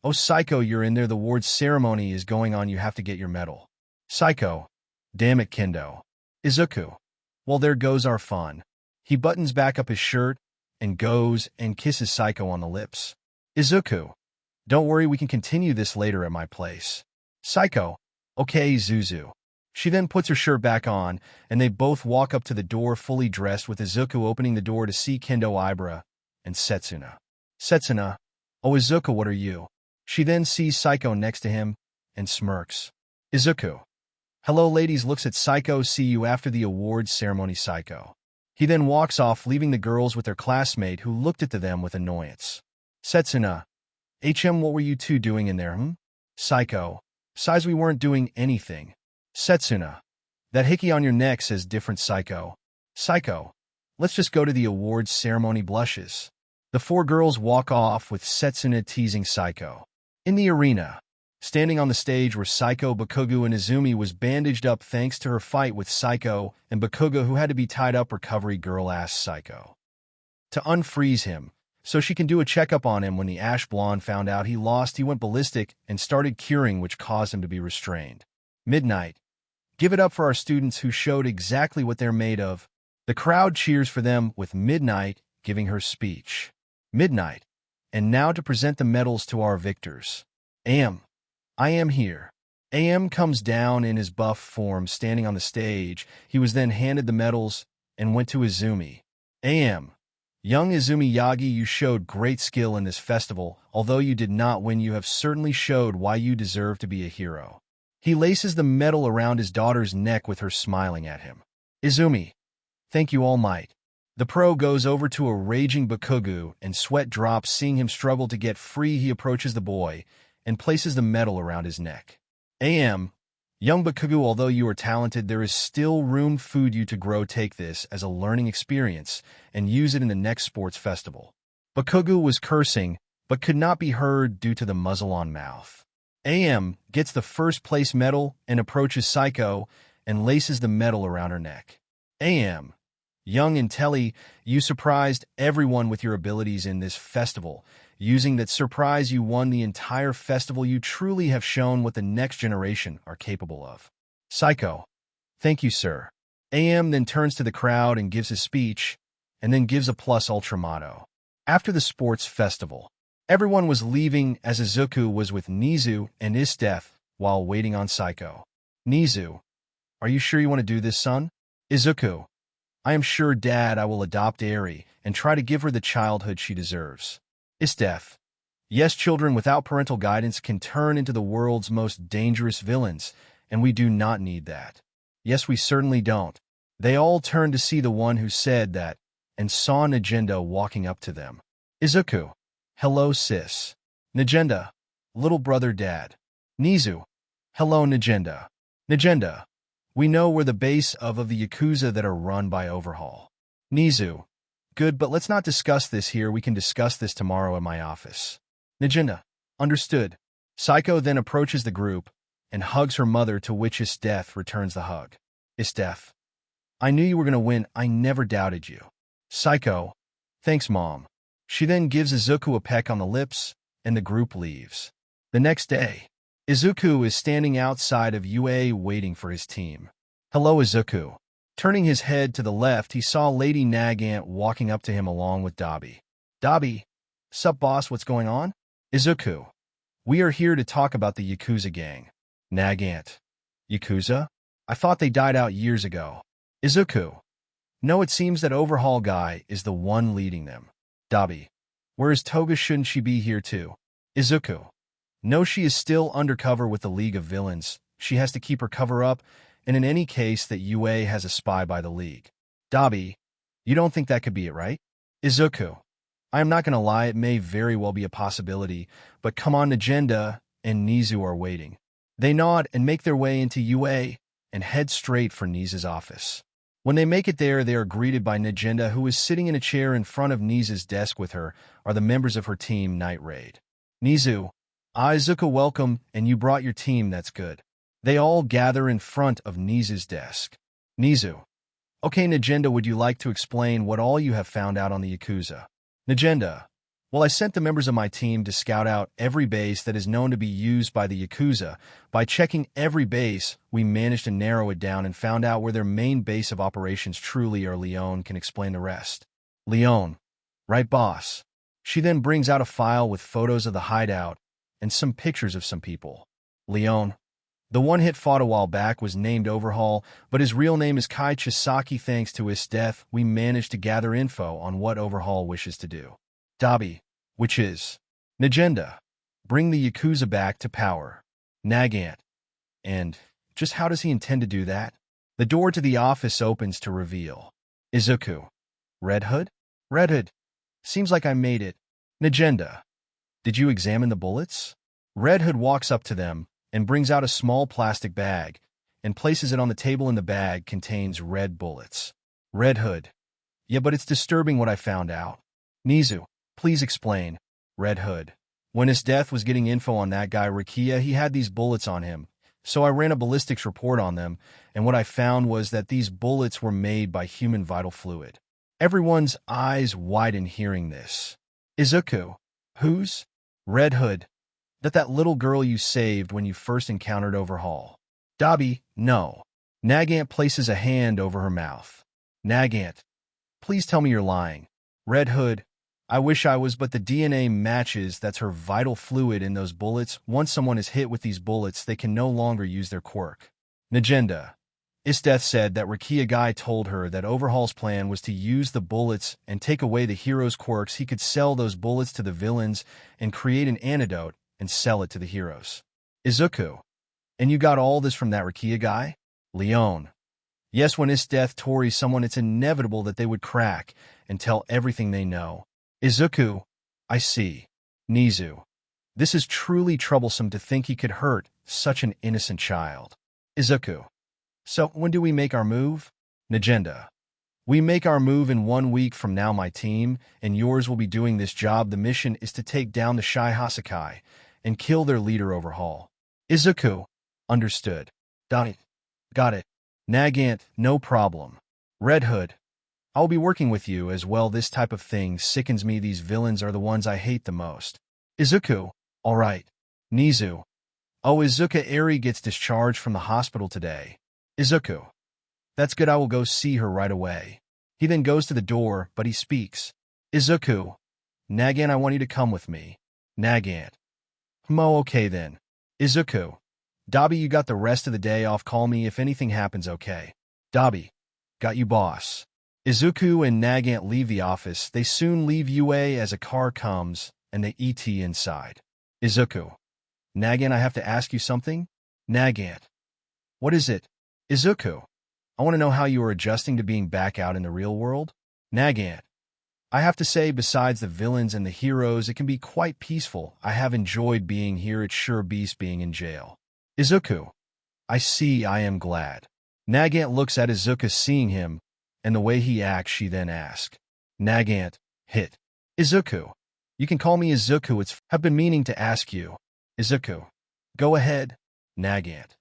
S2: Oh, Psycho, you're in there. The award ceremony is going on. You have to get your medal. Psycho. Damn it, Kendo. Izuku. Well, there goes our fun. He buttons back up his shirt and goes and kisses Psycho on the lips. Izuku. Don't worry, we can continue this later at my place. Psycho. Okay, Zuzu. She then puts her shirt back on, and they both walk up to the door fully dressed, with Izuku opening the door to see Kendo, Ibra, and Setsuna. Setsuna. Oh, Izuku, what are you? She then sees Psycho next to him and smirks. Izuku. Hello, ladies. Looks at Psycho. See you after the awards ceremony, Psycho. He then walks off, leaving the girls with their classmate, who looked at them with annoyance. Setsuna. What were you two doing in there, Psycho. Size, we weren't doing anything. Setsuna. That hickey on your neck says different, Psycho. Psycho. Let's just go to the awards ceremony. Blushes. The four girls walk off, with Setsuna teasing Psycho. In the arena. Standing on the stage were Psycho, Bakugo, and Izumi was bandaged up thanks to her fight with Psycho, and Bakugo, who had to be tied up. Recovery girl asked Psycho to unfreeze him so she can do a checkup on him. When the ash blonde found out he lost, he went ballistic and started curing, which caused him to be restrained. Midnight. Give it up for our students who showed exactly what they're made of. The crowd cheers for them, with Midnight giving her speech. Midnight. And now to present the medals to our victors. I am here. AM comes down in his buff form, standing on the stage. He was then handed the medals and went to Izumi. Young Izumi Yagi, you showed great skill in this festival. Although you did not win, you have certainly showed why you deserve to be a hero. He laces the medal around his daughter's neck, with her smiling at him. Izumi. Thank you, All Might. The pro goes over to a raging Bakugo, and sweat drops seeing him struggle to get free. He approaches the boy and places the medal around his neck. Young Bakugo, although you are talented, there is still room for you to grow. Take this as a learning experience and use it in the next sports festival. Bakugo was cursing, but could not be heard due to the muzzle-on mouth. Gets the first place medal and approaches Psycho and laces the medal around her neck. Young Intelli, you surprised everyone with your abilities in this festival. Using that surprise, you won the entire festival. You truly have shown what the next generation are capable of. Psycho. Thank you, sir. Then turns to the crowd and gives his speech, and then gives a plus ultra motto. After the sports festival, everyone was leaving as Izuku was with Nizu and Death while waiting on Psycho. Nizu. Are you sure you want to do this, son? Izuku. I am sure, Dad. I will adopt Eri and try to give her the childhood she deserves. Is death. Yes, children without parental guidance can turn into the world's most dangerous villains, and we do not need that. Yes, we certainly don't. They all turned to see the one who said that, and saw Nagenda walking up to them. Izuku. Hello, sis. Nagenda. Little brother dad. Nizu. Hello, Nagenda. Nagenda. We know we're the base of the Yakuza that are run by Overhaul. Nizu. Good, but let's not discuss this here. We can discuss this tomorrow at my office. Nagenda. Understood. Psycho then approaches the group and hugs her mother, to which Isdeath returns the hug. Isdeath. I knew you were going to win. I never doubted you. Psycho. Thanks, Mom. She then gives Izuku a peck on the lips, and the group leaves. The next day, Izuku is standing outside of UA waiting for his team. Hello, Izuku. Turning his head to the left, he saw Lady Nagant walking up to him along with Dabi. Dabi. Sup, boss, what's going on? Izuku. We are here to talk about the Yakuza gang. Nagant. Yakuza? I thought they died out years ago. Izuku. No, it seems that Overhaul guy is the one leading them. Dabi. Where is Toga? Shouldn't she be here too? Izuku. No, she is still undercover with the League of Villains. She has to keep her cover up, and in any case that UA has a spy by the League. Dabi. You don't think that could be it, right? Izuku. I am not going to lie, it may very well be a possibility, but come on, Nagenda and Nizu are waiting. They nod and make their way into UA and head straight for Nizu's office. When they make it there, they are greeted by Nagenda, who is sitting in a chair in front of Nizu's desk. With her are the members of her team, Night Raid. Nizu. Izuku, welcome, and you brought your team, that's good. They all gather in front of Nizu's desk. Nizu. Okay, Nagenda, would you like to explain what all you have found out on the Yakuza? Nagenda. Well, I sent the members of my team to scout out every base that is known to be used by the Yakuza. By checking every base, we managed to narrow it down and found out where their main base of operations truly are. Leon can explain the rest. Leon. Right, boss. She then brings out a file with photos of the hideout and some pictures of some people. Leon. The one hit fought a while back was named Overhaul, but his real name is Kai Chisaki. Thanks to his death, we managed to gather info on what Overhaul wishes to do. Dabi. Which is? Nagenda. Bring the Yakuza back to power. Nagant. And just how does he intend to do that? The door to the office opens to reveal. Izuku. Red Hood? Red Hood. Seems like I made it. Nagenda. Did you examine the bullets? Red Hood walks up to them and brings out a small plastic bag and places it on the table. In the bag contains red bullets. Red Hood. Yeah, but it's disturbing what I found out. Nizu. Please explain. Red Hood. When his death was getting info on that guy Rakia, he had these bullets on him. So I ran a ballistics report on them, and what I found was that these bullets were made by human vital fluid. Everyone's eyes widen hearing this. Izuku. Whose? Red Hood. That little girl you saved when you first encountered Overhaul. Dabi. No. Nagant places a hand over her mouth. Nagant. Please tell me you're lying. Red Hood. I wish I was, but the DNA matches. That's her vital fluid in those bullets. Once someone is hit with these bullets, they can no longer use their quirk. Nagenda. Isdeath said that Rakia guy told her that Overhaul's plan was to use the bullets and take away the hero's quirks. He could sell those bullets to the villains and create an antidote and sell it to the heroes. Izuku. And you got all this from that Rakia guy? Leon. Yes, when Isdeath Tori someone, it's inevitable that they would crack and tell everything they know. Izuku. I see. Nizu. This is truly troublesome to think he could hurt such an innocent child. Izuku. So, when do we make our move? Nagenda. We make our move in 1 week from now. My team and yours will be doing this job. The mission is to take down the Shai Hasakai and kill their leader Overhaul. Izuku. Understood. Got it. Nagant. No problem. Red Hood. I'll be working with you as well. This type of thing sickens me. These villains are the ones I hate the most. Izuku. All right. Nizu. Oh, Izuka Eri gets discharged from the hospital today. Izuku. That's good. I will go see her right away. He then goes to the door, but he speaks. Izuku. Nagant, I want you to come with me. Nagant. Okay then. Izuku. Dabi, you got the rest of the day off. Call me if anything happens, okay? Dabi. Got you, boss. Izuku and Nagant leave the office. They soon leave UA as a car comes and the ET inside. Izuku. Nagant, I have to ask you something? Nagant. What is it? Izuku. I want to know how you are adjusting to being back out in the real world. Nagant. I have to say, besides the villains and the heroes, it can be quite peaceful. I have enjoyed being here. It's sure beast being in jail. Izuku. I see, I am glad. Nagant looks at Izuku seeing him, and the way he acts, she then asks. Nagant. Hit. Izuku. You can call me Izuku. I've been meaning to ask you. Izuku. Go ahead. Nagant.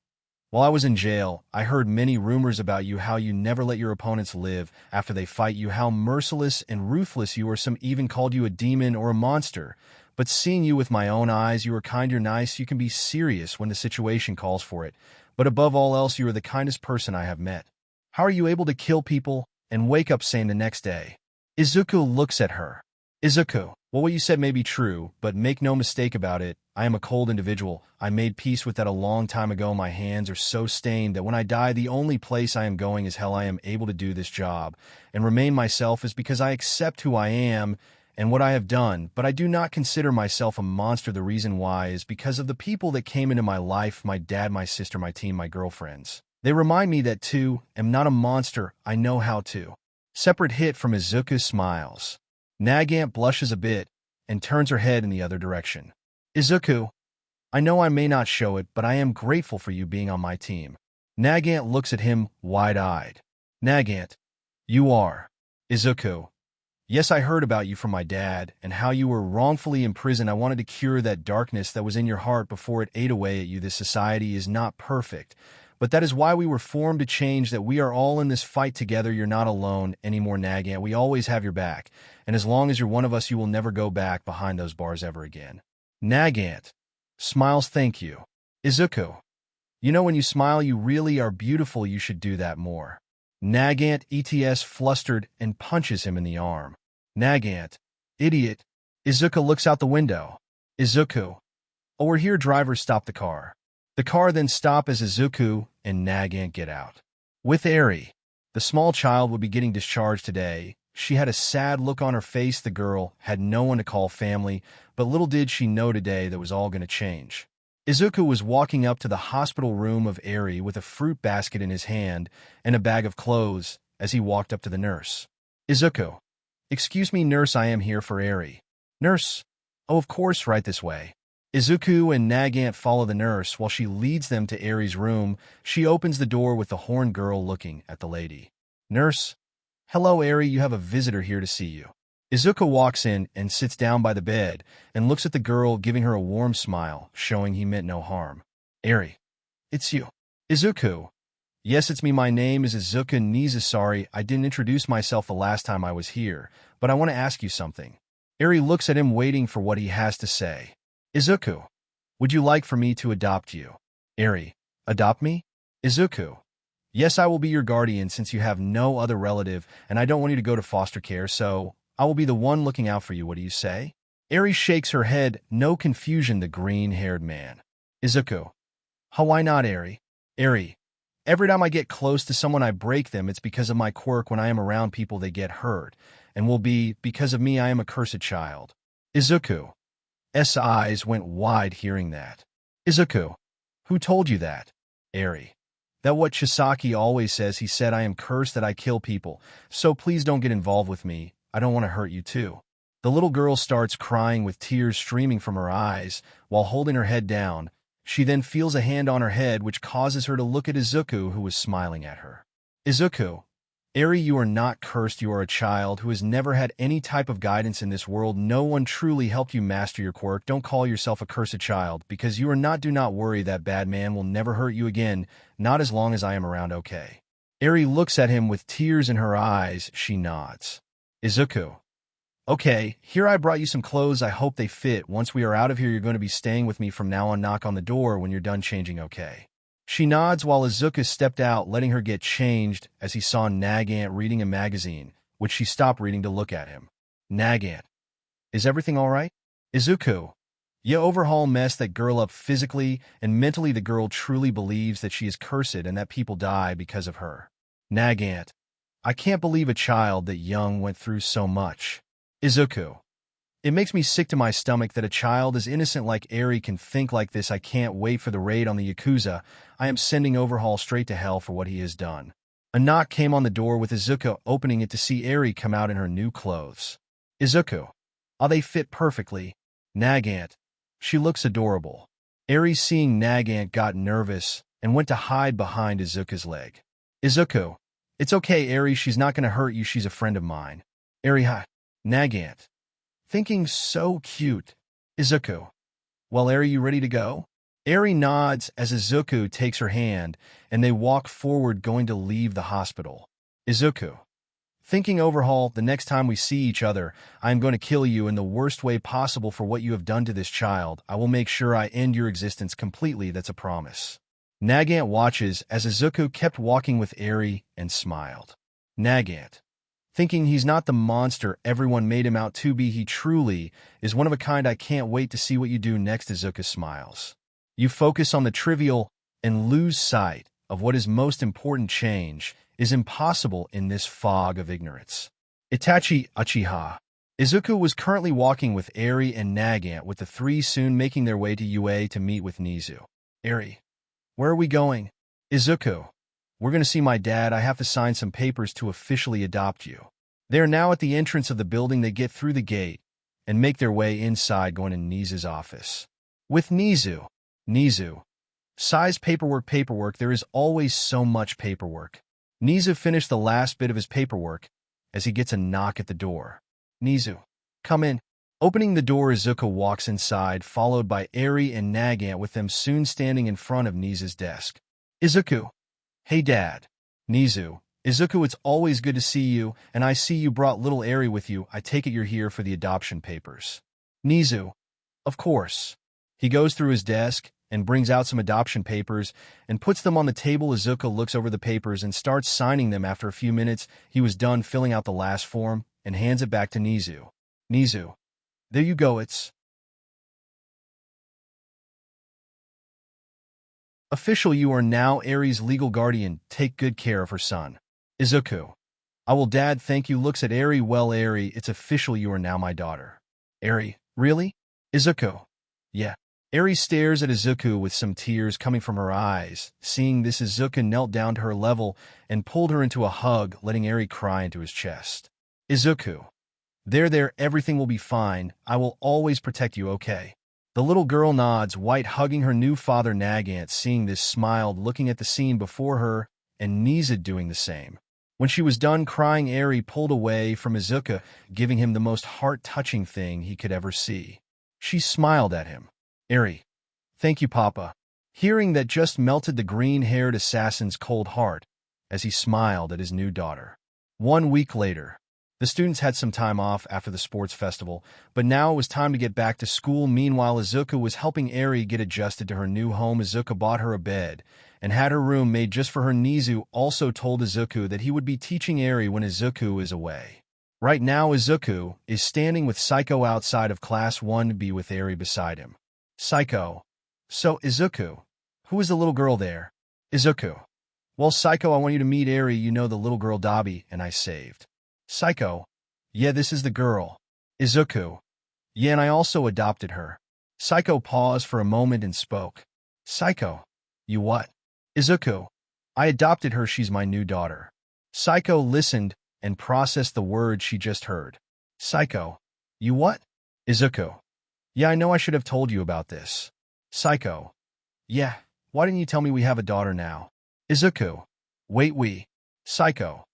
S2: While I was in jail, I heard many rumors about you, how you never let your opponents live after they fight you, how merciless and ruthless you are. Some even called you a demon or a monster. But seeing you with my own eyes, you are kind, you're nice, you can be serious when the situation calls for it. But above all else, you are the kindest person I have met. How are you able to kill people and wake up sane the next day? Izuku looks at her. Izuku, well, what you said may be true, but make no mistake about it, I am a cold individual. I made peace with that a long time ago. My hands are so stained that when I die, the only place I am going is hell. I am able to do this job and remain myself is because I accept who I am and what I have done, but I do not consider myself a monster. The reason why is because of the people that came into my life, my dad, my sister, my team, my girlfriends. They remind me that too, am not a monster. I know how to. Separate hit from Izuku smiles. Nagant blushes a bit and turns her head in the other direction. Izuku, I know I may not show it, but I am grateful for you being on my team. Nagant looks at him wide-eyed. Nagant, you are. Izuku, yes, I heard about you from my dad and how you were wrongfully imprisoned. I wanted to cure that darkness that was in your heart before it ate away at you. This society is not perfect, but that is why we were formed to change, that we are all in this fight together. You're not alone anymore, Nagant. We always have your back, and as long as you're one of us, you will never go back behind those bars ever again. Nagant smiles. Thank you. Izuku, you know when you smile, you really are beautiful. You should do that more. Nagant ets flustered and punches him in the arm. Nagant, idiot. Izuku looks out the window. Izuku, oh, we're here. Driver, stop the car. The car then stops as Izuku and Nagant get out. With Eri, the small child would be getting discharged today. She had a sad look on her face. The girl had no one to call family, but little did she know today that was all going to change. Izuku was walking up to the hospital room of Eri with a fruit basket in his hand and a bag of clothes as he walked up to the nurse. Izuku, excuse me, nurse, I am here for Eri. Nurse, oh, of course, right this way. Izuku and Nagant follow the nurse while she leads them to Eri's room. She opens the door with the horned girl looking at the lady. Nurse, hello, Eri, you have a visitor here to see you. Izuku walks in and sits down by the bed and looks at the girl, giving her a warm smile, showing he meant no harm. Eri, it's you. Izuku, yes, it's me. My name is Izuku Niza. Sorry, I didn't introduce myself the last time I was here, but I want to ask you something. Eri looks at him, waiting for what he has to say. Izuku, would you like for me to adopt you? Eri, adopt me? Izuku, yes, I will be your guardian since you have no other relative, and I don't want you to go to foster care, so I will be the one looking out for you. What do you say? Eri shakes her head, no confusion. The green-haired man. Izuku, how, why not, Eri? Eri, every time I get close to someone, I break them. It's because of my quirk. When I am around people, they get hurt, and will be because of me. I am a cursed child. Izuku's eyes went wide hearing that. Izuku, who told you that? Eri, that what Chisaki always says. He said I am cursed, that I kill people, so please don't get involved with me. I don't want to hurt you too. The little girl starts crying with tears streaming from her eyes while holding her head down. She then feels a hand on her head, which causes her to look at Izuku, who was smiling at her. Izuku, Eri, you are not cursed. You are a child who has never had any type of guidance in this world. No one truly helped you master your quirk. Don't call yourself a cursed child, because you are not. Do not worry, that bad man will never hurt you again, not as long as I am around, okay? Eri looks at him with tears in her eyes. She nods. Izuku, okay, here I brought you some clothes. I hope they fit. Once we are out of here, you're going to be staying with me from now on. Knock on the door when you're done changing, okay? She nods while Izuku stepped out, letting her get changed as he saw Nagant reading a magazine, which she stopped reading to look at him. Nagant, is everything all right? Izuku, yeah, overhaul messed that girl up physically and mentally. The girl truly believes that she is cursed and that people die because of her. Nagant, I can't believe a child that young went through so much. Izuku, It makes me sick to my stomach that a child as innocent like Eri can think like this. I can't wait for the raid on the Yakuza. I am sending Overhaul straight to hell for what he has done. A knock came on the door with Izuku opening it to see Eri come out in her new clothes. Izuku. Oh, they fit perfectly. Nagant. She looks adorable. Eri, seeing Nagant, got nervous and went to hide behind Izuku's leg. Izuku. It's okay, Eri, she's not going to hurt you, she's a friend of mine. Eri, hi. Nagant. Thinking so cute. Izuku. Well, Eri, you ready to go? Eri nods as Izuku takes her hand, and they walk forward, going to leave the hospital. Izuku. Thinking, Overhaul, the next time we see each other, I am going to kill you in the worst way possible for what you have done to this child. I will make sure I end your existence completely, that's a promise. Nagant watches as Izuku kept walking with Eri and smiled. Nagant. Thinking he's not the monster everyone made him out to be, he truly is one of a kind. I can't wait to see what you do next. Izuku smiles. You focus on the trivial and lose sight of what is most important. Change is impossible in this fog of ignorance. Itachi Uchiha. Izuku was currently walking with Eri and Nagant, with the three soon making their way to UA to meet with Nizu. Eri. Where are we going? Izuku. We're going to see my dad. I have to sign some papers to officially adopt you. They are now at the entrance of the building. They get through the gate and make their way inside, going to Nizu's office. With Nizu. Nizu. Size paperwork. There is always so much paperwork. Nizu finished the last bit of his paperwork as he gets a knock at the door. Nizu. Come in. Opening the door, Izuku walks inside, followed by Eri and Nagant, with them soon standing in front of Nizu's desk. Izuku. Hey, Dad. Nizu. Izuku, it's always good to see you, and I see you brought little Eri with you. I take it you're here for the adoption papers. Nizu. Of course. He goes through his desk and brings out some adoption papers and puts them on the table. Izuku looks over the papers and starts signing them. After a few minutes, he was done filling out the last form and hands it back to Nizu. Nizu. There you go, it's official. You are now Eri's legal guardian. Take good care of her son. Izuku. I will, Dad, thank you. Looks at Eri. Well, Eri, it's official. You are now my daughter. Eri. Really? Izuku. Yeah. Eri stares at Izuku with some tears coming from her eyes. Seeing this, Izuku knelt down to her level and pulled her into a hug, letting Eri cry into his chest. Izuku. There, everything will be fine. I will always protect you, okay? The little girl nods, white, hugging her new father. Nagant, seeing this, smiled, looking at the scene before her, and Nizu doing the same. When she was done crying, Eri pulled away from Izuku, giving him the most heart-touching thing he could ever see. She smiled at him. Eri. Thank you, Papa. Hearing that just melted the green-haired assassin's cold heart as he smiled at his new daughter. 1 week later. The students had some time off after the sports festival, but now it was time to get back to school. Meanwhile, Izuku was helping Eri get adjusted to her new home. Izuku bought her a bed and had her room made just for her. Nizu also told Izuku that he would be teaching Eri when Izuku is away. Right now, Izuku is standing with Saiko outside of Class 1B with Eri beside him. Saiko. So, Izuku, who is the little girl there? Izuku. Well, Saiko, I want you to meet Eri. You know, the little girl Dabi and I saved. Saiko. Yeah, this is the girl. Izuku. Yeah, and I also adopted her. Saiko paused for a moment and spoke. Saiko. You what? Izuku. I adopted her. She's my new daughter. Saiko listened and processed the words she just heard. Saiko. You what? Izuku. Yeah, I know I should have told you about this. Saiko. Yeah, why didn't you tell me we have a daughter now? Izuku. Wait, we. Saiko.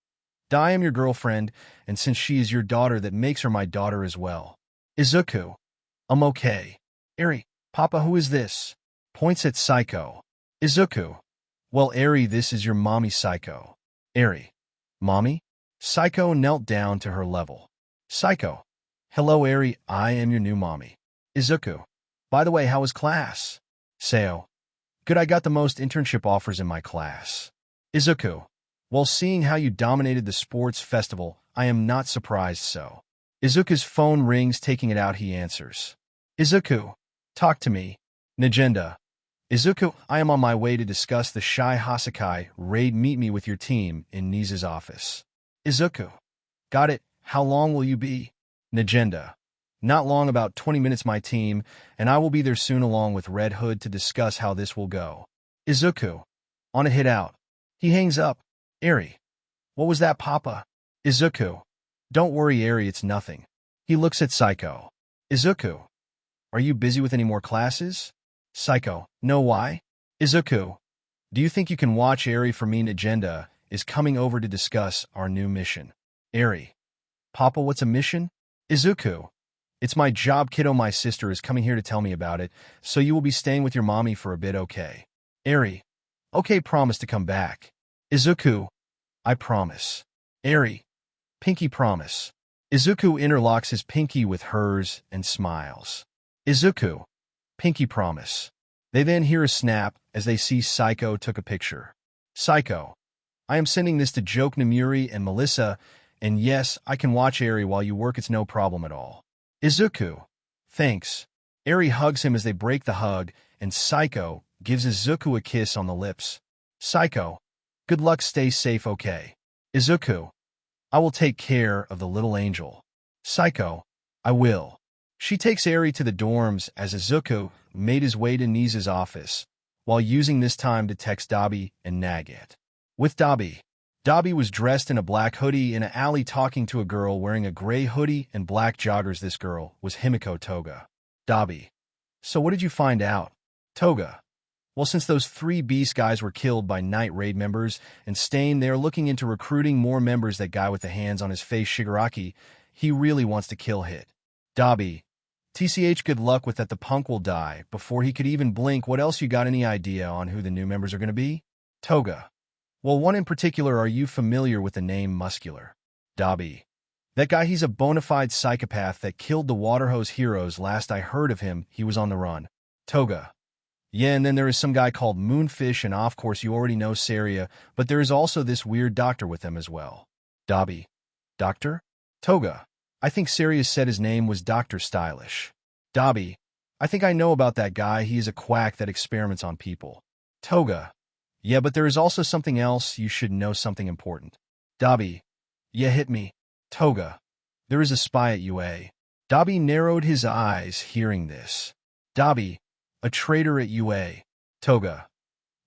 S2: I am your girlfriend, and since she is your daughter, that makes her my daughter as well. Izuku. I'm okay. Eri. Papa, who is this? Points at Saiko. Izuku. Well, Eri, this is your mommy, Saiko. Eri. Mommy? Saiko knelt down to her level. Saiko. Hello, Eri, I am your new mommy. Izuku. By the way, how was class? Sayo. Good, I got the most internship offers in my class. Izuku. Well, seeing how you dominated the sports festival, I am not surprised so. Izuku's phone rings. Taking it out, he answers. Izuku. Talk to me. Nagenda. Izuku, I am on my way to discuss the Shy Hasakai raid. Meet me with your team in Nizu's office. Izuku. Got it. How long will you be? Nagenda. Not long, about 20 minutes, my team, and I will be there soon along with Red Hood to discuss how this will go. Izuku. On a hit out. He hangs up. Eri. What was that, Papa? Izuku. Don't worry, Eri, it's nothing. He looks at Psycho. Izuku. Are you busy with any more classes? Psycho. No, why? Izuku. Do you think you can watch Eri for me? Agenda is coming over to discuss our new mission. Eri. Papa, what's a mission? Izuku. It's my job, kiddo. My sister is coming here to tell me about it, so you will be staying with your mommy for a bit, okay? Eri. Okay, promise to come back. Izuku. I promise. Eri. Pinky promise. Izuku interlocks his pinky with hers and smiles. Izuku. Pinky promise. They then hear a snap as they see Psycho took a picture. Psycho. I am sending this to Joke, Namuri, and Melissa, and yes, I can watch Eri while you work, it's no problem at all. Izuku. Thanks. Eri hugs him as they break the hug, and Psycho gives Izuku a kiss on the lips. Psycho. Good luck, stay safe, okay? Izuku. I will take care of the little angel. Psycho. I will. She takes Eri to the dorms as Izuku made his way to Nisa's office, while using this time to text Dabi and Nagit. With Dabi. Dabi was dressed in a black hoodie in an alley talking to a girl wearing a gray hoodie and black joggers. This girl was Himiko Toga. Dabi. So what did you find out? Toga. Well, since those 3 Beast guys were killed by Night Raid members and Stain, they are looking into recruiting more members. That guy with the hands on his face, Shigaraki, he really wants to kill Hit. Dabi. TCH, good luck with that. The punk will die before he could even blink. What else, you got any idea on who the new members are going to be? Toga. Well, one in particular. Are you familiar with the name Muscular? Dabi. That guy, he's a bona fide psychopath that killed the Waterhose heroes. Last I heard of him, he was on the run. Toga. Yeah, and then there is some guy called Moonfish, and of course you already know Saria, but there is also this weird doctor with them as well. Dabi. Doctor? Toga. I think Saria said his name was Dr. Stylish. Dabi. I think I know about that guy. He is a quack that experiments on people. Toga. Yeah, but there is also something else. You should know something important. Dabi. Yeah, hit me. Toga. There is a spy at UA. Dabi narrowed his eyes hearing this. Dabi. A traitor at UA. Toga.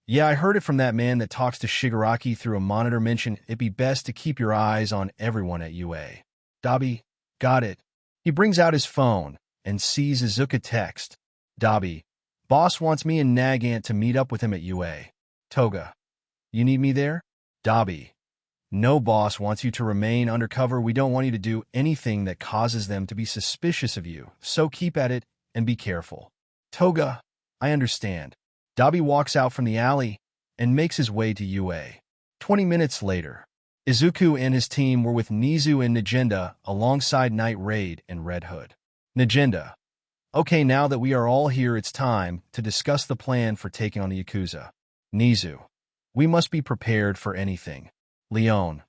S2: Yeah, I heard it from that man that talks to Shigaraki through a monitor. Mention it'd be best to keep your eyes on everyone at UA. Dabi. Got it. He brings out his phone and sees Izuku text. Dabi. Boss wants me and Nagant to meet up with him at UA. Toga. You need me there? Dabi. No, boss wants you to remain undercover. We don't want you to do anything that causes them to be suspicious of you, so keep at it and be careful. Toga. I understand. Dabi walks out from the alley and makes his way to UA. 20 minutes later, Izuku and his team were with Nizu and Nagenda alongside Night Raid and Red Hood. Nagenda. Okay, now that we are all here, it's time to discuss the plan for taking on the Yakuza. Nizu. We must be prepared for anything. Leon.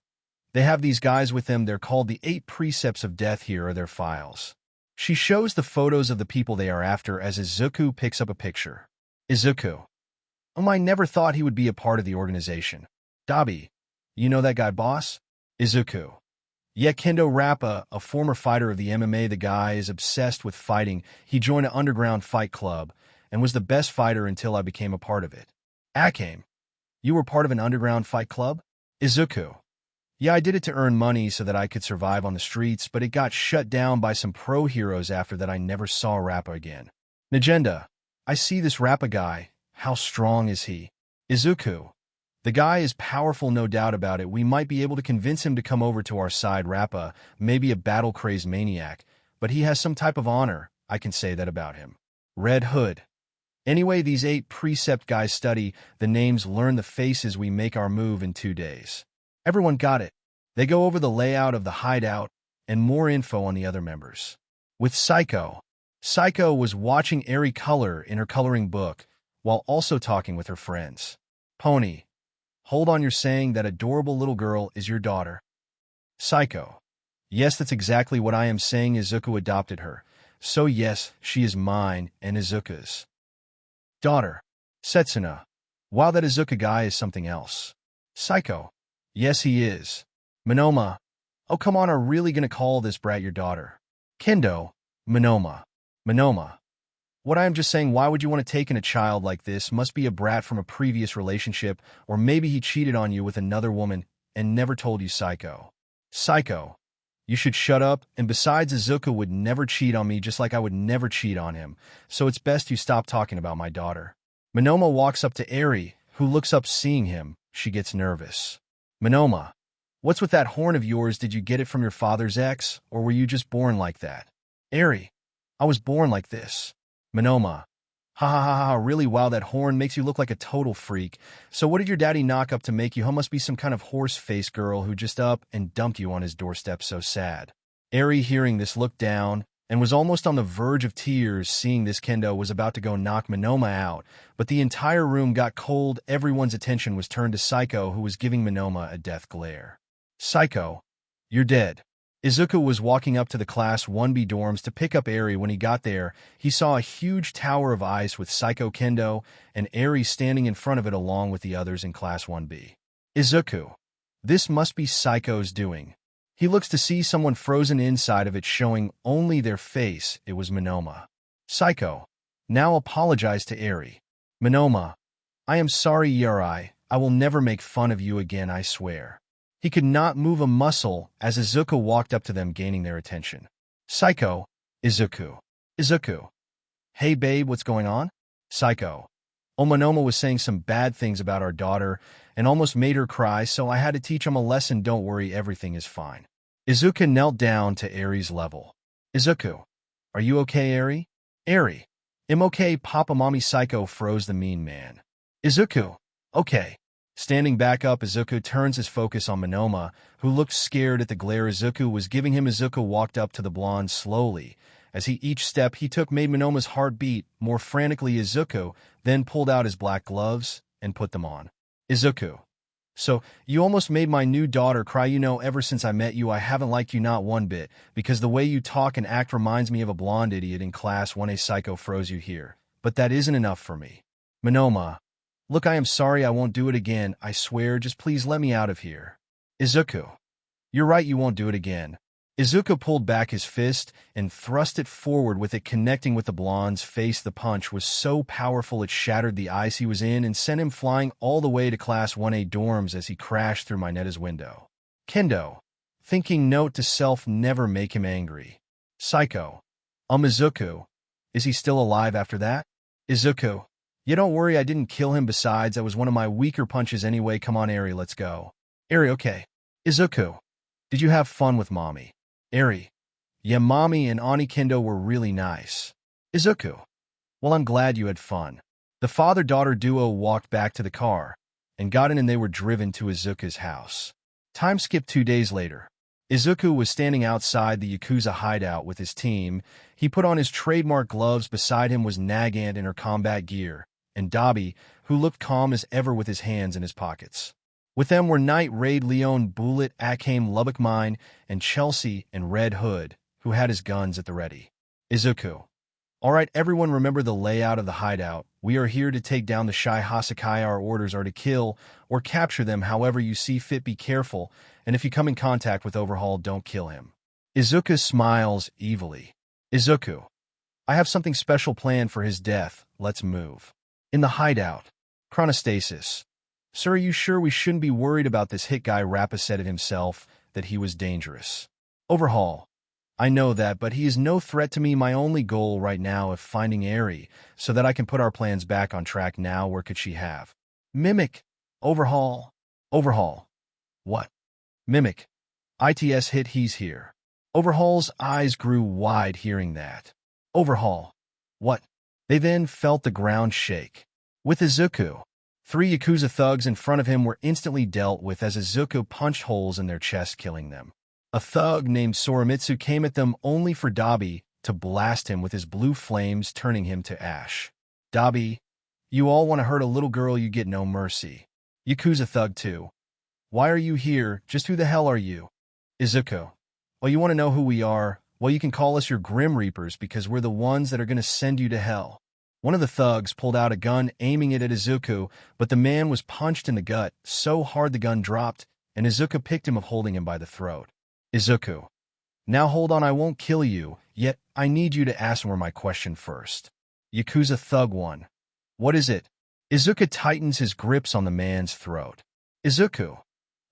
S2: They have these guys with them. They're called the 8 Precepts of Death. Here are their files. She shows the photos of the people they are after as Izuku picks up a picture. Izuku. I never thought he would be a part of the organization. Dabi. You know that guy, boss? Izuku. Yeah, Kendo Rappa, a former fighter of the MMA. The guy is obsessed with fighting. He joined an underground fight club and was the best fighter until I became a part of it. Akame. You were part of an underground fight club? Izuku. Yeah, I did it to earn money so that I could survive on the streets, but it got shut down by some pro heroes. After that, I never saw Rappa again. Nagenda. I see this Rappa guy. How strong is he? Izuku. The guy is powerful, no doubt about it. We might be able to convince him to come over to our side. Rappa may be a battle-crazed maniac, but he has some type of honor. I can say that about him. Red Hood. Anyway, these 8 Precept guys study the names, learn the faces. We make our move in 2 days. Everyone got it. They go over the layout of the hideout and more info on the other members. With Psycho. Psycho was watching Eri color in her coloring book while also talking with her friends. Pony. Hold on, you're saying that adorable little girl is your daughter? Psycho. Yes, that's exactly what I am saying. Izuku adopted her. So yes, she is mine and Izuku's daughter. Setsuna. Wow, that Izuku guy is something else. Psycho. Yes, he is. Monoma. Oh, come on, are really gonna call this brat your daughter? Kendo. Monoma. Monoma. What I am just saying, why would you want to take in a child like this? Must be a brat from a previous relationship, or maybe he cheated on you with another woman and never told you, Psycho. Psycho. You should shut up, and besides, Izuku would never cheat on me just like I would never cheat on him, so it's best you stop talking about my daughter. Monoma walks up to Eri, who looks up seeing him. She gets nervous. Monoma. What's with that horn of yours? Did you get it from your father's ex, or were you just born like that? Eri. I was born like this. Monoma. Ha ha ha ha, really? Wow, that horn makes you look like a total freak. So what did your daddy knock up to make you? He must be some kind of horse-faced girl who just up and dumped you on his doorstep. So sad. Eri, hearing this, looked down and was almost on the verge of tears. Seeing this, Kendo was about to go knock Monoma out, but the entire room got cold. Everyone's attention was turned to Psycho, who was giving Monoma a death glare. Psycho, you're dead. Izuku was walking up to the Class 1B dorms to pick up Eri. When he got there, he saw a huge tower of ice with Psycho, Kendo, and Eri standing in front of it along with the others in Class 1B. Izuku. This must be Psycho's doing. He looks to see someone frozen inside of it, showing only their face. It was Monoma. Psycho. Now apologize to Eri. Monoma. I am sorry, Yuri. I will never make fun of you again, I swear. He could not move a muscle as Izuku walked up to them, gaining their attention. Psycho. Izuku. Izuku. Hey babe, what's going on? Psycho. Monoma was saying some bad things about our daughter and almost made her cry, so I had to teach him a lesson. Don't worry, everything is fine. Izuku knelt down to Eri's level. Izuku. Are you okay, Eri? Eri. I'm okay, Papa. Mommy. Psycho froze the mean man. Izuku. Okay. Standing back up, Izuku turns his focus on Monoma, who looked scared at the glare Izuku was giving him. Izuku walked up to the blonde slowly. As each step he took made Monoma's heart beat more frantically. Izuku then pulled out his black gloves and put them on. Izuku. So, you almost made my new daughter cry. You know, ever since I met you, I haven't liked you not one bit, because the way you talk and act reminds me of a blonde idiot in Class 1A. Psycho froze you here. But that isn't enough for me. Monoma. Look, I am sorry, I won't do it again, I swear, just please let me out of here. Izuku. You're right, you won't do it again. Izuku pulled back his fist and thrust it forward, with it connecting with the blonde's face. The punch was so powerful it shattered the ice he was in and sent him flying all the way to Class 1A dorms as he crashed through Mineta's window. Kendo. Thinking, note to self, never make him angry. Psycho. Izuku. Is he still alive after that? Izuku. Yeah, don't worry, I didn't kill him. Besides, that was one of my weaker punches anyway. Come on, Eri, let's go. Eri, okay. Izuku. Did you have fun with Mommy? Eri. Yeah, Mommy and Ani Kendo were really nice. Izuku. Well, I'm glad you had fun. The father-daughter duo walked back to the car and got in, and they were driven to Izuku's house. Time skip 2 days later. Izuku was standing outside the Yakuza hideout with his team. He put on his trademark gloves. Beside him was Nagant in her combat gear, and Dabi, who looked calm as ever with his hands in his pockets. With them were Night Raid, Leon, Bullet, Akame, Lubbock Mine, and Chelsea and Red Hood, who had his guns at the ready. Izuku. All right, everyone, remember the layout of the hideout. We are here to take down the Shy Hasakai. Our orders are to kill or capture them however you see fit. Be careful, and if you come in contact with Overhaul, don't kill him. Izuku smiles evilly. Izuku. I have something special planned for his death. Let's move. In the hideout. Chronostasis. Sir, are you sure we shouldn't be worried about this hit guy? Rappa said it himself, that he was dangerous. Overhaul. I know that, but he is no threat to me. My only goal right now is finding Eri, so that I can put our plans back on track. Now, where could she have? Mimic. Overhaul. Overhaul. What? Mimic. ITS hit, he's here. Overhaul's eyes grew wide hearing that. Overhaul. What? They then felt the ground shake. With Izuku. 3 Yakuza thugs in front of him were instantly dealt with as Izuku punched holes in their chest, killing them. A thug named Sorimitsu came at them, only for Dabi to blast him with his blue flames, turning him to ash. Dabi, you all want to hurt a little girl, you get no mercy. Yakuza thug 2. Why are you here? Just who the hell are you? Izuku. Well, you want to know who we are? Well, you can call us your Grim Reapers, because we're the ones that are going to send you to hell. One of the thugs pulled out a gun, aiming it at Izuku, but the man was punched in the gut so hard the gun dropped, and Izuku picked him up, holding him by the throat. Izuku. Now hold on, I won't kill you. Yet, I need you to answer my question first. Yakuza Thug 1. What is it? Izuku tightens his grips on the man's throat. Izuku,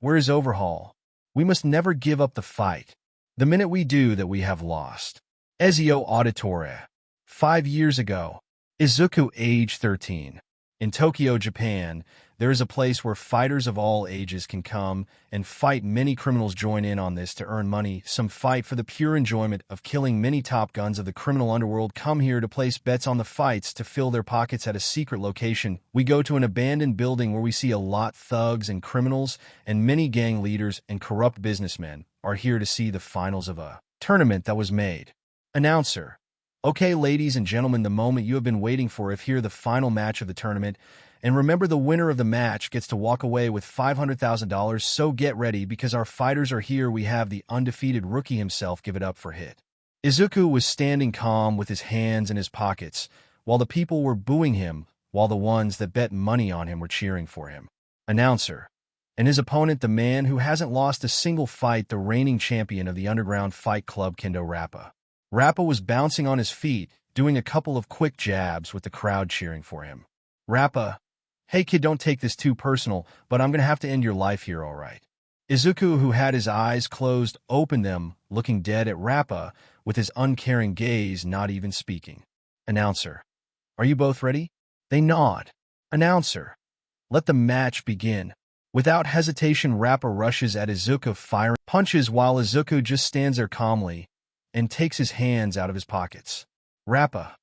S2: where is Overhaul? We must never give up the fight. The minute we do that, we have lost. Ezio Auditore. 5 years ago. Izuku, age 13. In Tokyo, Japan, there is a place where fighters of all ages can come and fight. Many criminals join in on this to earn money. Some fight for the pure enjoyment of killing. Many top guns of the criminal underworld come here to place bets on the fights to fill their pockets. At a secret location, we go to an abandoned building where we see a lot thugs and criminals, and many gang leaders and corrupt businessmen are here to see the finals of a tournament that was made. Announcer. Okay, ladies and gentlemen, the moment you have been waiting for. If here the final match of the tournament, and remember, the winner of the match gets to walk away with $500,000, so get ready because our fighters are here. We have the undefeated rookie himself. Give it up for Hit. Izuku was standing calm with his hands in his pockets, while the people were booing him, while the ones that bet money on him were cheering for him. Announcer. And his opponent, the man who hasn't lost a single fight, the reigning champion of the Underground Fight Club, Kendo Rappa. Rappa was bouncing on his feet, doing a couple of quick jabs with the crowd cheering for him. Rappa, hey kid, don't take this too personal, but I'm gonna have to end your life here, alright? Izuku, who had his eyes closed, opened them, looking dead at Rappa, with his uncaring gaze, not even speaking. Announcer, are you both ready? They nod. Announcer, let the match begin. Without hesitation, Rappa rushes at Izuku, firing punches while Izuku just stands there calmly and takes his hands out of his pockets. Rappa.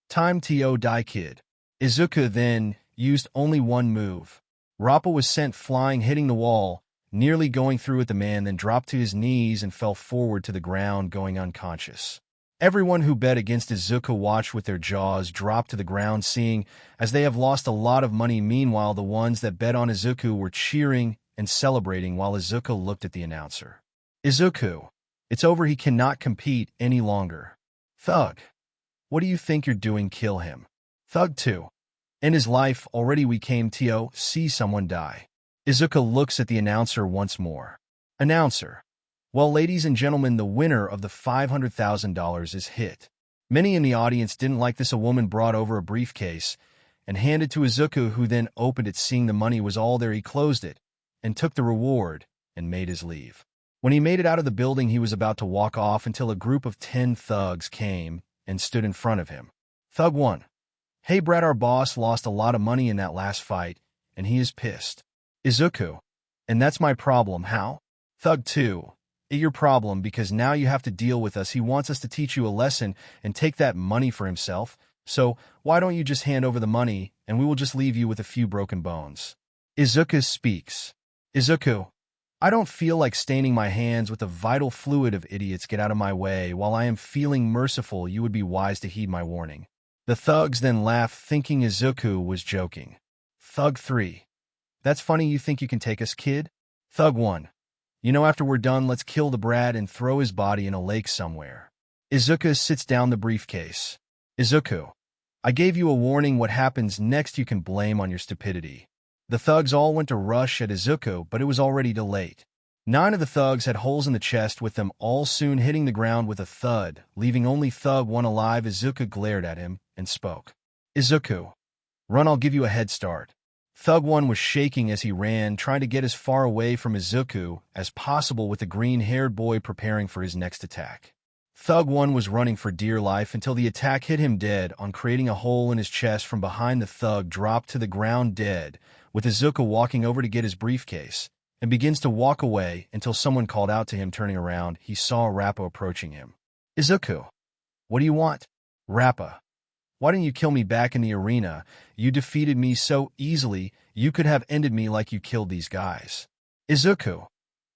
S2: Time to die, kid. Izuku then used only one move. Rappa was sent flying, hitting the wall, nearly going through it. The man then dropped to his knees and fell forward to the ground, going unconscious. Everyone who bet against Izuku watched with their jaws dropped to the ground, seeing as they have lost a lot of money. Meanwhile, the ones that bet on Izuku were cheering and celebrating while Izuku looked at the announcer. Izuku. It's over. He cannot compete any longer. Thug. What do you think you're doing? Kill him. Thug 2. In his life already we came to see someone die. Izuku looks at the announcer once more. Announcer. Well, ladies and gentlemen, the winner of the $500,000 is Hit. Many in the audience didn't like this. A woman brought over a briefcase and handed to Izuku, who then opened it. Seeing the money was all there, he closed it and took the reward and made his leave. When he made it out of the building, he was about to walk off until a group of 10 thugs came and stood in front of him. Thug 1. Hey Brad, our boss lost a lot of money in that last fight, and he is pissed. Izuku. And that's my problem. How? Thug 2. It's your problem because now you have to deal with us. He wants us to teach you a lesson and take that money for himself. So why don't you just hand over the money and we will just leave you with a few broken bones. Izuku speaks. Izuku. I don't feel like staining my hands with the vital fluid of idiots. Get out of my way. While I am feeling merciful, you would be wise to heed my warning. The thugs then laughed, thinking Izuku was joking. Thug 3. That's funny. You think you can take us, kid? Thug 1. You know, after we're done, let's kill the Brad and throw his body in a lake somewhere. Izuku sits down the briefcase. Izuku. I gave you a warning. What happens next you can blame on your stupidity. The thugs all went to rush at Izuku, but it was already too late. 9 of the thugs had holes in the chest, with them all soon hitting the ground with a thud, leaving only Thug 1 alive. Izuku glared at him and spoke. Izuku. Run, I'll give you a head start. Thug 1 was shaking as he ran, trying to get as far away from Izuku as possible, with the green-haired boy preparing for his next attack. Thug 1 was running for dear life until the attack hit him dead on, creating a hole in his chest. From behind, the thug dropped to the ground dead, with Izuku walking over to get his briefcase, and begins to walk away until someone called out to him. Turning around, he saw Rappa approaching him. Izuku. What do you want? Rappa. Why didn't you kill me back in the arena? You defeated me so easily, you could have ended me like you killed these guys. Izuku.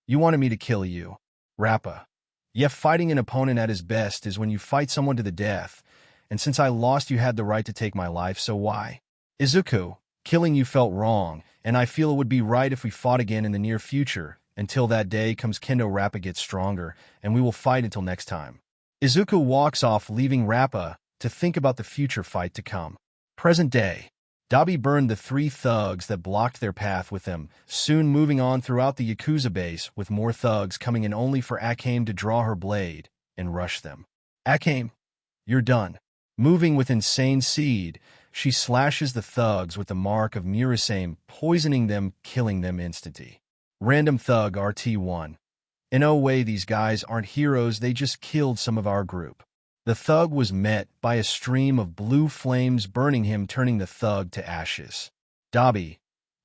S2: You wanted me to kill you. Rappa. Yeah, fighting an opponent at his best is when you fight someone to the death, and since I lost, you had the right to take my life, so why? Izuku. Killing you felt wrong, and I feel it would be right if we fought again in the near future. Until that day comes, Kendo Rappa gets stronger, and we will fight until next time. Izuku walks off, leaving Rappa to think about the future fight to come. Present day. Dabi burned the 3 thugs that blocked their path with them, soon moving on throughout the Yakuza base, with more thugs coming in only for Akame to draw her blade and rush them. Akame, you're done. Moving with insane speed, she slashes the thugs with the mark of Murasame, poisoning them, killing them instantly. Random thug RT1. In no way these guys aren't heroes, they just killed some of our group. The thug was met by a stream of blue flames burning him, turning the thug to ashes. Dabi,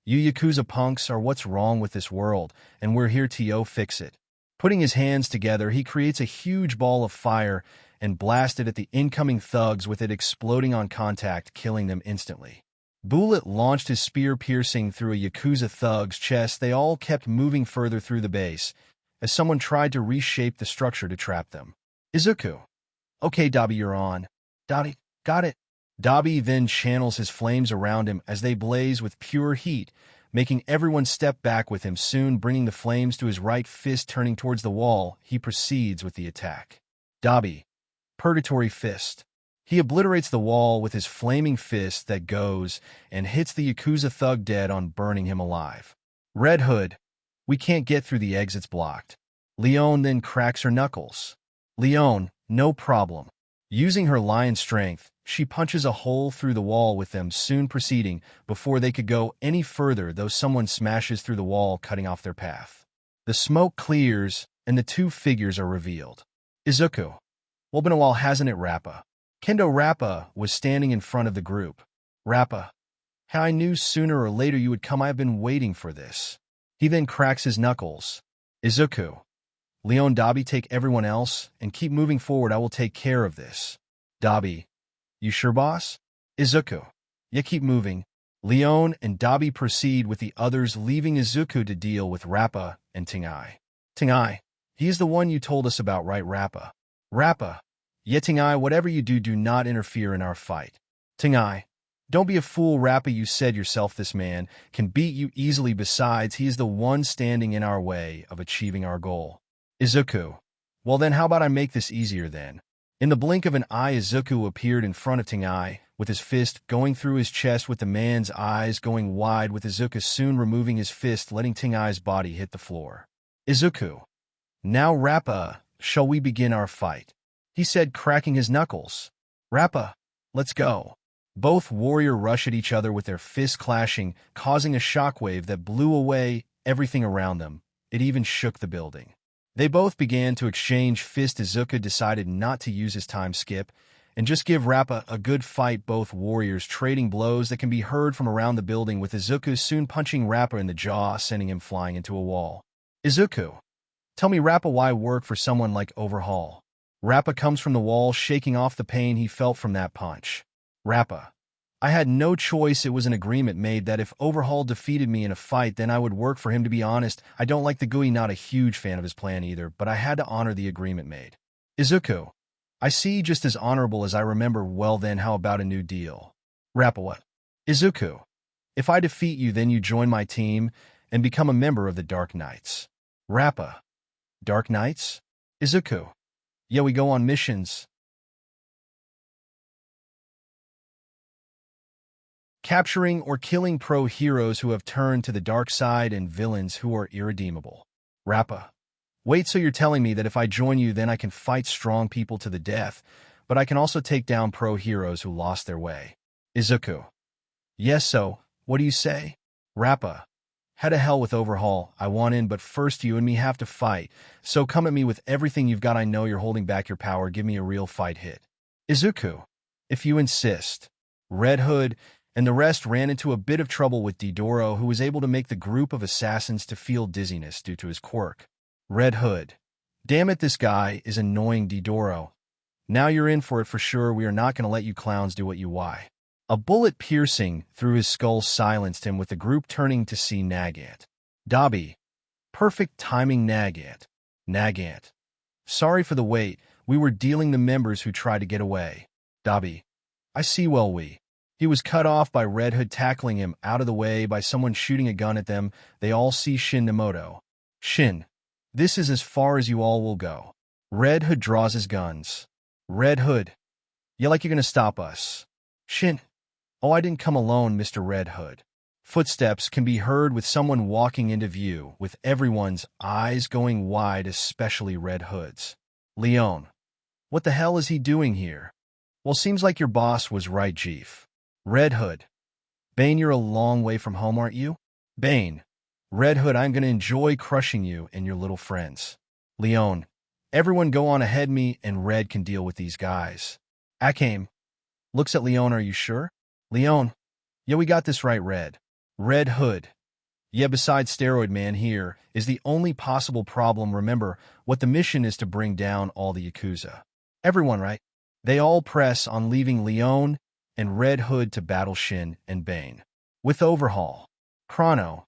S2: you Yakuza punks are what's wrong with this world, and we're here to fix it. Putting his hands together, he creates a huge ball of fire and blasted at the incoming thugs, with it exploding on contact, killing them instantly. Bullet launched his spear, piercing through a Yakuza thug's chest. They all kept moving further through the base, as someone tried to reshape the structure to trap them. Izuku. Okay, Dabi, you're on. Dabi, got it. Dabi then channels his flames around him as they blaze with pure heat, making everyone step back with him, soon bringing the flames to his right fist. Turning towards the wall, he proceeds with the attack. Dabi. Purgatory Fist. He obliterates the wall with his flaming fist that goes and hits the Yakuza thug dead on, burning him alive. Red Hood. We can't get through, the exit's blocked. Leon then cracks her knuckles. Leon, no problem. Using her lion strength, she punches a hole through the wall with them, soon proceeding before they could go any further, though someone smashes through the wall, cutting off their path. The smoke clears, and the two figures are revealed. Izuku. Well, been a while, hasn't it, Rappa? Kendo Rappa was standing in front of the group. Rappa. How I knew sooner or later you would come, I have been waiting for this. He then cracks his knuckles. Izuku. Leon, Dabi, take everyone else, and keep moving forward, I will take care of this. Dabi. You sure, boss? Izuku. Yeah, keep moving. Leon and Dabi proceed with the others, leaving Izuku to deal with Rappa and Tengai. Tengai. He is the one you told us about, right, Rappa? Rappa. Yeah, Tengai, whatever you do, do not interfere in our fight. Tengai. Don't be a fool, Rappa, you said yourself this man can beat you easily, besides he is the one standing in our way of achieving our goal. Izuku. Well then, how about I make this easier then? In the blink of an eye, Izuku appeared in front of Tengai, with his fist going through his chest, with the man's eyes going wide, with Izuku soon removing his fist, letting Tengai's body hit the floor. Izuku. Now, Rappa, shall we begin our fight? He said, cracking his knuckles. Rappa, let's go. Both warriors rush at each other with their fists clashing, causing a shockwave that blew away everything around them. It even shook the building. They both began to exchange fists. Izuku decided not to use his time skip and just give Rappa a good fight, both warriors trading blows that can be heard from around the building, with Izuku soon punching Rappa in the jaw, sending him flying into a wall. Izuku. Tell me, Rappa, why work for someone like Overhaul? Rappa comes from the wall, shaking off the pain he felt from that punch. Rappa. I had no choice. It was an agreement made that if Overhaul defeated me in a fight, then I would work for him. To be honest, I don't like the GUI, not a huge fan of his plan either, but I had to honor the agreement made. Izuku. I see, just as honorable as I remember. Well then, how about a new deal? Rappa. What? Izuku. If I defeat you, then you join my team and become a member of the Dark Knights. Rappa. Dark Knights? Izuku. Yeah, we go on missions. Capturing or killing pro-heroes who have turned to the dark side and villains who are irredeemable. Rappa. Wait, so you're telling me that if I join you, then I can fight strong people to the death, but I can also take down pro-heroes who lost their way? Izuku. Yes, so, what do you say? Rappa. Head to hell with Overhaul, I want in, but first you and me have to fight, so come at me with everything you've got. I know you're holding back your power, give me a real fight hit. Izuku. If you insist. Red Hood and the rest ran into a bit of trouble with Didoro, who was able to make the group of assassins to feel dizziness due to his quirk. Red Hood. Damn it, this guy is annoying, Didoro. Now you're in for it for sure. We are not going to let you clowns do what you why. A bullet piercing through his skull silenced him, with the group turning to see Nagant. Dabi. Perfect timing, Nagant. Nagant. Sorry for the wait. We were dealing the members who tried to get away. Dabi. I see, well, He was cut off by Red Hood tackling him out of the way by someone shooting a gun at them. They all see Shin Nemoto. Shin. This is as far as you all will go. Red Hood draws his guns. Red Hood. You like you're gonna stop us? Shin. Oh, I didn't come alone, Mr. Red Hood. Footsteps can be heard with someone walking into view, with everyone's eyes going wide, especially Red Hood's. Leon. What the hell is he doing here? Well, seems like your boss was right, Chief. Red Hood. Bane, you're a long way from home, aren't you? Bane. Red Hood, I'm gonna enjoy crushing you and your little friends. Leon. Everyone go on ahead me and Red can deal with these guys. Akame. Looks at Leon, are you sure? Leon. Yeah, we got this right, Red. Red Hood. Yeah, besides Steroid Man here is the only possible problem. Remember, what the mission is to bring down all the Yakuza. Everyone, right? They all press on, leaving Leon and Red Hood to battle Shin and Bane. With Overhaul. Chrono.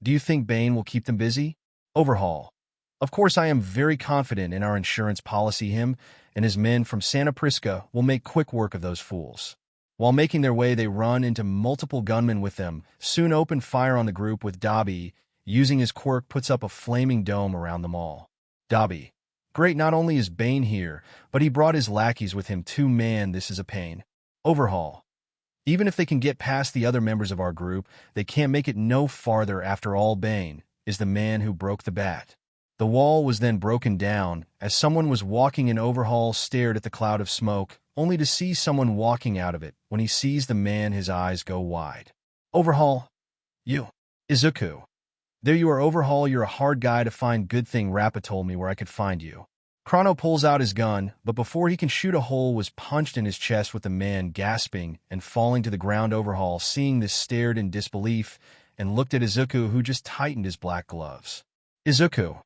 S2: Do you think Bane will keep them busy? Overhaul. Of course, I am very confident in our insurance policy. Him and his men from Santa Prisca will make quick work of those fools. While making their way, they run into multiple gunmen with them, soon open fire on the group with Dabi, using his quirk, puts up a flaming dome around them all. Dabi. Great, not only is Bane here, but he brought his lackeys with him too. Man, this is a pain. Overhaul. Even if they can get past the other members of our group, they can't make it no farther. After all, Bane is the man who broke the bat. The wall was then broken down as someone was walking in. Overhaul stared at the cloud of smoke, only to see someone walking out of it. When he sees the man, his eyes go wide. Overhaul. You. Izuku. There you are, Overhaul. You're a hard guy to find. Good thing Rappa told me where I could find you. Chrono pulls out his gun, but before he can shoot, a hole was punched in his chest with the man gasping and falling to the ground. Overhaul, seeing this, stared in disbelief and looked at Izuku, who just tightened his black gloves. Izuku.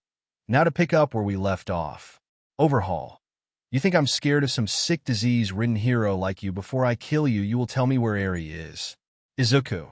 S2: Now to pick up where we left off. Overhaul. You think I'm scared of some sick disease-ridden hero like you? Before I kill you, you will tell me where Eri is. Izuku.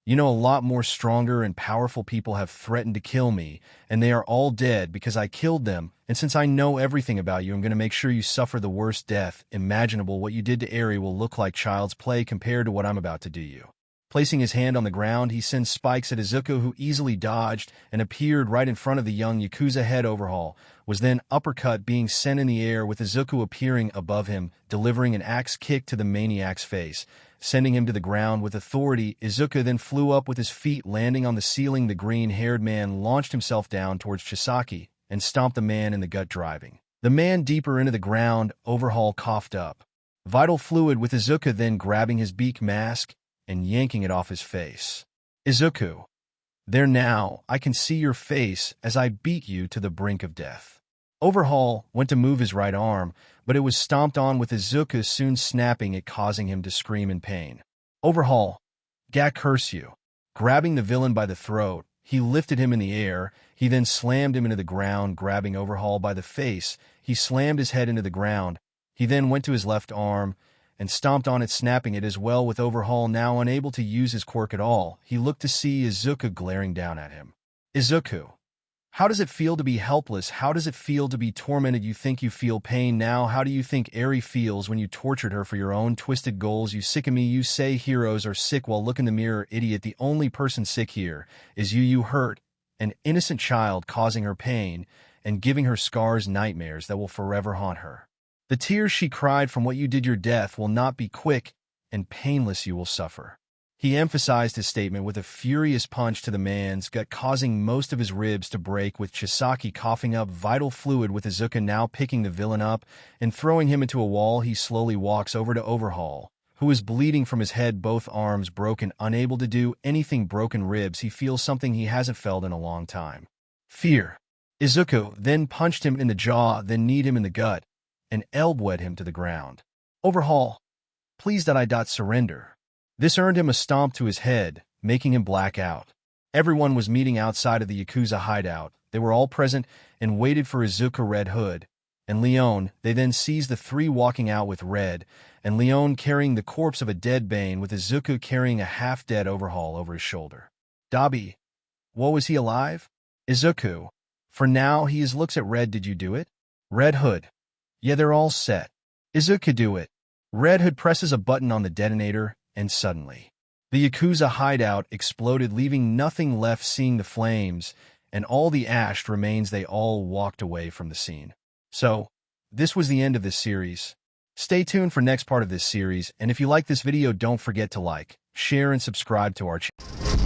S2: You know, a lot more stronger and powerful people have threatened to kill me, and they are all dead because I killed them, and since I know everything about you, I'm going to make sure you suffer the worst death imaginable. What you did to Eri will look like child's play compared to what I'm about to do you. Placing his hand on the ground, he sends spikes at Izuku, who easily dodged and appeared right in front of the young Yakuza head. Overhaul was then uppercut being sent in the air, with Izuku appearing above him, delivering an axe kick to the maniac's face, sending him to the ground with authority. Izuku then flew up with his feet landing on the ceiling. The green-haired man launched himself down towards Chisaki and stomped the man in the gut, driving the man deeper into the ground. Overhaul coughed up vital fluid, with Izuku then grabbing his beak mask and yanking it off his face. Izuku. There now, I can see your face as I beat you to the brink of death. Overhaul went to move his right arm, but it was stomped on, with Izuku soon snapping it, causing him to scream in pain. Overhaul. Gah, curse you. Grabbing the villain by the throat, he lifted him in the air. He then slammed him into the ground. Grabbing Overhaul by the face, he slammed his head into the ground. He then went to his left arm and stomped on it, snapping it as well. With Overhaul now unable to use his quirk at all, he looked to see Izuku glaring down at him. Izuku. How does it feel to be helpless? How does it feel to be tormented? You think you feel pain now? How do you think Eri feels when you tortured her for your own twisted goals? You sick of me? You say heroes are sick? Well, look in the mirror, idiot. The only person sick here is you. You hurt an innocent child, causing her pain and giving her scars, nightmares that will forever haunt her. The tears she cried from what you did, your death will not be quick and painless. You will suffer. He emphasized his statement with a furious punch to the man's gut, causing most of his ribs to break, with Chisaki coughing up vital fluid. With Izuku now picking the villain up and throwing him into a wall, he slowly walks over to Overhaul, who is bleeding from his head, both arms broken, unable to do anything, broken ribs. He feels something he hasn't felt in a long time. Fear. Izuku then punched him in the jaw, then kneed him in the gut, and elbowed him to the ground. Overhaul. Please surrender. This earned him a stomp to his head, making him black out. Everyone was meeting outside of the Yakuza hideout. They were all present and waited for Izuku, Red Hood, and Leon. They then seized the three walking out, with Red and Leon carrying the corpse of a dead Bane, with Izuku carrying a half-dead Overhaul over his shoulder. Dabi. Whoa, is he alive? Izuku. For now, he is. Looks at Red. Did you do it? Red Hood. Yeah, they're all set. Izuku, do it. Red Hood presses a button on the detonator, and suddenly, the Yakuza hideout exploded, leaving nothing left. Seeing the flames and all the ashed remains, they all walked away from the scene. So, this was the end of this series. Stay tuned for next part of this series, and if you like this video, don't forget to like, share, and subscribe to our channel.